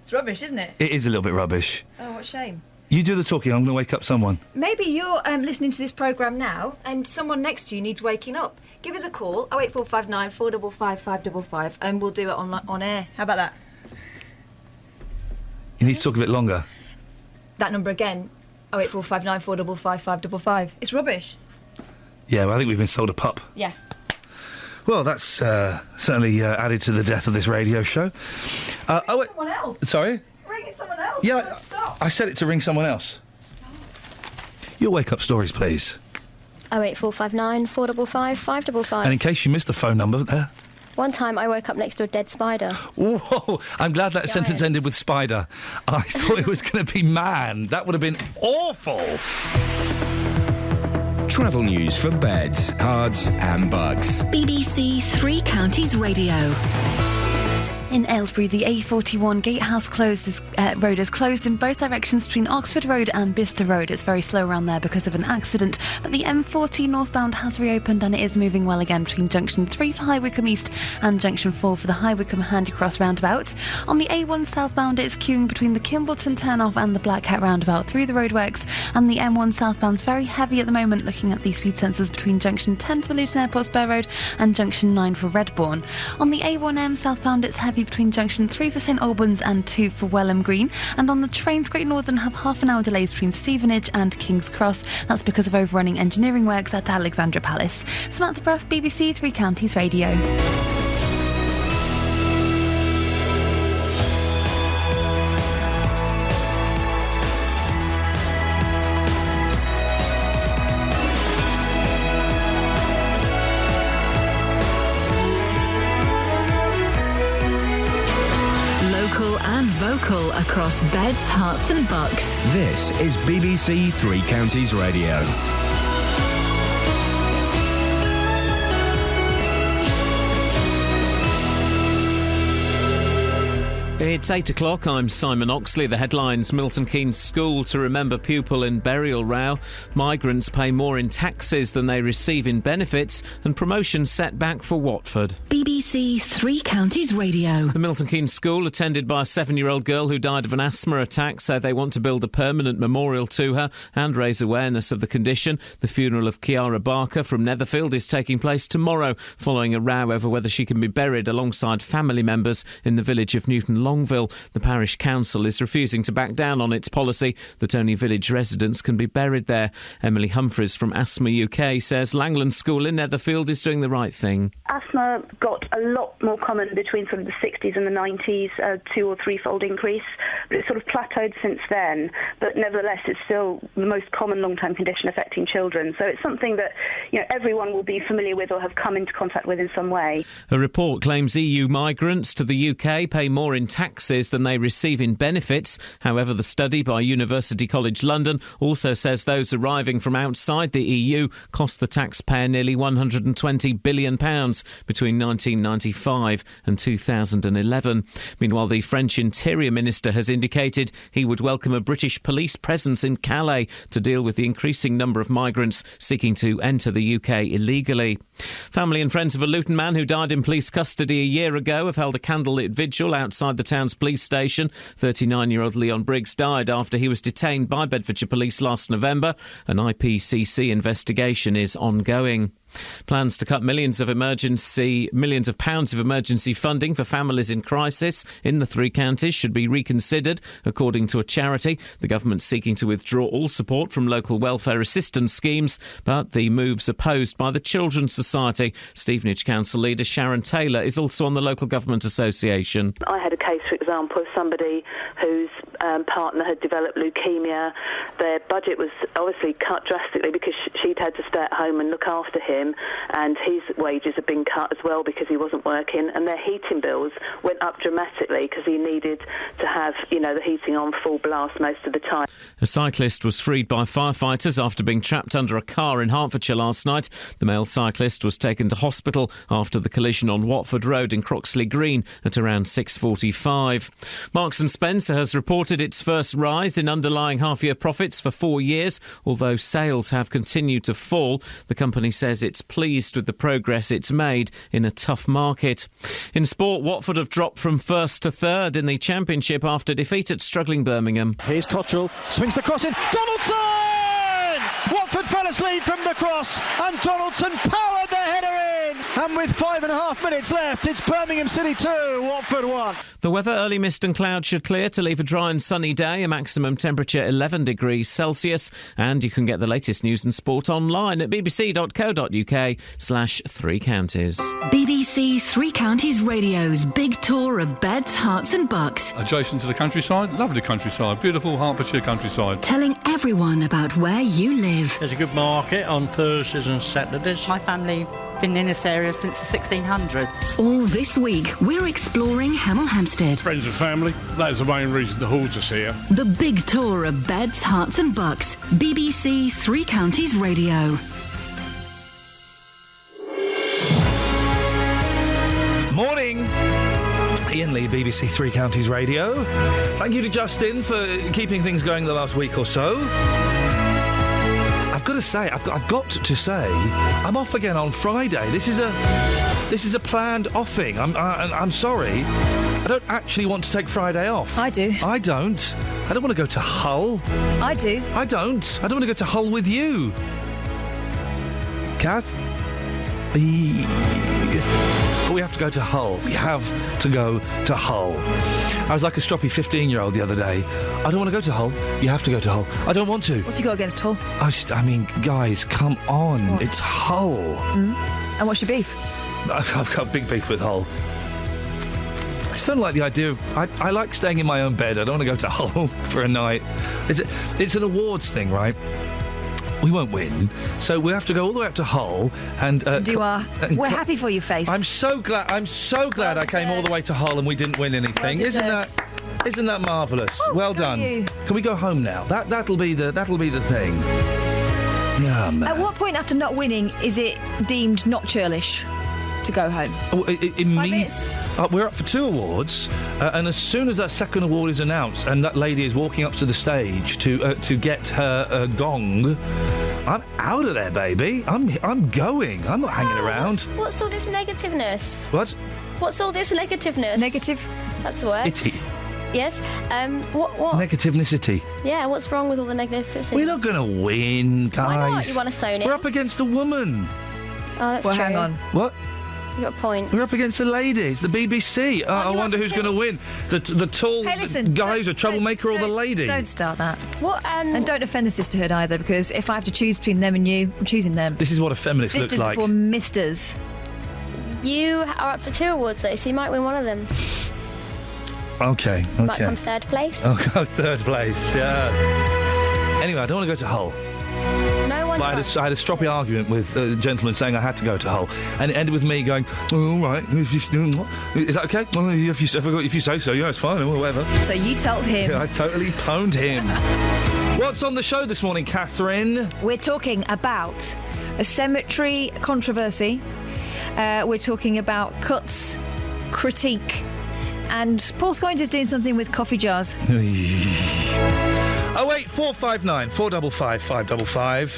It's rubbish, isn't it? It is a little bit rubbish. Oh, what a shame. You do the talking, I'm going to wake up someone. Maybe you're listening to this programme now and someone next to you needs waking up. Give us a call, 08459 455 555, and we'll do it on air. How about that? You need to talk a bit longer. That number again, 08459 455 555. It's rubbish. Yeah, well, I think we've been sold a pup. Yeah. Well, that's certainly added to the death of this radio show. Someone else. Sorry? Ring it someone else. Yeah, I said it to ring someone else. Stop. Your wake-up stories, please. 08459 455 555. And in case you missed the phone number there... One time I woke up next to a dead spider. Whoa! I'm glad that sentence ended with spider. I thought it was going to be man. That would have been awful. Travel news for beds, cards and bugs. BBC Three Counties Radio. In Aylesbury, the A41 Gatehouse Road is closed in both directions between Oxford Road and Bicester Road. It's very slow around there because of an accident, but the M40 northbound has reopened and it is moving well again between Junction 3 for High Wycombe East and Junction 4 for the High Wycombe Handycross roundabout. On the A1 southbound, it's queuing between the Kimbleton turnoff and the Black Cat roundabout through the roadworks, and the M1 southbound's very heavy at the moment, looking at the speed sensors between Junction 10 for the Luton Airport Spur Road and Junction 9 for Redbourne. On the A1M southbound, it's heavy between Junction 3 for St Albans and 2 for Welham Green, and on the trains Great Northern have half an hour delays between Stevenage and King's Cross. That's because of overrunning engineering works at Alexandra Palace. Samantha Bruff, BBC Three Counties Radio. Vocal across beds, hearts and bucks. This is BBC Three Counties Radio. It's 8 o'clock. I'm Simon Oxley. The headlines: Milton Keynes School to remember pupil in burial row. Migrants pay more in taxes than they receive in benefits. And promotion set back for Watford. BBC Three Counties Radio. The Milton Keynes School, attended by a 7-year-old girl who died of an asthma attack, say they want to build a permanent memorial to her and raise awareness of the condition. The funeral of Kiara Barker from Netherfield is taking place tomorrow, following a row over whether she can be buried alongside family members in the village of Newton Longville. The parish council is refusing to back down on its policy that only village residents can be buried there. Emily Humphreys from Asthma UK says Langland School in Netherfield is doing the right thing. Asthma got a lot more common between sort of the 60s and the 90s, a 2- or 3-fold increase, but it's sort of plateaued since then. But nevertheless, it's still the most common long-term condition affecting children. So it's something that, you know, everyone will be familiar with or have come into contact with in some way. A report claims EU migrants to the UK pay more in taxes than they receive in benefits. However, the study by University College London also says those arriving from outside the EU cost the taxpayer nearly £120 billion between 1995 and 2011. Meanwhile, the French Interior Minister has indicated he would welcome a British police presence in Calais to deal with the increasing number of migrants seeking to enter the UK illegally. Family and friends of a Luton man who died in police custody a year ago have held a candlelit vigil outside the town's police station. 39-year-old Leon Briggs died after he was detained by Bedfordshire Police last November. An IPCC investigation is ongoing. Plans to cut millions of pounds of emergency funding for families in crisis in the three counties should be reconsidered, according to a charity. The government's seeking to withdraw all support from local welfare assistance schemes, but the move's opposed by the Children's Society. Stevenage Council leader Sharon Taylor is also on the Local Government Association. I had a case, for example, of somebody whose partner had developed leukemia. Their budget was obviously cut drastically because she'd had to stay at home and look after him, and his wages had been cut as well because he wasn't working, and their heating bills went up dramatically because he needed to have, the heating on full blast most of the time. A cyclist was freed by firefighters after being trapped under a car in Hertfordshire last night. The male cyclist was taken to hospital after the collision on Watford Road in Croxley Green at around 6:45. Marks & Spencer has reported its first rise in underlying half-year profits for 4 years, although sales have continued to fall. The company says it's pleased with the progress it's made in a tough market. In sport, Watford have dropped from first to third in the Championship after defeat at struggling Birmingham. Here's Cottrell, swings the cross in, Donaldson! Watford fell asleep from the cross and Donaldson powered the header in, and with 5.5 minutes left, it's Birmingham City 2, Watford 1. The weather: early mist and clouds should clear to leave a dry and sunny day, a maximum temperature 11 degrees Celsius, and you can get the latest news and sport online at bbc.co.uk/3 counties. BBC Three Counties Radio's big tour of beds, hearts and bucks. Adjacent to the countryside, lovely countryside, beautiful Hertfordshire countryside. Telling everyone about where you live. There's a good market on Thursdays and Saturdays. My family been in this area since the 1600s. All this week, we're exploring Hemel Hempstead. Friends and family, that is the main reason the halls are here. The big tour of beds, hearts and bucks. BBC Three Counties Radio. Morning. Iain only BBC Three Counties Radio. Thank you to Justin for keeping things going the last week or so. I've got to say, I'm off again on Friday. This is a planned offing. I'm sorry. I don't actually want to take Friday off. I do. I don't. I don't want to go to Hull. I do. I don't want to go to Hull with you. Kath? But we have to go to Hull. We have to go to Hull. I was like a stroppy 15-year-old the other day. I don't want to go to Hull. You have to go to Hull. I don't want to. What have you got against Hull? I mean, guys, come on. What? It's Hull. And what's your beef? I've got big beef with Hull. I just don't like the idea of... I like staying in my own bed. I don't want to go to Hull for a night. It's an awards thing, right? We won't win, so we have to go all the way up to Hull and... We're happy for you, Face. I'm so glad well I came all the way to Hull and we didn't win anything. Well Isn't that marvellous? Well done. Can we go home now? That'll be the thing. Yeah, man. At what point after not winning is it deemed not churlish to go home? 5 minutes? We're up for 2 awards, and as soon as that second award is announced and that lady is walking up to the stage to get her gong, I'm out of there, baby. I'm going. I'm not hanging around. What's all this negativeness? What? What's all this negativeness? Negative? That's the word. Itty. Yes. What? Negativenessity. Yeah. What's wrong with all the negativity? We're not going to win, guys. Why not? You want to sewn it? We're up against a woman. Oh, that's true. Hang on. What? You got a point. We're up against the ladies, the BBC. I wonder who's going to win. The tall guy who's a troublemaker or the lady? Don't start that. What? And don't offend the sisterhood either, because if I have to choose between them and you, I'm choosing them. This is what a feminist Sisters looks like. before misters. You are up for 2 awards, though, so you might win one of them. Okay. Might come 3rd place. I'll go 3rd place, yeah. Anyway, I don't want to go to Hull. No one. But I had a stroppy argument with a gentleman saying I had to go to Hull, and it ended with me going, "Oh, all right, is that okay? Well, if you say so, yeah, it's fine, or whatever." So you told him. Yeah, I totally pwned him. What's on the show this morning, Catherine? We're talking about a cemetery controversy. We're talking about cuts, critique, and Paul Scoins is doing something with coffee jars. 08459 455 555.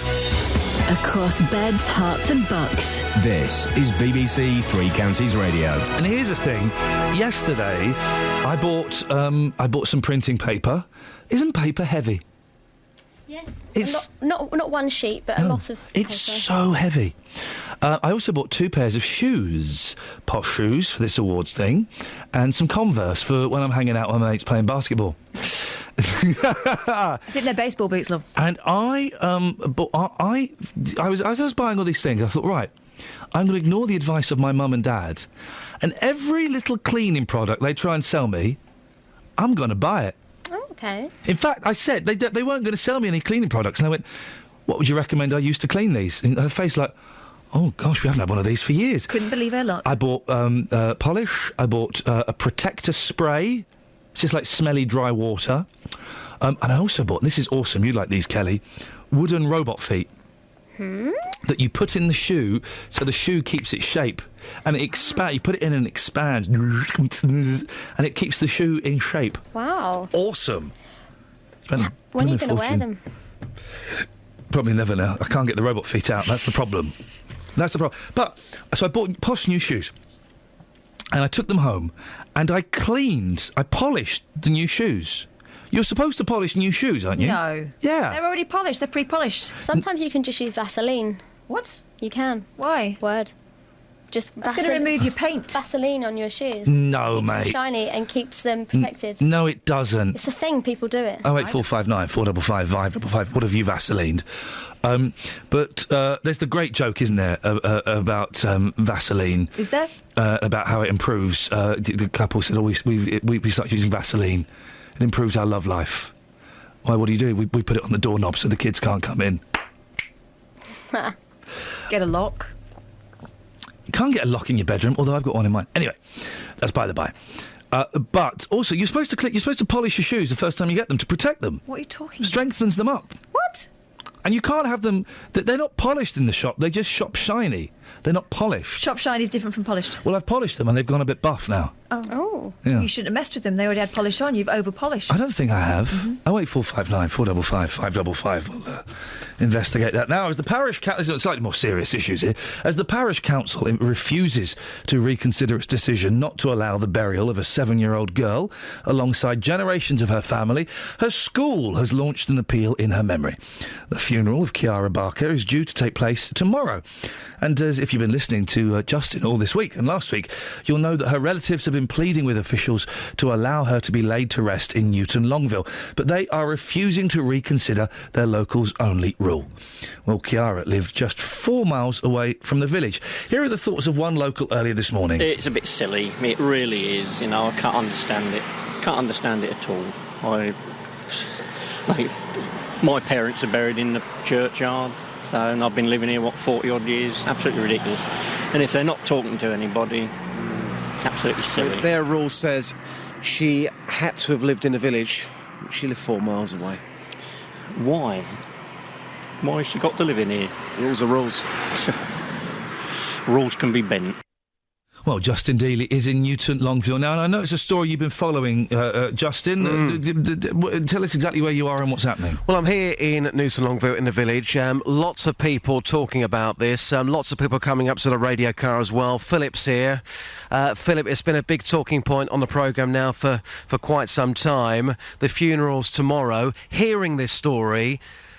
Across beds, hearts and bucks. This is BBC Three Counties Radio. And here's the thing. Yesterday, I bought some printing paper. Isn't paper heavy? Yes. It's not one sheet, but a lot of paper. It's so heavy. I also bought 2 pairs of shoes, posh shoes for this awards thing, and some Converse for when I'm hanging out with my mates playing basketball. I think they're baseball boots, love. And I was buying all these things, I thought, right, I'm going to ignore the advice of my mum and dad, and every little cleaning product they try and sell me, I'm going to buy it. Oh, okay. In fact, I said they weren't going to sell me any cleaning products, and I went, what would you recommend I use to clean these? And her face like, oh gosh, we haven't had one of these for years. Couldn't believe her luck. I bought polish. I bought a protector spray. It's just like smelly dry water. And I also bought, this is awesome, you'd like these, Kelly, wooden robot feet. That you put in the shoe so the shoe keeps its shape. And it expands, you put it in and it expands. And it keeps the shoe in shape. Wow. Awesome. When are you going to wear them? Probably never now. I can't get the robot feet out. That's the problem. But, so I bought posh new shoes. And I took them home. And I polished the new shoes. You're supposed to polish new shoes, aren't you? No. Yeah. They're already polished. They're pre-polished. Sometimes you can just use Vaseline. What? You can. Why? Word. Just That's going to remove your paint. Vaseline on your shoes. No, keeps mate. Them shiny and keeps them protected. No, it doesn't. It's a thing. People do it. 08459 455 555. What have you Vaselined? But there's the great joke, isn't there, about Vaseline? Is there? About how it improves. The couple said, we start using Vaseline. It improves our love life. Why, what do? We put it on the doorknob so the kids can't come in. Get a lock. You can't get a lock in your bedroom, although I've got one in mine. Anyway, that's by the by. But also, you're supposed to polish your shoes the first time you get them to protect them. What are you talking about? Strengthens them up. What? And you can't have them... They're not polished in the shop, they just shop shiny. They're not polished. Shop shine is different from polished. Well, I've polished them and they've gone a bit buff now. Oh. Yeah. You shouldn't have messed with them. They already had polish on. You've over-polished. I don't think I have. 08459 455 555. We'll investigate that now. As the parish council... This is slightly more serious issues here. As the parish council refuses to reconsider its decision not to allow the burial of a 7-year-old girl alongside generations of her family, her school has launched an appeal in her memory. The funeral of Chiara Barker is due to take place tomorrow. And as if you've been listening to Justin all this week and last week, you'll know that her relatives have been pleading with officials to allow her to be laid to rest in Newton Longville, but they are refusing to reconsider their locals only rule. Well, Chiara lived just 4 miles away from the village. Here are the thoughts of one local earlier this morning. It's a bit silly. It really is. You know, I can't understand it. Can't understand it at all. My parents are buried in the churchyard, and I've been living here, 40-odd years. Absolutely ridiculous. And if they're not talking to anybody, it's absolutely silly. Their rule says she had to have lived in a village. She lived 4 miles away. Why? Why has she got to live in here? Rules are rules. Rules can be bent. Well, Justin Dealey is in Newton Longville now, and I know it's a story you've been following, Justin. Tell us exactly where you are and what's happening. Well, I'm here in Newton Longville in the village. Lots of people talking about this. Lots of people coming up to the radio car as well. Philip's here. Philip, it's been a big talking point on the programme now for quite some time. The funeral's tomorrow. Hearing this story,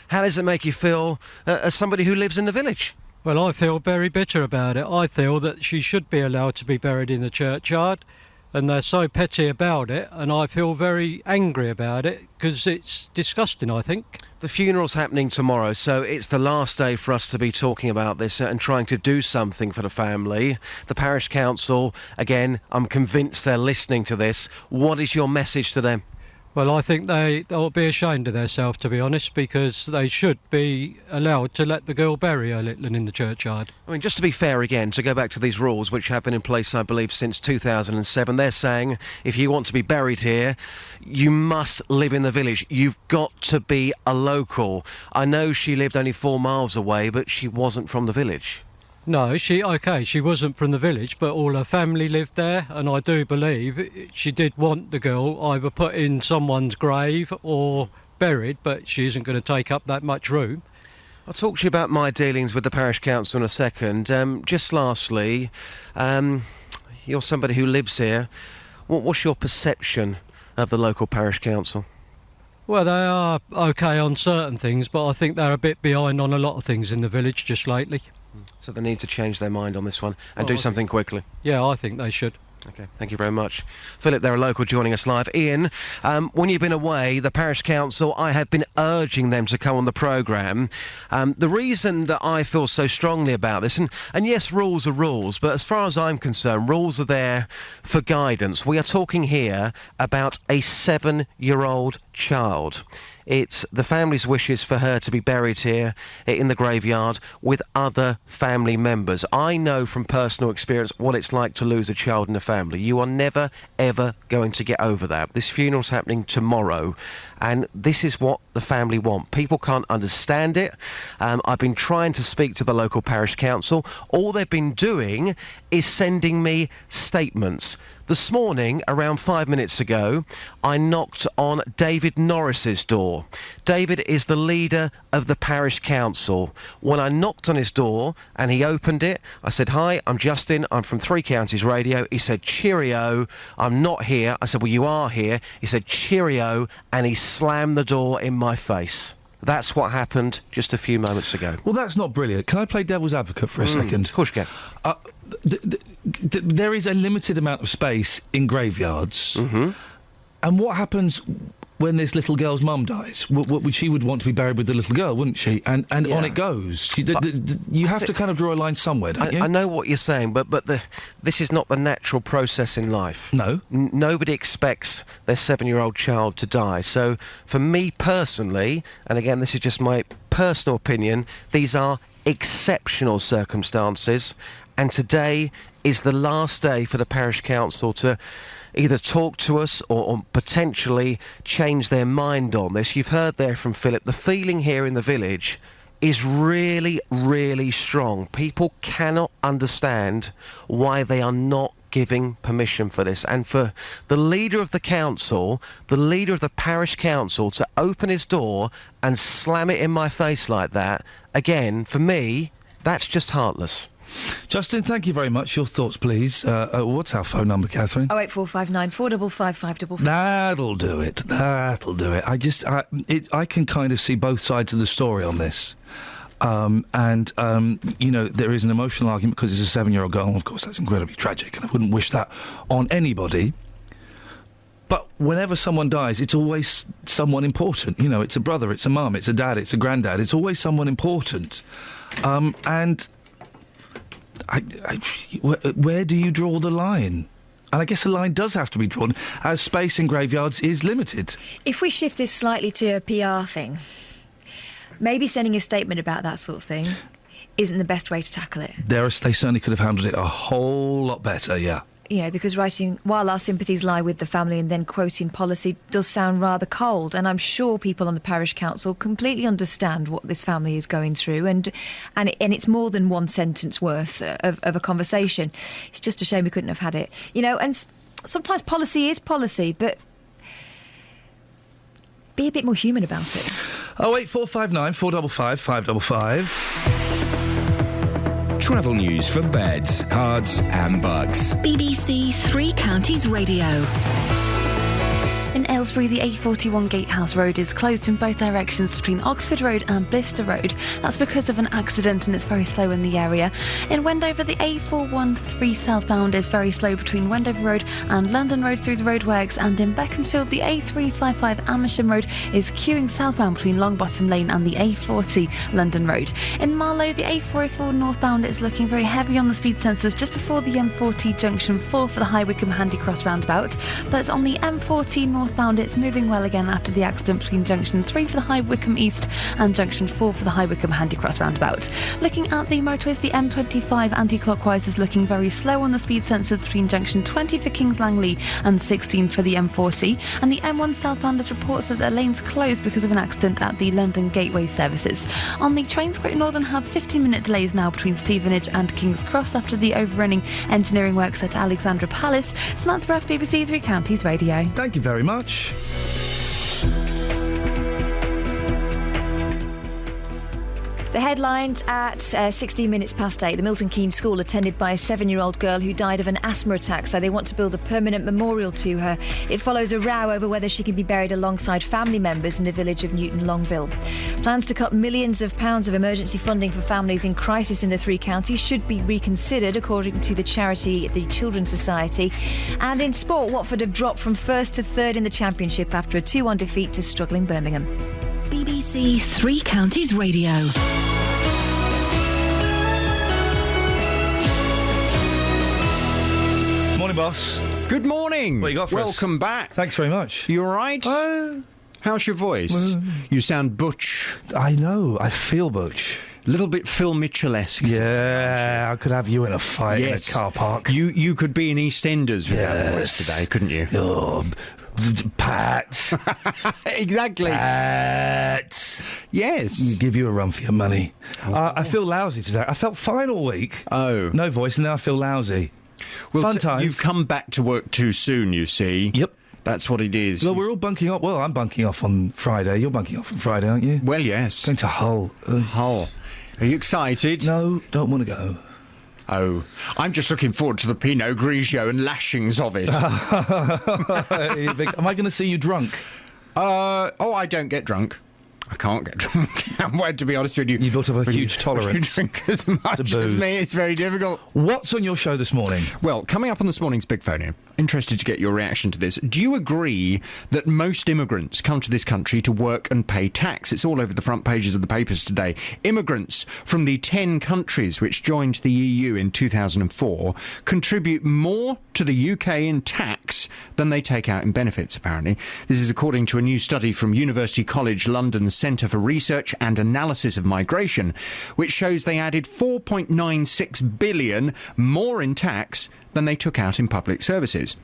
how does it make you feel as somebody who lives in the village? Well, I feel very bitter about it. I feel that she should be allowed to be buried in the churchyard, and they're so petty about it, and I feel very angry about it, because it's disgusting, I think. The funeral's happening tomorrow, so it's the last day for us to be talking about this and trying to do something for the family. The parish council, again, I'm convinced they're listening to this. What is your message to them? Well, I think they'll be ashamed of themselves, to be honest, because they should be allowed to let the girl bury her little in the churchyard. I mean, just to be fair again, to go back to these rules, which have been in place, I believe, since 2007, they're saying if you want to be buried here, you must live in the village. You've got to be a local. I know she lived only 4 miles away, but she wasn't from the village. No, she wasn't from the village, but all her family lived there, and I do believe she did want the girl either put in someone's grave or buried, but she isn't going to take up that much room. I'll talk to you about my dealings with the parish council in a second. Just lastly, you're somebody who lives here. What's your perception of the local parish council? Well, they are okay on certain things, but I think they're a bit behind on a lot of things in the village just lately. So they need to change their mind on this one and do something quickly. Yeah, I think they should. OK, thank you very much. Philip, they're a local joining us live. Iain, when you've been away, the parish council, I have been urging them to come on the programme. The reason that I feel so strongly about this, and yes, rules are rules, but as far as I'm concerned, rules are there for guidance. We are talking here about a 7-year-old child. It's the family's wishes for her to be buried here in the graveyard with other family members. I know from personal experience what it's like to lose a child in a family. You are never, ever going to get over that. This funeral's happening tomorrow, and this is what the family want. People can't understand it. I've been trying to speak to the local parish council. All they've been doing is sending me statements. This morning, around 5 minutes ago, I knocked on David Norris's door. David is the leader of the parish council. When I knocked on his door and he opened it, I said, "Hi, I'm Justin, I'm from Three Counties Radio." He said, "Cheerio, I'm not here." I said, "Well, you are here." He said, "Cheerio," and he slammed the door in my face. That's what happened just a few moments ago. Well, that's not brilliant. Can I play devil's advocate for a second? Of course you can. There is a limited amount of space in graveyards. Mm-hmm. And what happens when this little girl's mum dies? She would want to be buried with the little girl, wouldn't she? And yeah. On it goes. You have to kind of draw a line somewhere, don't you? I know what you're saying, but this is not the natural process in life. No. Nobody expects their 7-year-old child to die. So for me personally, and again, this is just my personal opinion, these are exceptional circumstances, and today is the last day for the parish council to either talk to us or potentially change their mind on this. You've heard there from Philip, the feeling here in the village is really, really strong. People cannot understand why they are not giving permission for this. And for the leader of the council, the leader of the parish council, to open his door and slam it in my face like that, again, for me, that's just heartless. Justin, thank you very much. Your thoughts, please. What's our phone number, Catherine? 08459 455 555. That'll do it. That'll do it. I can kind of see both sides of the story on this. You know, there is an emotional argument because it's a 7-year-old girl, and of course that's incredibly tragic, and I wouldn't wish that on anybody. But whenever someone dies, it's always someone important. You know, it's a brother, it's a mum, it's a dad, it's a granddad. It's always someone important. Where do you draw the line? And I guess the line does have to be drawn, as space in graveyards is limited. If we shift this slightly to a PR thing, maybe sending a statement about that sort of thing isn't the best way to tackle it. They certainly could have handled it a whole lot better, yeah. You know, because writing, while our sympathies lie with the family, and then quoting policy does sound rather cold. And I'm sure people on the parish council completely understand what this family is going through. And it's more than one sentence worth of a conversation. It's just a shame we couldn't have had it. You know, and sometimes policy is policy, but be a bit more human about it. 08459 455 555. Travel news for beds, cards and bugs. BBC Three Counties Radio. In Aylesbury, the A41 Gatehouse Road is closed in both directions between Oxford Road and Blister Road. That's because of an accident and it's very slow in the area. In Wendover, the A413 southbound is very slow between Wendover Road and London Road through the roadworks, and in Beaconsfield, the A355 Amersham Road is queuing southbound between Longbottom Lane and the A40 London Road. In Marlow, the A404 northbound is looking very heavy on the speed sensors just before the M40 junction 4 for the High Wycombe Handy Cross roundabout, but on the M40 northbound it's moving well again after the accident between junction 3 for the High Wycombe East and junction 4 for the High Wycombe Handy Cross roundabout. Looking at the motorways, the M25 anti-clockwise is looking very slow on the speed sensors between junction 20 for Kings Langley and 16 for the M40, and the M1 southbound has reports that the lane's closed because of an accident at the London Gateway services. On the trains, Great Northern have 15-minute delays now between Stevenage and King's Cross after the overrunning engineering works at Alexandra Palace. Samantha Bruff, BBC Three Counties Radio. Thank you very much. The headlines at 16 minutes past 8. The Milton Keynes school attended by a 7-year-old girl who died of an asthma attack, so they want to build a permanent memorial to her. It follows a row over whether she can be buried alongside family members in the village of Newton Longville. Plans to cut millions of pounds of emergency funding for families in crisis in the three counties should be reconsidered, according to the charity the Children's Society. And in sport, Watford have dropped from first to third in the Championship after a 2-1 defeat to struggling Birmingham. BBC Three Counties Radio. Morning, boss. Good morning. What you got for us? Welcome back. Thanks very much. You all right? How's your voice? You sound butch. I know. I feel butch. A little bit Phil Mitchell-esque. Yeah, I could have you in a fight in a car park. You could be in EastEnders without the voice today, couldn't you? Oh, Pat. Exactly. Pat. Yes. Give you a run for your money. I feel lousy today. I felt fine all week. Oh. No voice, and now I feel lousy. Well, fun times. You've come back to work too soon, you see. Yep. That's what it is. Well, we're all bunking off. Well, I'm bunking off on Friday. You're bunking off on Friday, aren't you? Well, yes. Going to Hull. Hull. Are you excited? No, don't want to go. Oh, I'm just looking forward to the Pinot Grigio and lashings of it. Am I going to see you drunk? I don't get drunk. I can't get drunk. Well, to be honest with you. You built up a huge tolerance. You drink as much as me, it's very difficult. What's on your show this morning? Well, coming up on this morning's Big Phone, interested to get your reaction to this. Do you agree that most immigrants come to this country to work and pay tax? It's all over the front pages of the papers today. Immigrants from the 10 countries which joined the EU in 2004 contribute more to the UK in tax than they take out in benefits, apparently. This is according to a new study from University College London's Centre for Research and Analysis of Migration, which shows they added 4.96 billion more in tax than they took out in public services.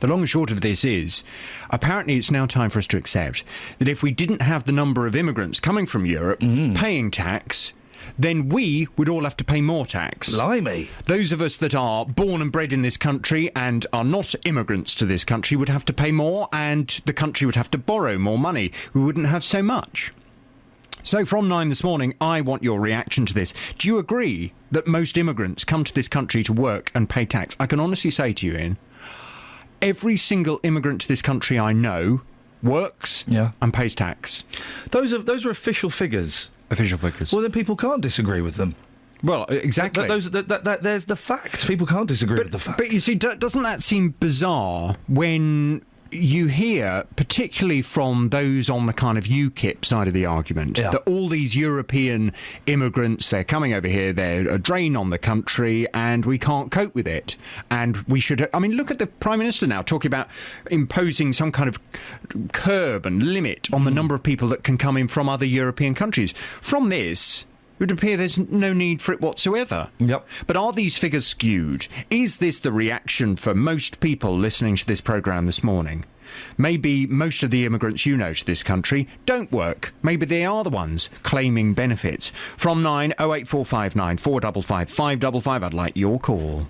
The long and short of this is, apparently it's now time for us to accept that if we didn't have the number of immigrants coming from Europe paying tax, then we would all have to pay more tax. Blimey. Those of us that are born and bred in this country and are not immigrants to this country would have to pay more, and the country would have to borrow more money. We wouldn't have so much. So from 9 this morning, I want your reaction to this. Do you agree that most immigrants come to this country to work and pay tax? I can honestly say to you, Iain, every single immigrant to this country I know works and pays tax. Those are official figures. Official figures. Well, then people can't disagree with them. Well, exactly. There's the fact. People can't disagree with the fact. But you see, doesn't that seem bizarre when you hear, particularly from those on the kind of UKIP side of the argument, that all these European immigrants, they're coming over here, they're a drain on the country, and we can't cope with it. And we should... I mean, look at the Prime Minister now talking about imposing some kind of curb and limit on the number of people that can come in from other European countries. From this... it would appear there's no need for it whatsoever. Yep. But are these figures skewed? Is this the reaction for most people listening to this programme this morning? Maybe most of the immigrants you know to this country don't work. Maybe they are the ones claiming benefits. From 9 08459 455 555, I'd like your call.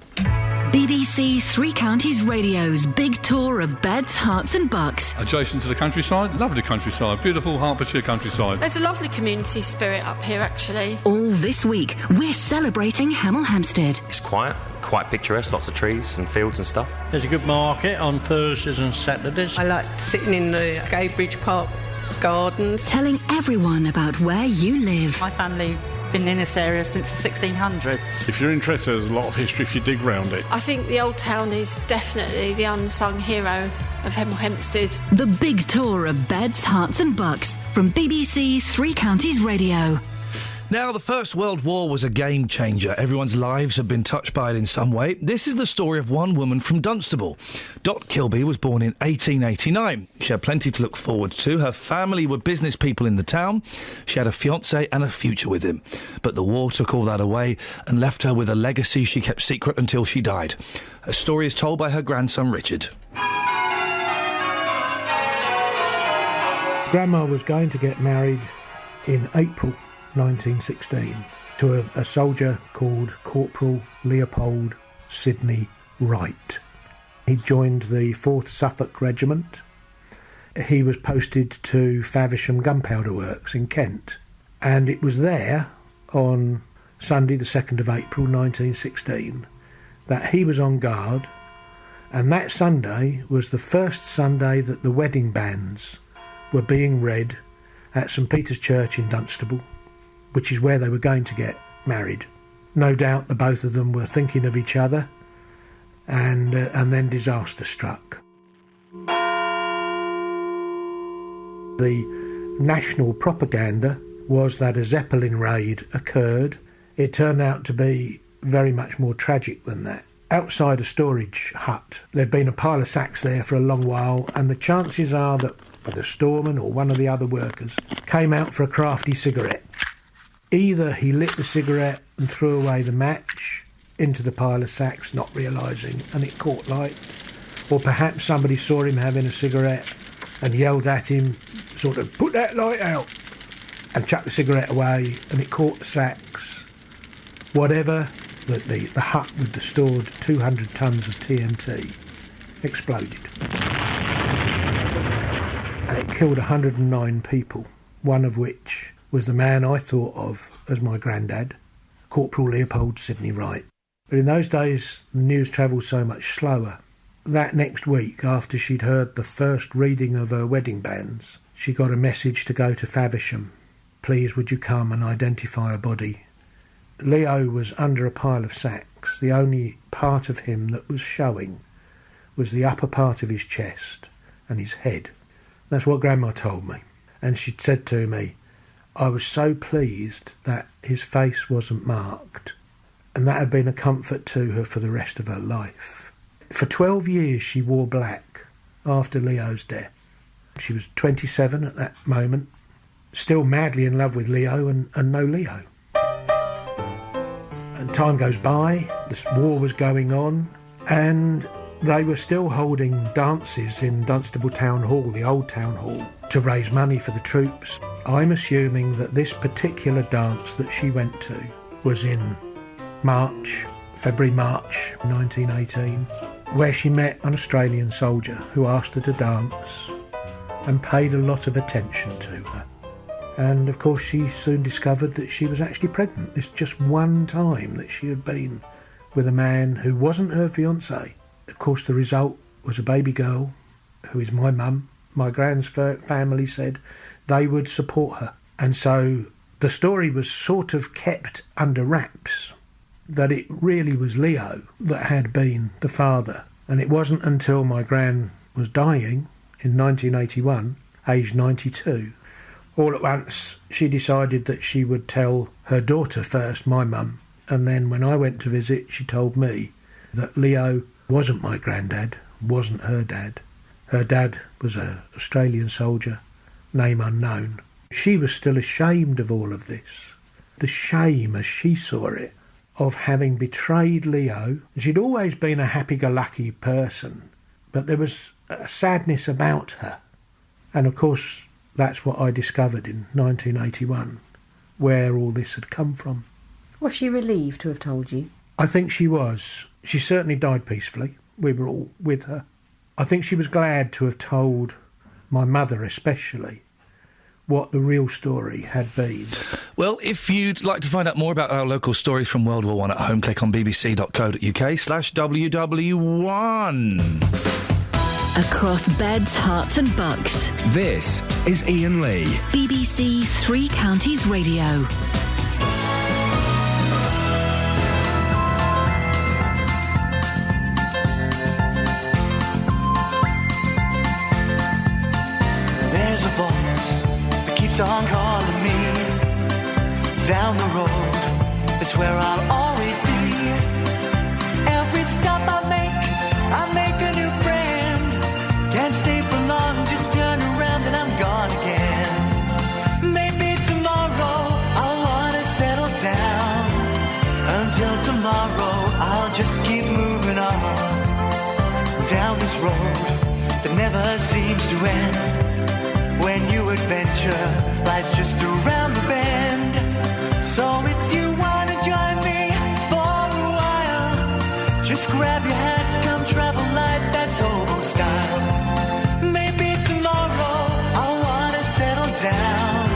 BBC Three Counties Radio's big tour of beds, hearts and bucks. Adjacent to the countryside, lovely countryside, beautiful Hertfordshire countryside. There's a lovely community spirit up here, actually. All this week, we're celebrating Hemel Hempstead. It's quiet, quite picturesque, lots of trees and fields and stuff. There's a good market on Thursdays and Saturdays. I like sitting in the Gaybridge Park gardens. Telling everyone about where you live. My family been in this area since the 1600s. If you're interested, there's a lot of history if you dig round it. I think the Old Town is definitely the unsung hero of Hemel Hempstead. The big tour of beds, hearts and bucks from BBC Three Counties Radio. Now, the First World War was a game changer. Everyone's lives have been touched by it in some way. This is the story of one woman from Dunstable. Dot Kilby was born in 1889. She had plenty to look forward to. Her family were business people in the town. She had a fiancé and a future with him. But the war took all that away and left her with a legacy she kept secret until she died. Her story is told by her grandson, Richard. Grandma was going to get married in April 1916 to a soldier called Corporal Leopold Sidney Wright. He joined the 4th Suffolk Regiment. He was posted to Faversham Gunpowder Works in Kent, and it was there on Sunday the 2nd of April 1916 that he was on guard, and that Sunday was the first Sunday that the wedding banns were being read at St Peter's Church in Dunstable, which is where they were going to get married. No doubt the both of them were thinking of each other, and then disaster struck. The national propaganda was that a Zeppelin raid occurred. It turned out to be very much more tragic than that. Outside a storage hut, there'd been a pile of sacks there for a long while, and the chances are that the storeman or one of the other workers came out for a crafty cigarette. Either he lit the cigarette and threw away the match into the pile of sacks, not realising, and it caught light, or perhaps somebody saw him having a cigarette and yelled at him, sort of, "Put that light out," and chucked the cigarette away, and it caught the sacks. Whatever, the hut with the stored 200 tonnes of TNT exploded. And it killed 109 people, one of which was the man I thought of as my granddad, Corporal Leopold Sidney Wright. But in those days, the news travelled so much slower. That next week, after she'd heard the first reading of her wedding banns, she got a message to go to Faversham. "Please, would you come and identify a body?" Leo was under a pile of sacks. The only part of him that was showing was the upper part of his chest and his head. That's what Grandma told me. And she said to me, I was so pleased that his face wasn't marked, and that had been a comfort to her for the rest of her life. For 12 years she wore black after Leo's death. She was 27 at that moment, still madly in love with Leo and no Leo. And time goes by, this war was going on, and They were still holding dances in Dunstable Town Hall, the old town hall, to raise money for the troops. I'm assuming that this particular dance that she went to was in February-March 1918, where she met an Australian soldier who asked her to dance and paid a lot of attention to her. And of course she soon discovered that she was actually pregnant. This just one time that she had been with a man who wasn't her fiancé. Of course the result was a baby girl who is my mum. My grand's family said they would support her. And so the story was sort of kept under wraps that it really was Leo that had been the father. And it wasn't until my gran was dying in 1981, aged 92, all at once she decided that she would tell her daughter first, my mum, and then when I went to visit she told me that Leo wasn't my granddad, wasn't her dad. Her dad was an Australian soldier, name unknown. She was still ashamed of all of this. The shame, as she saw it, of having betrayed Leo. She'd always been a happy-go-lucky person, but there was a sadness about her. And of course, that's what I discovered in 1981, where all this had come from. Was she relieved to have told you? I think she was. She certainly died peacefully. We were all with her. I think she was glad to have told my mother especially what the real story had been. Well, if you'd like to find out more about our local stories from World War I at home, click on bbc.co.uk/WW1. Across beds, hearts and bucks. This is Iain Lee. BBC Three Counties Radio. There's a voice that keeps on calling me. Down the road is where I'll always be. Every stop I make a new friend. Can't stay for long, just turn around and I'm gone again. Maybe tomorrow I'll wanna settle down. Until tomorrow I'll just keep moving on. Down this road that never seems to end. When new adventure lies just around the bend. So if you wanna join me for a while, just grab your hat, come travel light, that's hobo style. Maybe tomorrow I'll wanna settle down.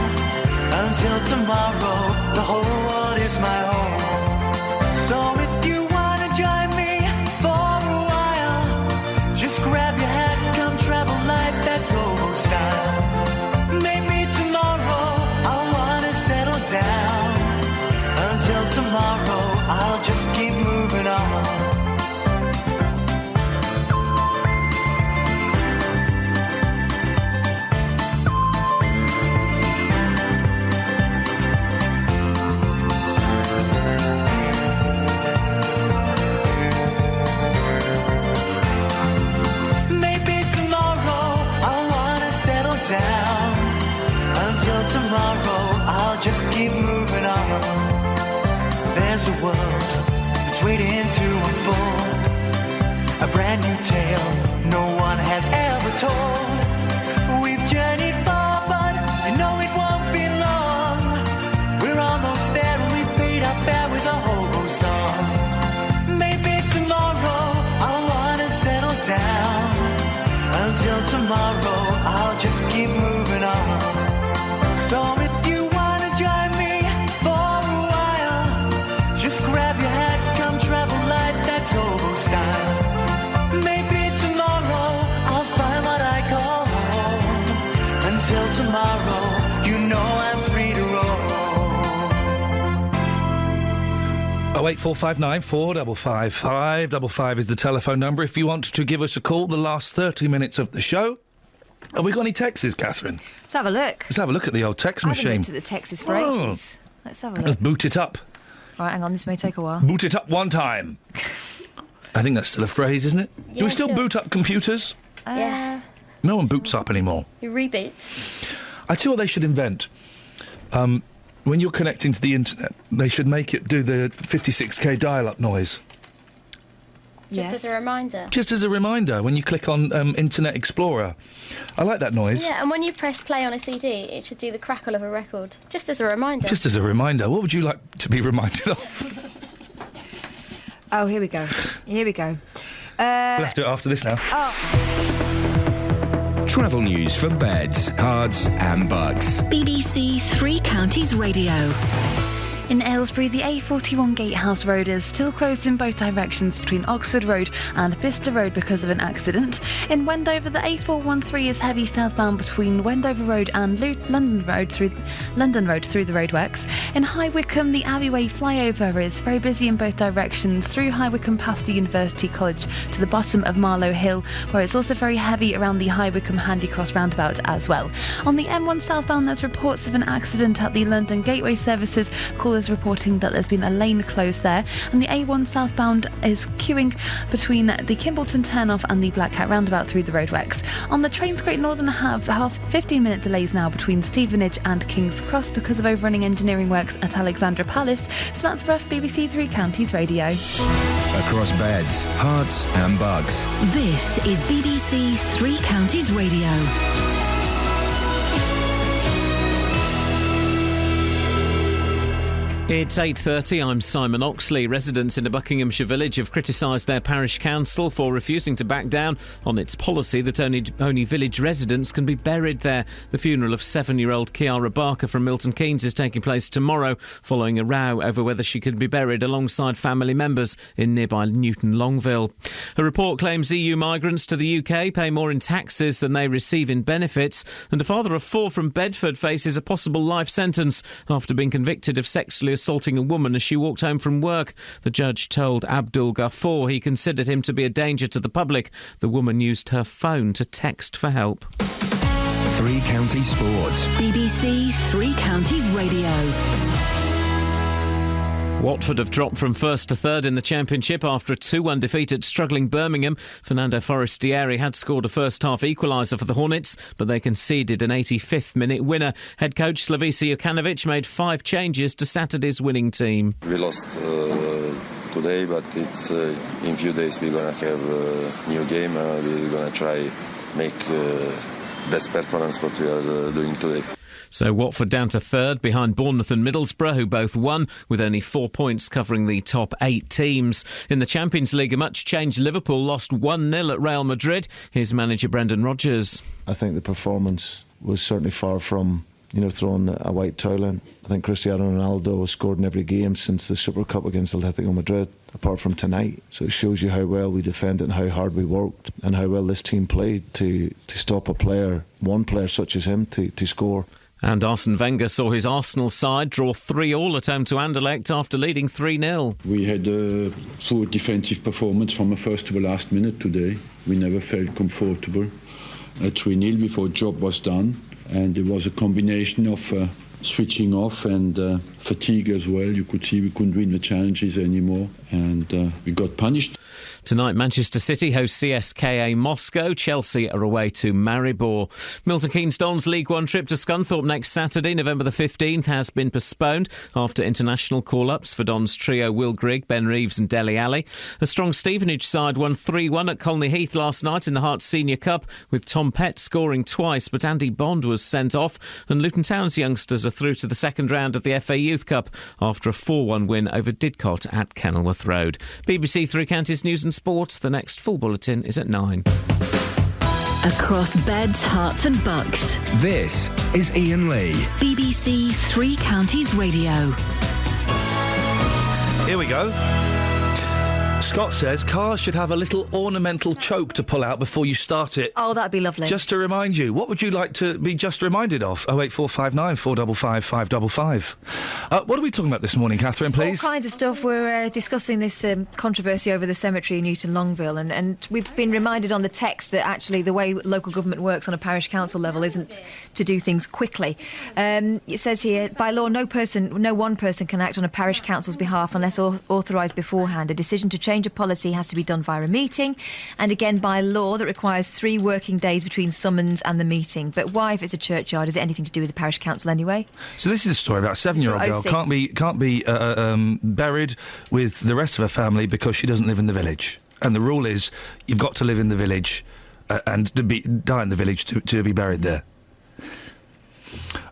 Until tomorrow, the whole world is my home. So if you wanna join me for a while, just grab your hat, come travel light, that's hobo style. Maybe tomorrow I'll wanna settle down. Until tomorrow, I'll just keep moving on. Maybe tomorrow I'll wanna settle down. Until tomorrow, I'll just keep moving on. There's a world that's waiting to unfold. A brand new tale no one has ever told. We've journeyed far, but you know it won't be long. We're almost there and we paid our fare with a hobo song. Maybe tomorrow I'll wanna settle down. Until tomorrow, I'll just keep moving on. So if you wanna join me for a while, just grab your hat, come travel light, that's hobo style. Maybe tomorrow I'll find what I call home. Until tomorrow, you know I'm free to roll. 08459 455 555 is the telephone number if you want to give us a call the last 30 minutes of the show. Have we got any texts, Catherine? Let's have a look. Let's have a look at the old text I machine. haven't looked at the texts for ages. Let's have a look. Let's boot it up. All right, hang on, this may take a while. Boot it up one time. I think that's still a phrase, isn't it? Yeah, Do we still sure. boot up computers? Yeah. No one boots up anymore. You reboot. I tell you what they should invent. When you're connecting to the internet, they should make it do the 56k dial-up noise. Just as a reminder. Just as a reminder when you click on Internet Explorer. I like that noise. Yeah, and when you press play on a CD, it should do the crackle of a record. Just as a reminder. Just as a reminder. What would you like to be reminded of? Oh, here we go. Here we go. We'll have to do it after this now. Travel news for beds, cards and bugs. BBC Three Counties Radio. In Aylesbury, the A41 Gatehouse Road is still closed in both directions between Oxford Road and Bicester Road because of an accident. In Wendover, the A413 is heavy southbound between Wendover Road and London Road through the roadworks. In High Wycombe, the Abbey Way flyover is very busy in both directions through High Wycombe past the University College to the bottom of Marlow Hill, where it's also very heavy around the High Wycombe Handy Cross roundabout as well. On the M1 southbound, there's reports of an accident at the London Gateway services. Callers reporting that there's been a lane closed there, and the A1 southbound is queuing between the Kimbleton turnoff and the Black Cat roundabout through the roadworks. On the trains, Great Northern have 15-minute delays now between Stevenage and King's Cross because of overrunning engineering works at Alexandra Palace. Samantha Bruff, BBC Three Counties Radio. Across beds, hearts and bugs. This is BBC Three Counties Radio. It's 8:30, I'm Simon Oxley. Residents in a Buckinghamshire village have criticised their parish council for refusing to back down on its policy that only village residents can be buried there. The funeral of 7-year-old Kiara Barker from Milton Keynes is taking place tomorrow, following a row over whether she can be buried alongside family members in nearby Newton Longville. A report claims EU migrants to the UK pay more in taxes than they receive in benefits, and a father of 4 from Bedford faces a possible life sentence after being convicted of sexually assaulting a woman as she walked home from work. The judge told Abdul Ghaffar he considered him to be a danger to the public. The woman used her phone to text for help. Three Counties Sports. BBC Three Counties Radio. Watford have dropped from first to third in the Championship after a 2-1 defeat at struggling Birmingham. Fernando Forestieri had scored a first-half equaliser for the Hornets, but they conceded an 85th-minute winner. Head coach Slavisa Jokanovic made 5 changes to Saturday's winning team. We lost today, but it's in a few days we're going to have a new game. We're going to try make best performance what we are doing today. So Watford down to third behind Bournemouth and Middlesbrough, who both won, with only 4 points covering the top 8 teams. In the Champions League, a much-changed Liverpool lost 1-0 at Real Madrid. Here's manager Brendan Rodgers. I think the performance was certainly far from, throwing a white towel in. I think Cristiano Ronaldo has scored in every game since the Super Cup against Atletico Madrid, apart from tonight. So it shows you how well we defended and how hard we worked and how well this team played to stop one player such as him to score. And Arsene Wenger saw his Arsenal side draw 3-3 at home to Anderlecht after leading 3-0. We had a poor defensive performance from the first to the last minute today. We never felt comfortable. 3-0 before the job was done. And it was a combination of switching off and fatigue as well. You could see we couldn't win the challenges anymore. And we got punished. Tonight, Manchester City host CSKA Moscow. Chelsea are away to Maribor. Milton Keynes Dons League One trip to Scunthorpe next Saturday, November the 15th, has been postponed after international call-ups for Dons trio Will Grigg, Ben Reeves and Dele Alli. A strong Stevenage side won 3-1 at Colney Heath last night in the Hearts Senior Cup, with Tom Pett scoring twice, but Andy Bond was sent off, and Luton Town's youngsters are through to the second round of the FA Youth Cup after a 4-1 win over Didcot at Kenilworth Road. BBC Three Counties News and Sports. The next full bulletin is at 9. Across beds, hearts and bucks. This is Iain Lee. BBC Three Counties Radio. Here we go. Scott says cars should have a little ornamental choke to pull out before you start it. Oh, that'd be lovely. Just to remind you. What would you like to be just reminded of? 08459 455 555. What are we talking about this morning, Catherine, please? All kinds of stuff. We're discussing this controversy over the cemetery in Newton Longville, and we've been reminded on the text that actually the way local government works on a parish council level isn't to do things quickly. It says here, by law, no one person can act on a parish council's behalf unless authorised beforehand. A decision to change a policy has to be done via a meeting, and again by law that requires 3 working days between summons and the meeting. But why, if it's a churchyard, is it anything to do with the parish council anyway? So this is a story about a 7-year-old girl can't be buried with the rest of her family because she doesn't live in the village. And the rule is you've got to live in the village and die in the village to be buried there.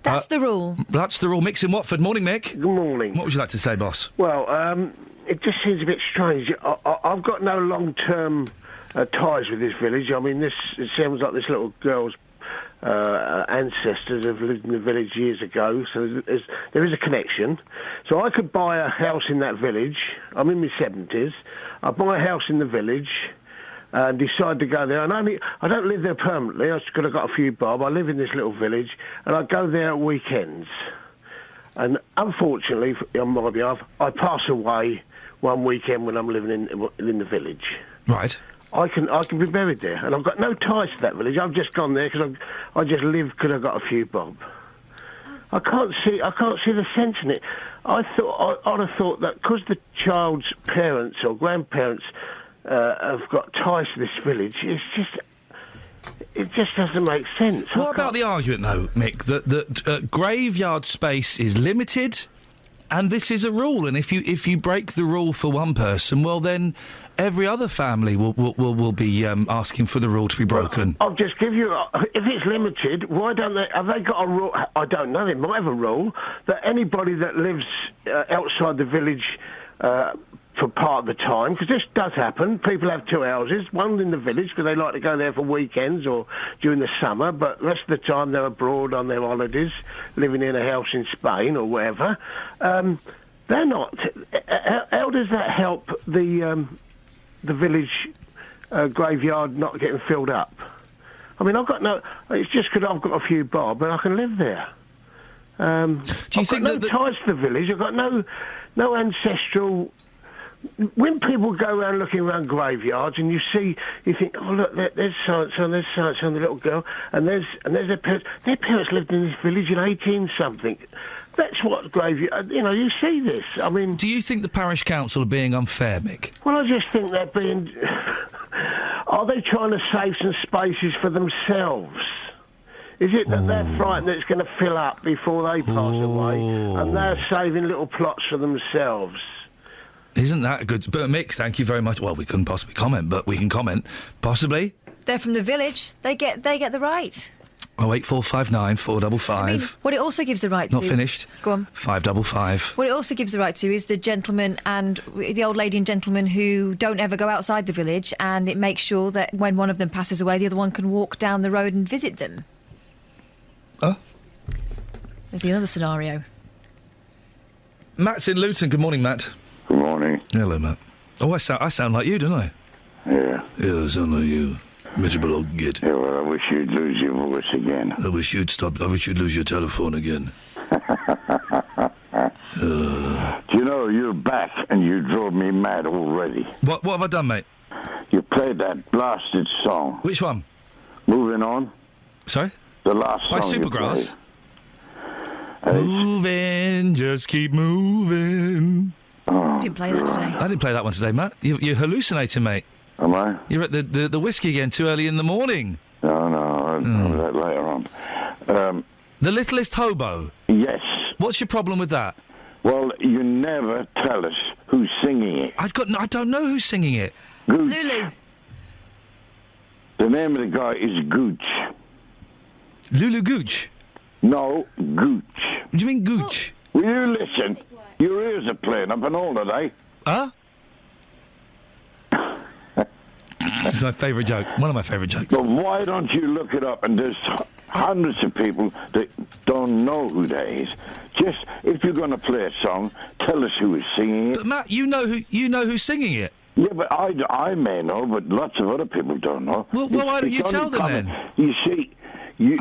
That's the rule. That's the rule. Mick's in Watford. Morning, Mick. Good morning. What would you like to say, boss? Well, it just seems a bit strange. I've got no long-term ties with this village. I mean, it sounds like this little girl's ancestors have lived in the village years ago, so there is a connection. So I could buy a house in that village. I'm in my 70s. I buy a house in the village and decide to go there. And I don't live there permanently. I've got a few bob. I live in this little village, and I go there at weekends. And unfortunately, on my behalf, I pass away one weekend when I'm living in the village. Right. I can be buried there, and I've got no ties to that village. I've just gone there because I just live because I've got a few bob. I can't see the sense in it. I'd have thought that because the child's parents or grandparents have got ties to this village, it just doesn't make sense. What about the argument, though, Mick, that graveyard space is limited, and this is a rule, and if you break the rule for one person, well then every other family will be asking for the rule to be broken. Well, I'll just give you if it's limited, why don't they? Have they got a rule? I don't know. They might have a rule that anybody that lives outside the village for part of the time, because this does happen. People have two houses, one in the village because they like to go there for weekends or during the summer, but the rest of the time they're abroad on their holidays, living in a house in Spain or wherever. They're not. How does that help the village graveyard not getting filled up? I mean, it's just because I've got a few bob and I can live there. Do you think got no ties to the village? I've got no ancestral. When people go around looking around graveyards and you think, oh look, there's so-and-so and there's so-and-so and the little girl, and there's their parents. Their parents lived in this village in 18-something. That's what graveyard. You see this. I mean, do you think the parish council are being unfair, Mick? Well, I just think they're being. Are they trying to save some spaces for themselves? Is it that they're frightened that it's going to fill up before they pass away, and they're saving little plots for themselves? Isn't that good? But Mick, thank you very much. Well, we couldn't possibly comment, but we can comment. Possibly. They're from the village. They get the right. 08459 455. I mean, what it also gives the right Not to... finished. Go on. 555. What it also gives the right to is the gentleman and the old lady and gentleman who don't ever go outside the village, and it makes sure that when one of them passes away, the other one can walk down the road and visit them. Oh? There's another scenario. Matt's in Luton. Good morning, Matt. Good morning. Hello, Matt. Oh, I sound like you, don't I? Yeah. Yeah, I sound like you. Miserable old git. Yeah, well, I wish you'd lose your voice again. I wish you'd stop. I wish you'd lose your telephone again. Do you know, you're back and you drove me mad already. What have I done, mate? You played that blasted song. Which one? Moving On. Sorry? The last By song Supergrass? Moving, just keep moving. Oh, didn't play that today. I didn't play that one today, Matt. You're hallucinating, mate. Am I? You're at the whiskey again too early in the morning. No, I'll do that later on. The Littlest Hobo? Yes. What's your problem with that? Well, you never tell us who's singing it. I don't know who's singing it. Gooch. Lulu. The name of the guy is Gooch. Lulu Gooch? No, Gooch. What do you mean Gooch? Will you listen? Your ears are playing up and all today. Huh? This is my favourite joke. One of my favourite jokes. But why don't you look it up? And there's hundreds of people that don't know who that is. Just, if you're going to play a song, tell us who is singing it. But Matt, you know who's singing it. Yeah, but I may know, but lots of other people don't know. Well, why don't you tell them then? You see,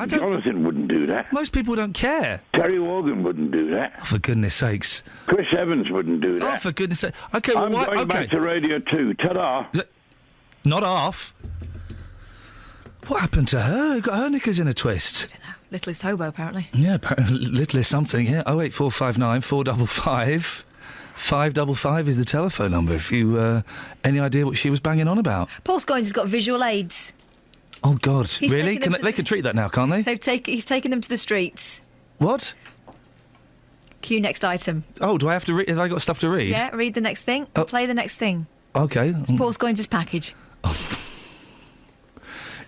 Jonathan wouldn't do that. Most people don't care. Terry Wogan wouldn't do that. Oh, for goodness sakes. Chris Evans wouldn't do that. Oh, for goodness sake. Okay, well, I'm going back to Radio 2. Ta-da. Not half. What happened to her? Got her knickers in a twist. I don't know. Littlest Hobo, apparently. Yeah, apparently littlest something, yeah. 08459 455. 555 is the telephone number if you... any idea what she was banging on about? Paul Scoins has got visual aids. Oh, God. He's really? They can treat that now, can't they? He's taken them to the streets. What? Cue next item. Oh, do I have to read? Have I got stuff to read? Yeah, read the next thing. Play the next thing. OK. It's Paul Scoins' package.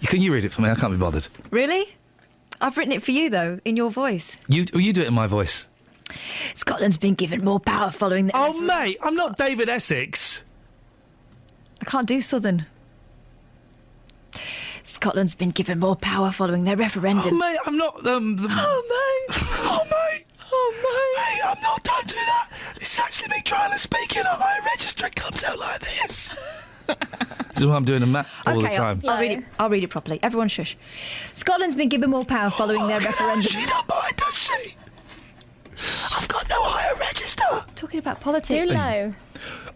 Can you read it for me? I can't be bothered. Really? I've written it for you, though, in your voice. You do it in my voice. Scotland's been given more power following the... Oh, mate, I'm not David Essex. I can't do Southern. Scotland's been given more power following their referendum. Oh, mate, I'm not... Oh, mate. Oh, mate. Oh, mate. Hey, I'm not... Don't do that. This is actually me trying to speak in on my register. It comes out like this. This is what I'm doing in Matt all the time. I'll read it properly. Everyone shush. Scotland's been given more power following their referendum. She don't mind, does she? I've got no higher register. Talking about politics. Do low.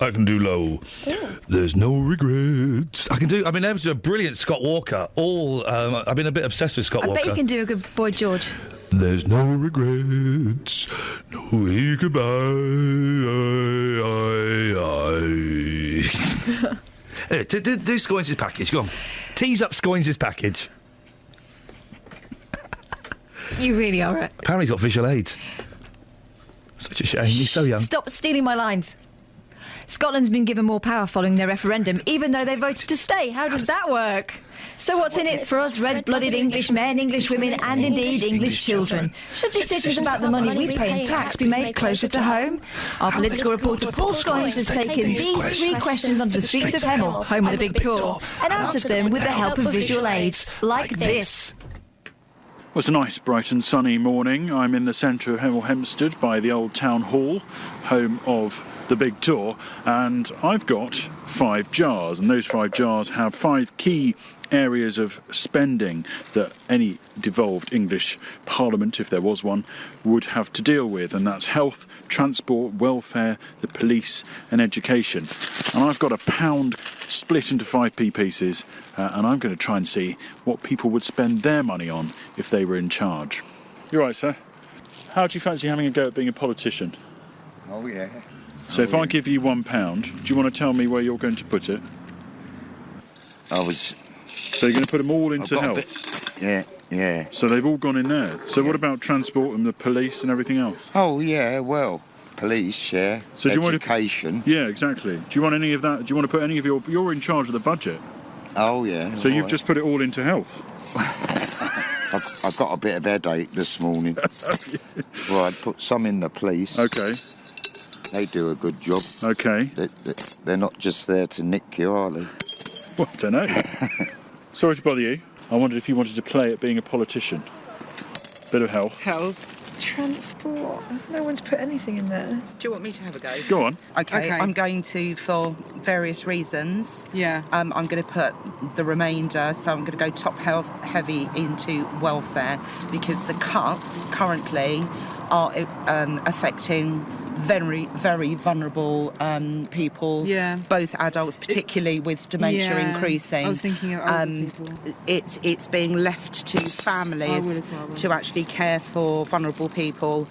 I can do low. Ooh. There's no regrets. I've been able to do a brilliant Scott Walker. I've been a bit obsessed with Scott Walker. I bet you can do a good Boy George. There's no regrets, no goodbye. Anyway, do Scoins' package. Go on. Tease up Scoins' package. You really are it. Apparently he's got visual aids. Such a shame. He's so young. Stop stealing my lines. Scotland's been given more power following their referendum, even though they voted to stay. How does that work? So what's in it for us red-blooded English men, English women and indeed English children? Should decisions about the money we pay in tax be made closer to home? Our political reporter Paul Scoins has taken these 3 questions onto the streets of Hemel, home of the Big Tour, and answered them with the help of visual aids, like this. Well, it's a nice, bright and sunny morning. I'm in the centre of Hemel Hempstead by the old town hall, home of the Big Tour, and I've got 5 jars, and those 5 jars have 5 key areas of spending that any devolved English Parliament, if there was one, would have to deal with, and that's health, transport, welfare, the police and education. And I've got £1 split into 5p pieces, and I'm going to try and see what people would spend their money on if they were in charge. You're right, sir. How do you fancy having a go at being a politician? Oh, yeah. So if I give you £1, do you want to tell me where you're going to put it? So you're going to put them all into health? Yeah. So they've all gone in there. So what about transport and the police and everything else? Oh, yeah, well, police, yeah. So education. Yeah, exactly. Do you want any of that? Do you want to put any of you're in charge of the budget? Oh, yeah. So you've just put it all into health? I've got a bit of headache this morning. Well, I'd put some in the police. Okay. They do a good job. Okay. They're not just there to nick you, are they? Well, I don't know. Sorry to bother you. I wondered if you wanted to play at being a politician. Bit of health. Health. Transport. No one's put anything in there. Do you want me to have a go? Go on. Okay. I'm going to, for various reasons. Yeah. I'm going to put the remainder, so I'm going to go top health heavy into welfare, because the cuts currently are affecting very, very vulnerable people. Yeah. Both adults, particularly with dementia increasing. I was thinking of older people. It's being left to families to actually care for vulnerable people.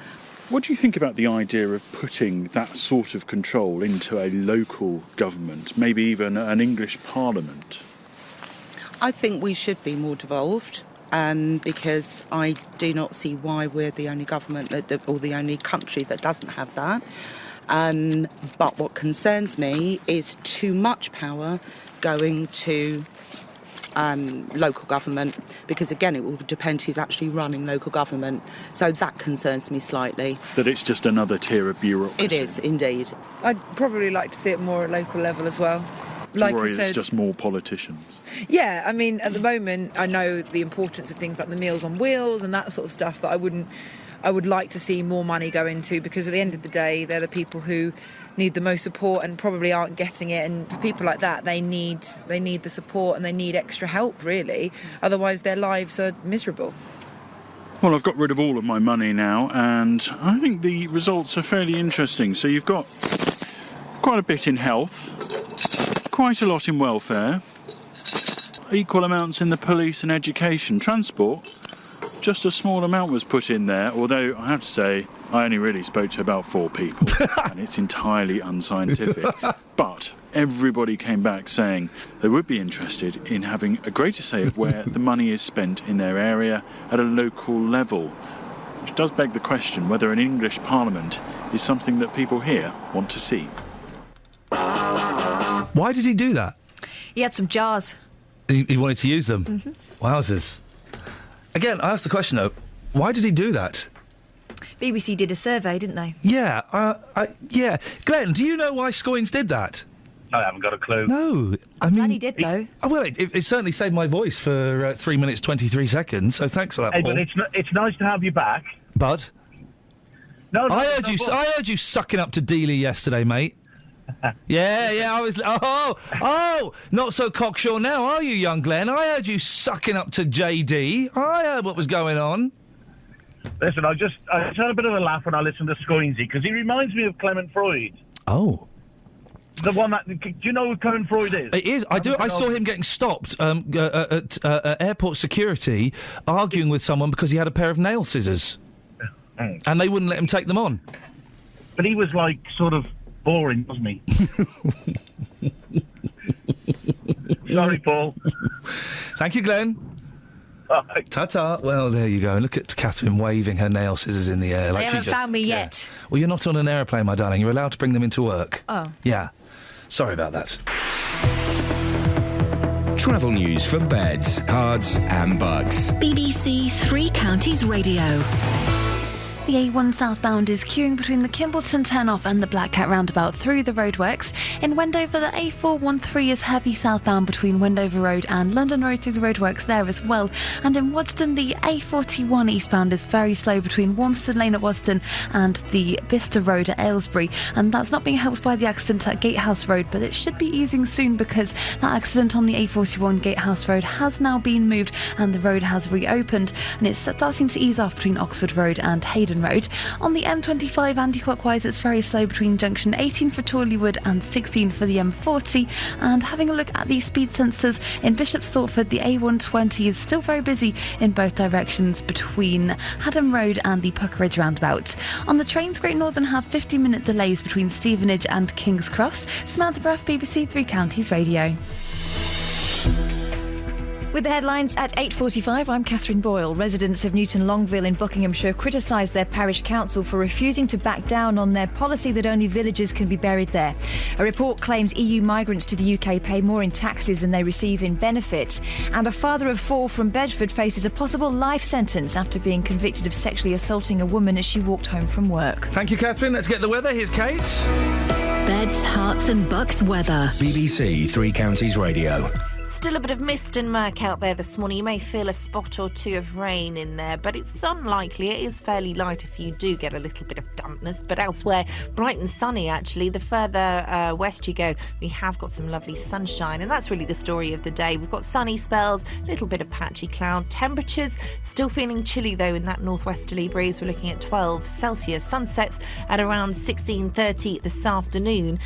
What do you think about the idea of putting that sort of control into a local government, maybe even an English Parliament? I think we should be more devolved. Because I do not see why we're the only government or the only country that doesn't have that. But what concerns me is too much power going to local government, because again it will depend who's actually running local government. So that concerns me slightly. That it's just another tier of bureaucracy. It is, indeed. I'd probably like to see it more at local level as well. Like worry it's just more politicians. Yeah, I mean, at the moment, I know the importance of things like the Meals on Wheels and that sort of stuff that I would like to see more money go into, because at the end of the day, they're the people who need the most support and probably aren't getting it. And for people like that, they need the support and they need extra help, really. Otherwise, their lives are miserable. Well, I've got rid of all of my money now, and I think the results are fairly interesting. So you've got quite a bit in health, quite a lot in welfare, equal amounts in the police and education. Transport, just a small amount was put in there, although I have to say I only really spoke to about 4 people and it's entirely unscientific. But everybody came back saying they would be interested in having a greater say of where the money is spent in their area at a local level, which does beg the question whether an English Parliament is something that people here want to see. Why did he do that? He had some jars. He wanted to use them? Wowzers. Again, I asked the question, though, why did he do that? BBC did a survey, didn't they? Yeah, yeah. Glenn, do you know why Scoins did that? I haven't got a clue. No. I'm glad he did, though. Well, it certainly saved my voice for 3 minutes, 23 seconds, so thanks for that, Hey, Paul. but it's nice to have you back. Bud? No, I heard you sucking up to Dealey yesterday, mate. Yeah, I was... Oh, not so cocksure now, are you, young Glenn? I heard you sucking up to JD. I heard what was going on. Listen, I just had a bit of a laugh when I listened to Scoinsy, because he reminds me of Clement Freud. Oh. The one that... Do you know who Clement Freud is? It is. I do. I saw him getting stopped at airport security, arguing with someone because he had a pair of nail scissors. And they wouldn't let him take them on. But he was, like, sort of boring, wasn't he? Sorry, Paul. Thank you, Glenn. Bye. Ta-ta. Well, there you go. Look at Catherine waving her nail scissors in the air. They haven't found me yet. Well, you're not on an aeroplane, my darling. You're allowed to bring them into work. Oh. Yeah. Sorry about that. Travel news for beds, cards and bugs. BBC Three Counties Radio. The A1 southbound is queuing between the Kimbleton turn-off and the Black Cat roundabout through the roadworks. In Wendover, the A413 is heavy southbound between Wendover Road and London Road through the roadworks there as well. And in Wadston, the A41 eastbound is very slow between Wormston Lane at Wadston and the Bicester Road at Aylesbury. And that's not being helped by the accident at Gatehouse Road, but it should be easing soon because that accident on the A41 Gatehouse Road has now been moved and the road has reopened. And it's starting to ease off between Oxford Road and Hayden Road. On the M25 anti-clockwise, it's very slow between junction 18 for Chorleywood and 16 for the M40. And having a look at the speed sensors in Bishop Stortford, the A120 is still very busy in both directions between Haddam Road and the Puckeridge roundabout. On the trains, Great Northern have 50-minute delays between Stevenage and King's Cross. Samantha Bruff, BBC Three Counties Radio. With the headlines at 8:45, I'm Catherine Boyle. Residents of Newton Longville in Buckinghamshire have criticised their parish council for refusing to back down on their policy that only villagers can be buried there. A report claims EU migrants to the UK pay more in taxes than they receive in benefits. And a father of 4 from Bedford faces a possible life sentence after being convicted of sexually assaulting a woman as she walked home from work. Thank you, Catherine. Let's get the weather. Here's Kate. Beds, Herts and Bucks weather. BBC Three Counties Radio. Still a bit of mist and murk out there this morning. You may feel a spot or two of rain in there, but it's unlikely. It is fairly light if you do get a little bit of dampness, but elsewhere, bright and sunny actually. The further west you go, we have got some lovely sunshine, and that's really the story of the day. We've got sunny spells, a little bit of patchy cloud. Temperatures still feeling chilly though in that northwesterly breeze. We're looking at 12 Celsius. Sunsets at around 16:30 this afternoon.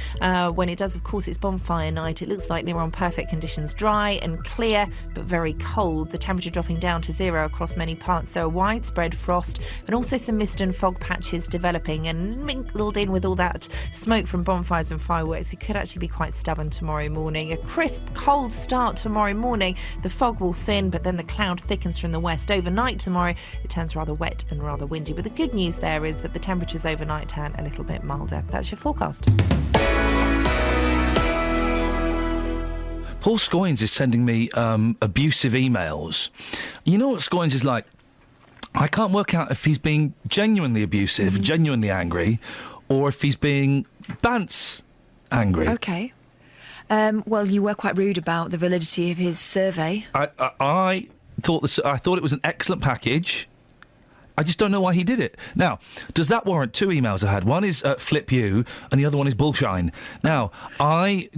When it does, of course, it's bonfire night. It looks like they're on perfect conditions. Dry and clear, but very cold. The temperature dropping down to 0 across many parts, so a widespread frost and also some mist and fog patches developing, and mingled in with all that smoke from bonfires and fireworks, it could actually be quite stubborn tomorrow morning. A crisp, cold start tomorrow morning. The fog will thin, but then the cloud thickens from the west. Overnight tomorrow, it turns rather wet and rather windy, but the good news there is that the temperatures overnight turn a little bit milder. That's your forecast. Paul Scoins is sending me abusive emails. You know what Scoins is like? I can't work out if he's being genuinely abusive, genuinely angry, or if he's being bants angry. OK. Well, you were quite rude about the validity of his survey. I thought it was an excellent package. I just don't know why he did it. Now, does that warrant 2 emails I had? One is flip you, and the other one is bullshine. Now, I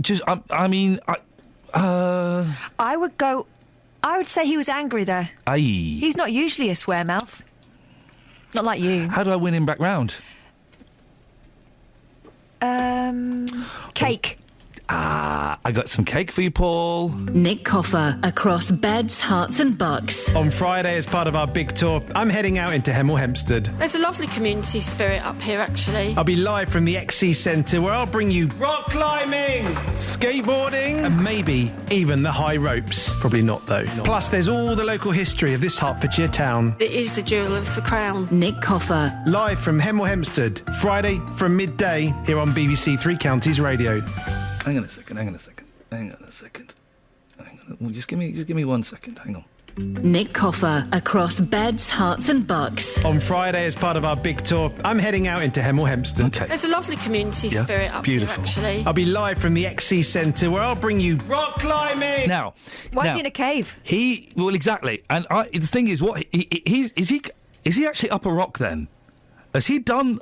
would say he was angry there. Aye. He's not usually a swear mouth. Not like you. How do I win him back round? Cake. I got some cake for you, Paul. Nick Coffer across Beds, Herts and Bucks. On Friday, as part of our big tour, I'm heading out into Hemel Hempstead. There's a lovely community spirit up here, actually. I'll be live from the XC Centre, where I'll bring you rock climbing, skateboarding, and maybe even the high ropes. Probably not, though. Plus, there's all the local history of this Hertfordshire town. It is the jewel of the crown. Nick Coffer. Live from Hemel Hempstead, Friday from midday, here on BBC Three Counties Radio. Hang on a second. Well, just give me 1 second. Hang on. Nick Coffer across beds, hearts and bucks. On Friday, as part of our big tour, I'm heading out into Hemel Hempstead. Okay. There's a lovely community spirit up beautiful. here, actually. I'll be live from the XC Centre, where I'll bring you rock climbing. Now, Why is he in a cave? Well, exactly. And the thing is, what is he actually up a rock then? Has he done?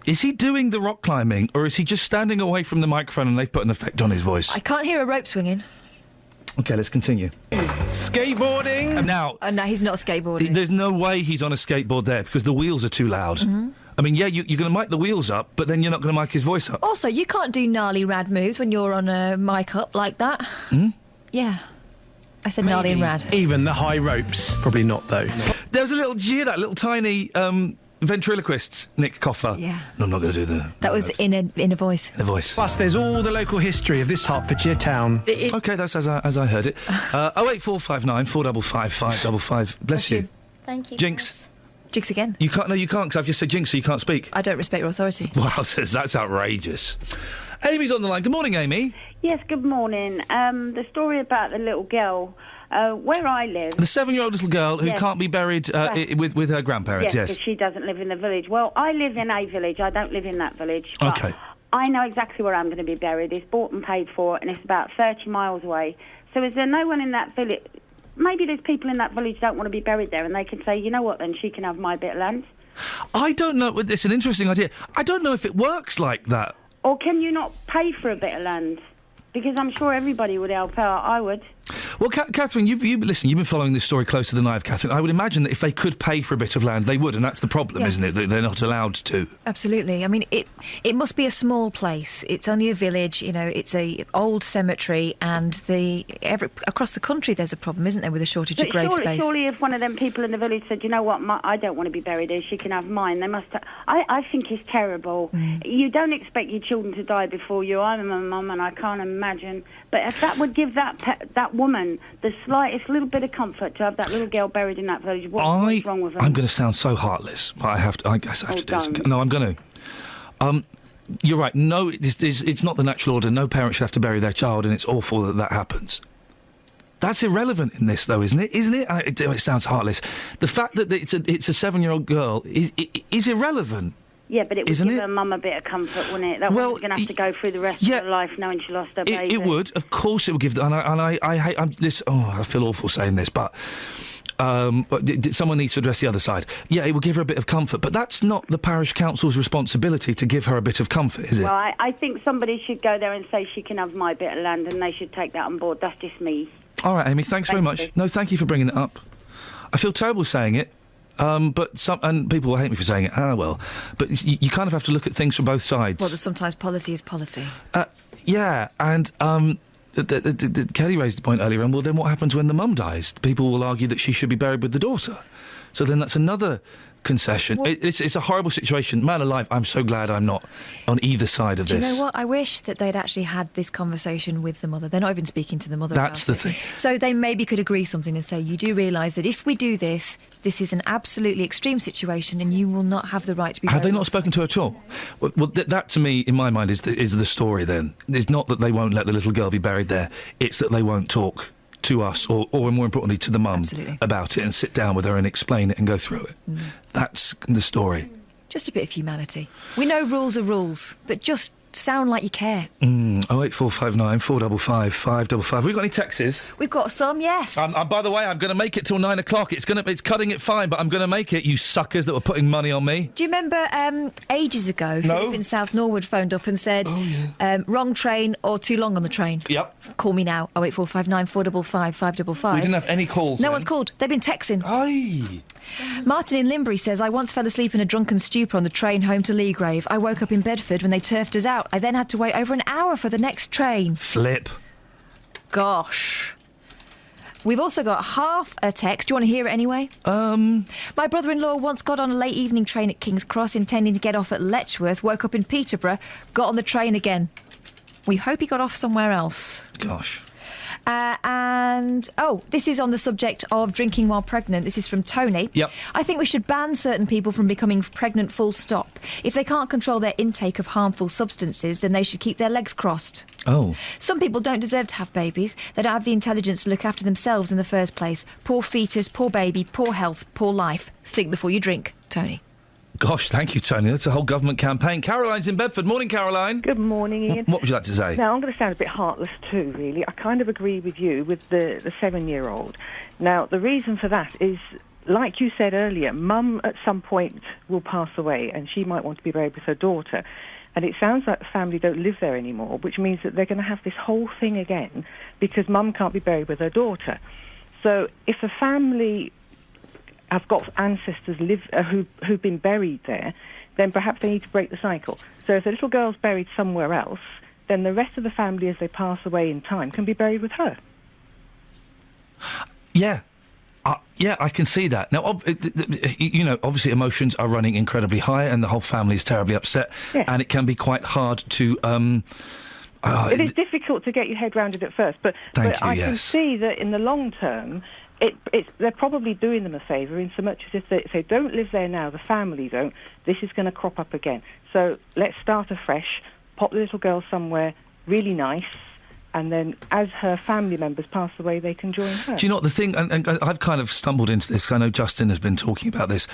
Is he doing the rock climbing, or is he just standing away from the microphone and they've put an effect on his voice? I can't hear a rope swinging. Okay, let's continue. Skateboarding. Now, no, he's not skateboarding. There's no way he's on a skateboard there because the wheels are too loud. Mm-hmm. I mean, yeah, you're going to mic the wheels up, but then you're not going to mic his voice up. Also, you can't do gnarly rad moves when you're on a mic up like that. Hmm? Yeah. I said gnarly and rad. Even the high ropes. Probably not, though. There was a little, did you hear that little tiny ventriloquist, Nick Coffer? Yeah. No, I'm not going to do the... That was in a voice. In a voice. Plus, there's all the local history of this Hertfordshire town. Okay, that's as I heard it. 08459 455 555. Bless you. Thank you. Jinx. Jinx again. You can't, because I've just said jinx, so you can't speak. I don't respect your authority. Wow, that's outrageous. Amy's on the line. Good morning, Amy. Yes, good morning. The story about the little girl, where I live... The 7-year-old little girl who can't be buried with her grandparents, yes. because she doesn't live in the village. Well, I live in a village. I don't live in that village. But okay. I know exactly where I'm going to be buried. It's bought and paid for, and it's about 30 miles away. So is there no one in that village... Maybe there's people in that village don't want to be buried there, and they can say, you know what, then she can have my bit of land. I don't know. It's an interesting idea. I don't know if it works like that. Or can you not pay for a bit of land? Because I'm sure everybody would help out. I would. Well, Catherine, you've been following this story closer than I have, Catherine. I would imagine that if they could pay for a bit of land, they would, and that's the problem, isn't it? That they're not allowed to. Absolutely. I mean, it must be a small place. It's only a village. You know, it's a old cemetery, and across the country there's a problem, isn't there, with a shortage of grave space? Surely, if one of them people in the village said, you know what, I don't want to be buried here, she can have mine. They must. I think it's terrible. You don't expect your children to die before you. I'm a mum, and I can't imagine. But if that would give that woman the slightest little bit of comfort to have that little girl buried in that village, what's wrong with her? I'm going to sound so heartless, but I guess I have to do this. No, I'm going to. You're right. No, it's not the natural order. No parent should have to bury their child, and it's awful that happens. That's irrelevant in this, though, isn't it? Isn't it? It sounds heartless. The fact that it's a 7-year-old girl is irrelevant. Yeah, but it would give her mum a bit of comfort, wouldn't it? That woman's going to have to go through the rest of her life knowing she lost her baby. It would, of course, it would give. And I hate this. Oh, I feel awful saying this, but someone needs to address the other side. Yeah, it would give her a bit of comfort, but that's not the parish council's responsibility to give her a bit of comfort, is it? Well, I think somebody should go there and say she can have my bit of land, and they should take that on board. That's just me. All right, Amy. Thanks very much. No, thank you for bringing it up. I feel terrible saying it. But people will hate me for saying it. But you kind of have to look at things from both sides. Well, sometimes policy is policy. Yeah, and Kelly raised the point earlier on. Well, then what happens when the mum dies? People will argue that she should be buried with the daughter. So then that's another concession. Well, it's a horrible situation. Man alive, I'm so glad I'm not on either side of this. Do you know what? I wish that they'd actually had this conversation with the mother. They're not even speaking to the mother. That's the thing. So they maybe could agree something and say, you do realise that if we do this, this is an absolutely extreme situation, and you will not have the right to be. Have they not spoken to her at all? Well, that to me, in my mind, is the story. Then it's not that they won't let the little girl be buried there; it's that they won't talk to us, or more importantly, to the mum about it and sit down with her and explain it and go through it. That's the story. Just a bit of humanity. We know rules are rules, but just sound like you care. 08459 455 555. Have we got any texts? We've got some, yes. By the way, I'm going to make it till 9 o'clock. It's cutting it fine, but I'm going to make it, you suckers that were putting money on me. Do you remember ages ago, Philip in South Norwood phoned up and said, wrong train or too long on the train? Yep. Call me now, 08459 455 555. We didn't have any calls No one's called. They've been texting. Aye. Martin in Limbury says, I once fell asleep in a drunken stupor on the train home to Leagrave. I woke up in Bedford when they turfed us out. I then had to wait over an hour for the next train. Flip. Gosh. We've also got half a text. Do you want to hear it anyway? My brother-in-law once got on a late evening train at King's Cross, intending to get off at Letchworth, woke up in Peterborough, got on the train again. We hope he got off somewhere else. Gosh. This is on the subject of drinking while pregnant. This is from Tony. Yep. I think we should ban certain people from becoming pregnant full stop. If they can't control their intake of harmful substances, then they should keep their legs crossed. Oh. Some people don't deserve to have babies. They don't have the intelligence to look after themselves in the first place. Poor fetus, poor baby, poor health, poor life. Think before you drink. Tony. Gosh, thank you, Tony. That's a whole government campaign. Caroline's in Bedford. Morning, Caroline. Good morning, Ian. What would you like to say? Now, I'm going to sound a bit heartless too, really. I kind of agree with you with the 7-year-old. Now, the reason for that is, like you said earlier, Mum at some point will pass away and she might want to be buried with her daughter. And it sounds like the family don't live there anymore, which means that they're going to have this whole thing again because Mum can't be buried with her daughter. So if a family have got ancestors who've been buried there, then perhaps they need to break the cycle. So if the little girl's buried somewhere else, then the rest of the family, as they pass away in time, can be buried with her. Yeah. Yeah, I can see that. Now, obviously emotions are running incredibly high and the whole family is terribly upset, and it can be quite hard to... it is difficult to get your head round it at first, but I can see that in the long term... they're probably doing them a favour in so much as if they don't live there now, the family don't, this is going to crop up again. So let's start afresh, pop the little girl somewhere really nice, and then as her family members pass away, they can join her. Do you know what the thing, and I've kind of stumbled into this, 'cause I know Justin has been talking about this,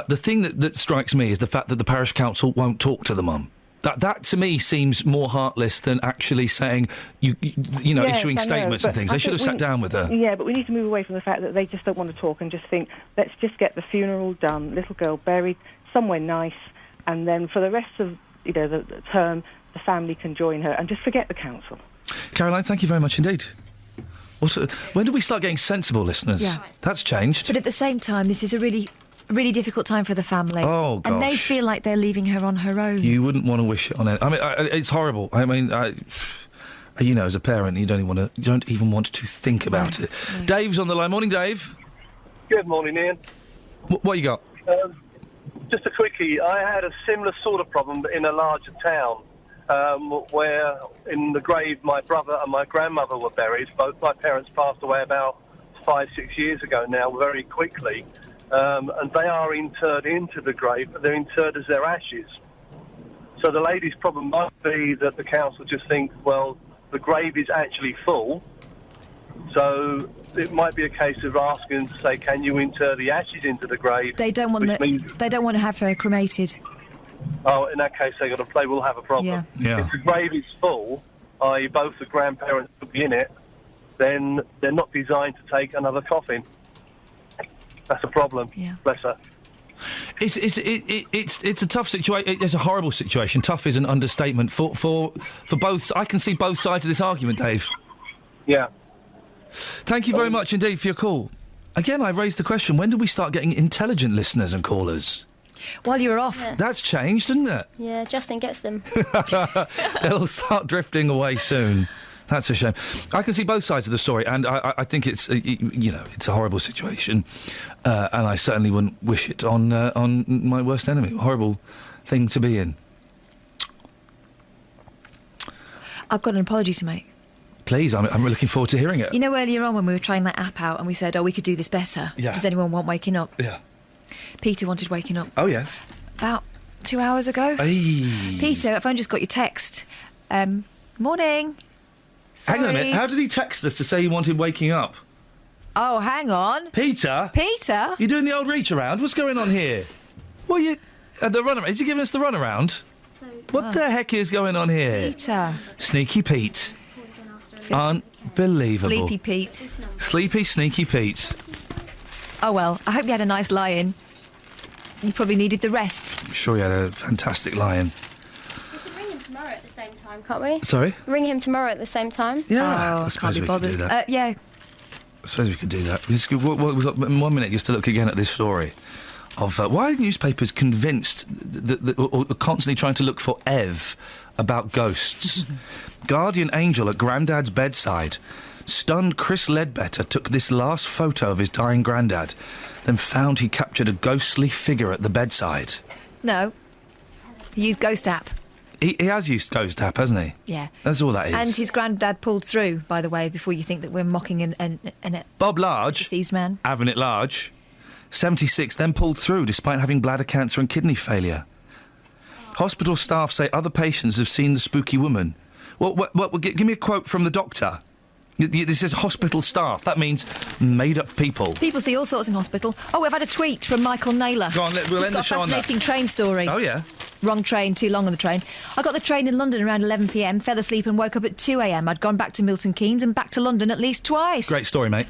the thing that strikes me is the fact that the parish council won't talk to the mum. That to me seems more heartless than actually saying, issuing statements and things. They should have sat down with her. Yeah, but we need to move away from the fact that they just don't want to talk and just think, let's just get the funeral done, little girl buried somewhere nice, and then for the rest of the term, the family can join her and just forget the council. Caroline, thank you very much indeed. When did we start getting sensible listeners? Yeah. That's changed. But at the same time, this is a really difficult time for the family. Oh, gosh. And they feel like they're leaving her on her own. You wouldn't want to wish it on it. I mean, it's horrible. I mean, as a parent, you don't even want to think about it. No. Dave's on the line. Morning, Dave. Good morning, Ian. What you got? Just a quickie. I had a similar sort of problem, but in a larger town, where in the grave my brother and my grandmother were buried. Both my parents passed away about 5-6 years ago now, very quickly. And they are interred into the grave, but they're interred as their ashes. So the lady's problem might be that the council just thinks, well, the grave is actually full, so it might be a case of asking to say, can you inter the ashes into the grave? They don't want they don't want to have her cremated. Oh, in that case, they will have a problem. Yeah. If the grave is full, i.e. both the grandparents will be in it, then they're not designed to take another coffin. That's a problem. Yeah. Bless her. It's a tough situation. It's a horrible situation. Tough is an understatement for both. I can see both sides of this argument, Dave. Yeah. Thank you very much indeed for your call. Again, I raised the question: when did we start getting intelligent listeners and callers? While you were off. Yeah. That's changed, isn't it? Yeah, Justin gets them. They'll start drifting away soon. That's a shame. I can see both sides of the story, and I think it's it's a horrible situation, and I certainly wouldn't wish it on my worst enemy. Horrible thing to be in. I've got an apology to make. Please, I'm looking forward to hearing it. You know, earlier on when we were trying that app out and we said, we could do this better. Yeah. Does anyone want waking up? Yeah. Peter wanted waking up. Oh, yeah. About 2 hours ago. Hey. Peter, I've only just got your text. Morning. Sorry. Hang on a minute. How did he text us to say he wanted waking up? Oh, hang on. Peter? Peter? You're doing the old reach around? What's going on here? What are you... the runaround? Is he giving us the runaround? What the heck is going on here? Peter. Sneaky Pete. Unbelievable. Sleepy Pete. Sleepy, sneaky Pete. Oh, well, I hope you had a nice lie-in. You probably needed the rest. I'm sure he had a fantastic lie-in. Ring him tomorrow at the same time, can't we? Sorry? Ring him tomorrow at the same time. Yeah, I can't suppose be we bothered. could do that. Yeah. I suppose we could do that. We've got 1 minute just to look again at this story of why are newspapers convinced or constantly trying to look for Ev about ghosts. Guardian angel at Grandad's bedside. Stunned Chris Ledbetter took this last photo of his dying granddad, then found he captured a ghostly figure at the bedside. No. He used Ghost app. He has used Ghost Tap, hasn't he? Yeah. That's all that is. And his granddad pulled through, by the way, before you think that we're mocking an Bob Large, diseased man. having it large, 76, then pulled through despite having bladder cancer and kidney failure. Hospital staff say other patients have seen the spooky woman. Well, give me a quote from the doctor. This is hospital staff. That means made-up people. People see all sorts in hospital. Oh, we've had a tweet from Michael Naylor. Go on, we'll end the show on that. He's got a fascinating train story. Oh, yeah? Wrong train, too long on the train. I got the train in London around 11 p.m, fell asleep and woke up at 2 a.m. I'd gone back to Milton Keynes and back to London at least twice. Great story, mate.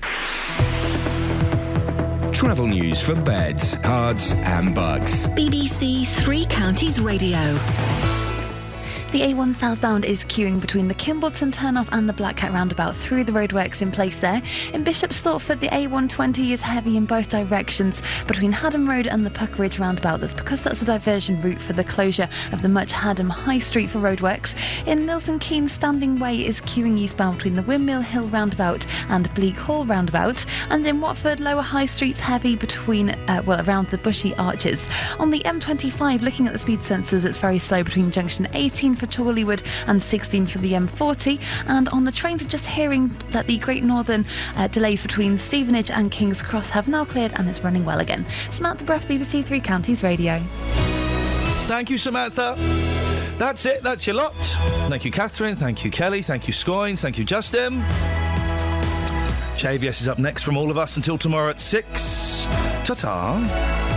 Travel news for beds, cards and bugs. BBC Three Counties Radio. The A1 southbound is queuing between the Kimbleton turnoff and the Black Cat roundabout through the roadworks in place there. In Bishop Stortford, the A120 is heavy in both directions between Haddam Road and the Puckeridge roundabout. That's because that's a diversion route for the closure of the Much Haddam High Street for roadworks. In Milton Keynes, Standing Way is queuing eastbound between the Windmill Hill roundabout and Bleak Hall roundabout. And in Watford, Lower High Street's heavy between, around the Bushy Arches. On the M25, looking at the speed sensors, it's very slow between junction 18 for Chorleywood and 16 for the M40. And on the trains, we're just hearing that the Great Northern delays between Stevenage and King's Cross have now cleared and it's running well again. Samantha Bruff, BBC Three Counties Radio. Thank you, Samantha. That's it. That's your lot. Thank you, Catherine. Thank you, Kelly. Thank you, Scoins. Thank you, Justin. JVS is up next from all of us until tomorrow at 6. Ta-ta.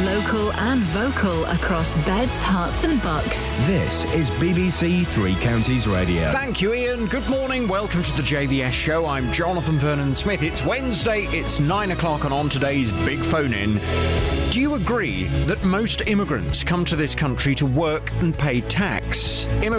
Local and vocal across beds, hearts and bucks. This is BBC Three Counties Radio. Thank you, Iain. Good morning. Welcome to the JVS show. I'm Jonathan Vernon-Smith. It's Wednesday. It's 9 o'clock and on today's Big Phone In. Do you agree that most immigrants come to this country to work and pay tax?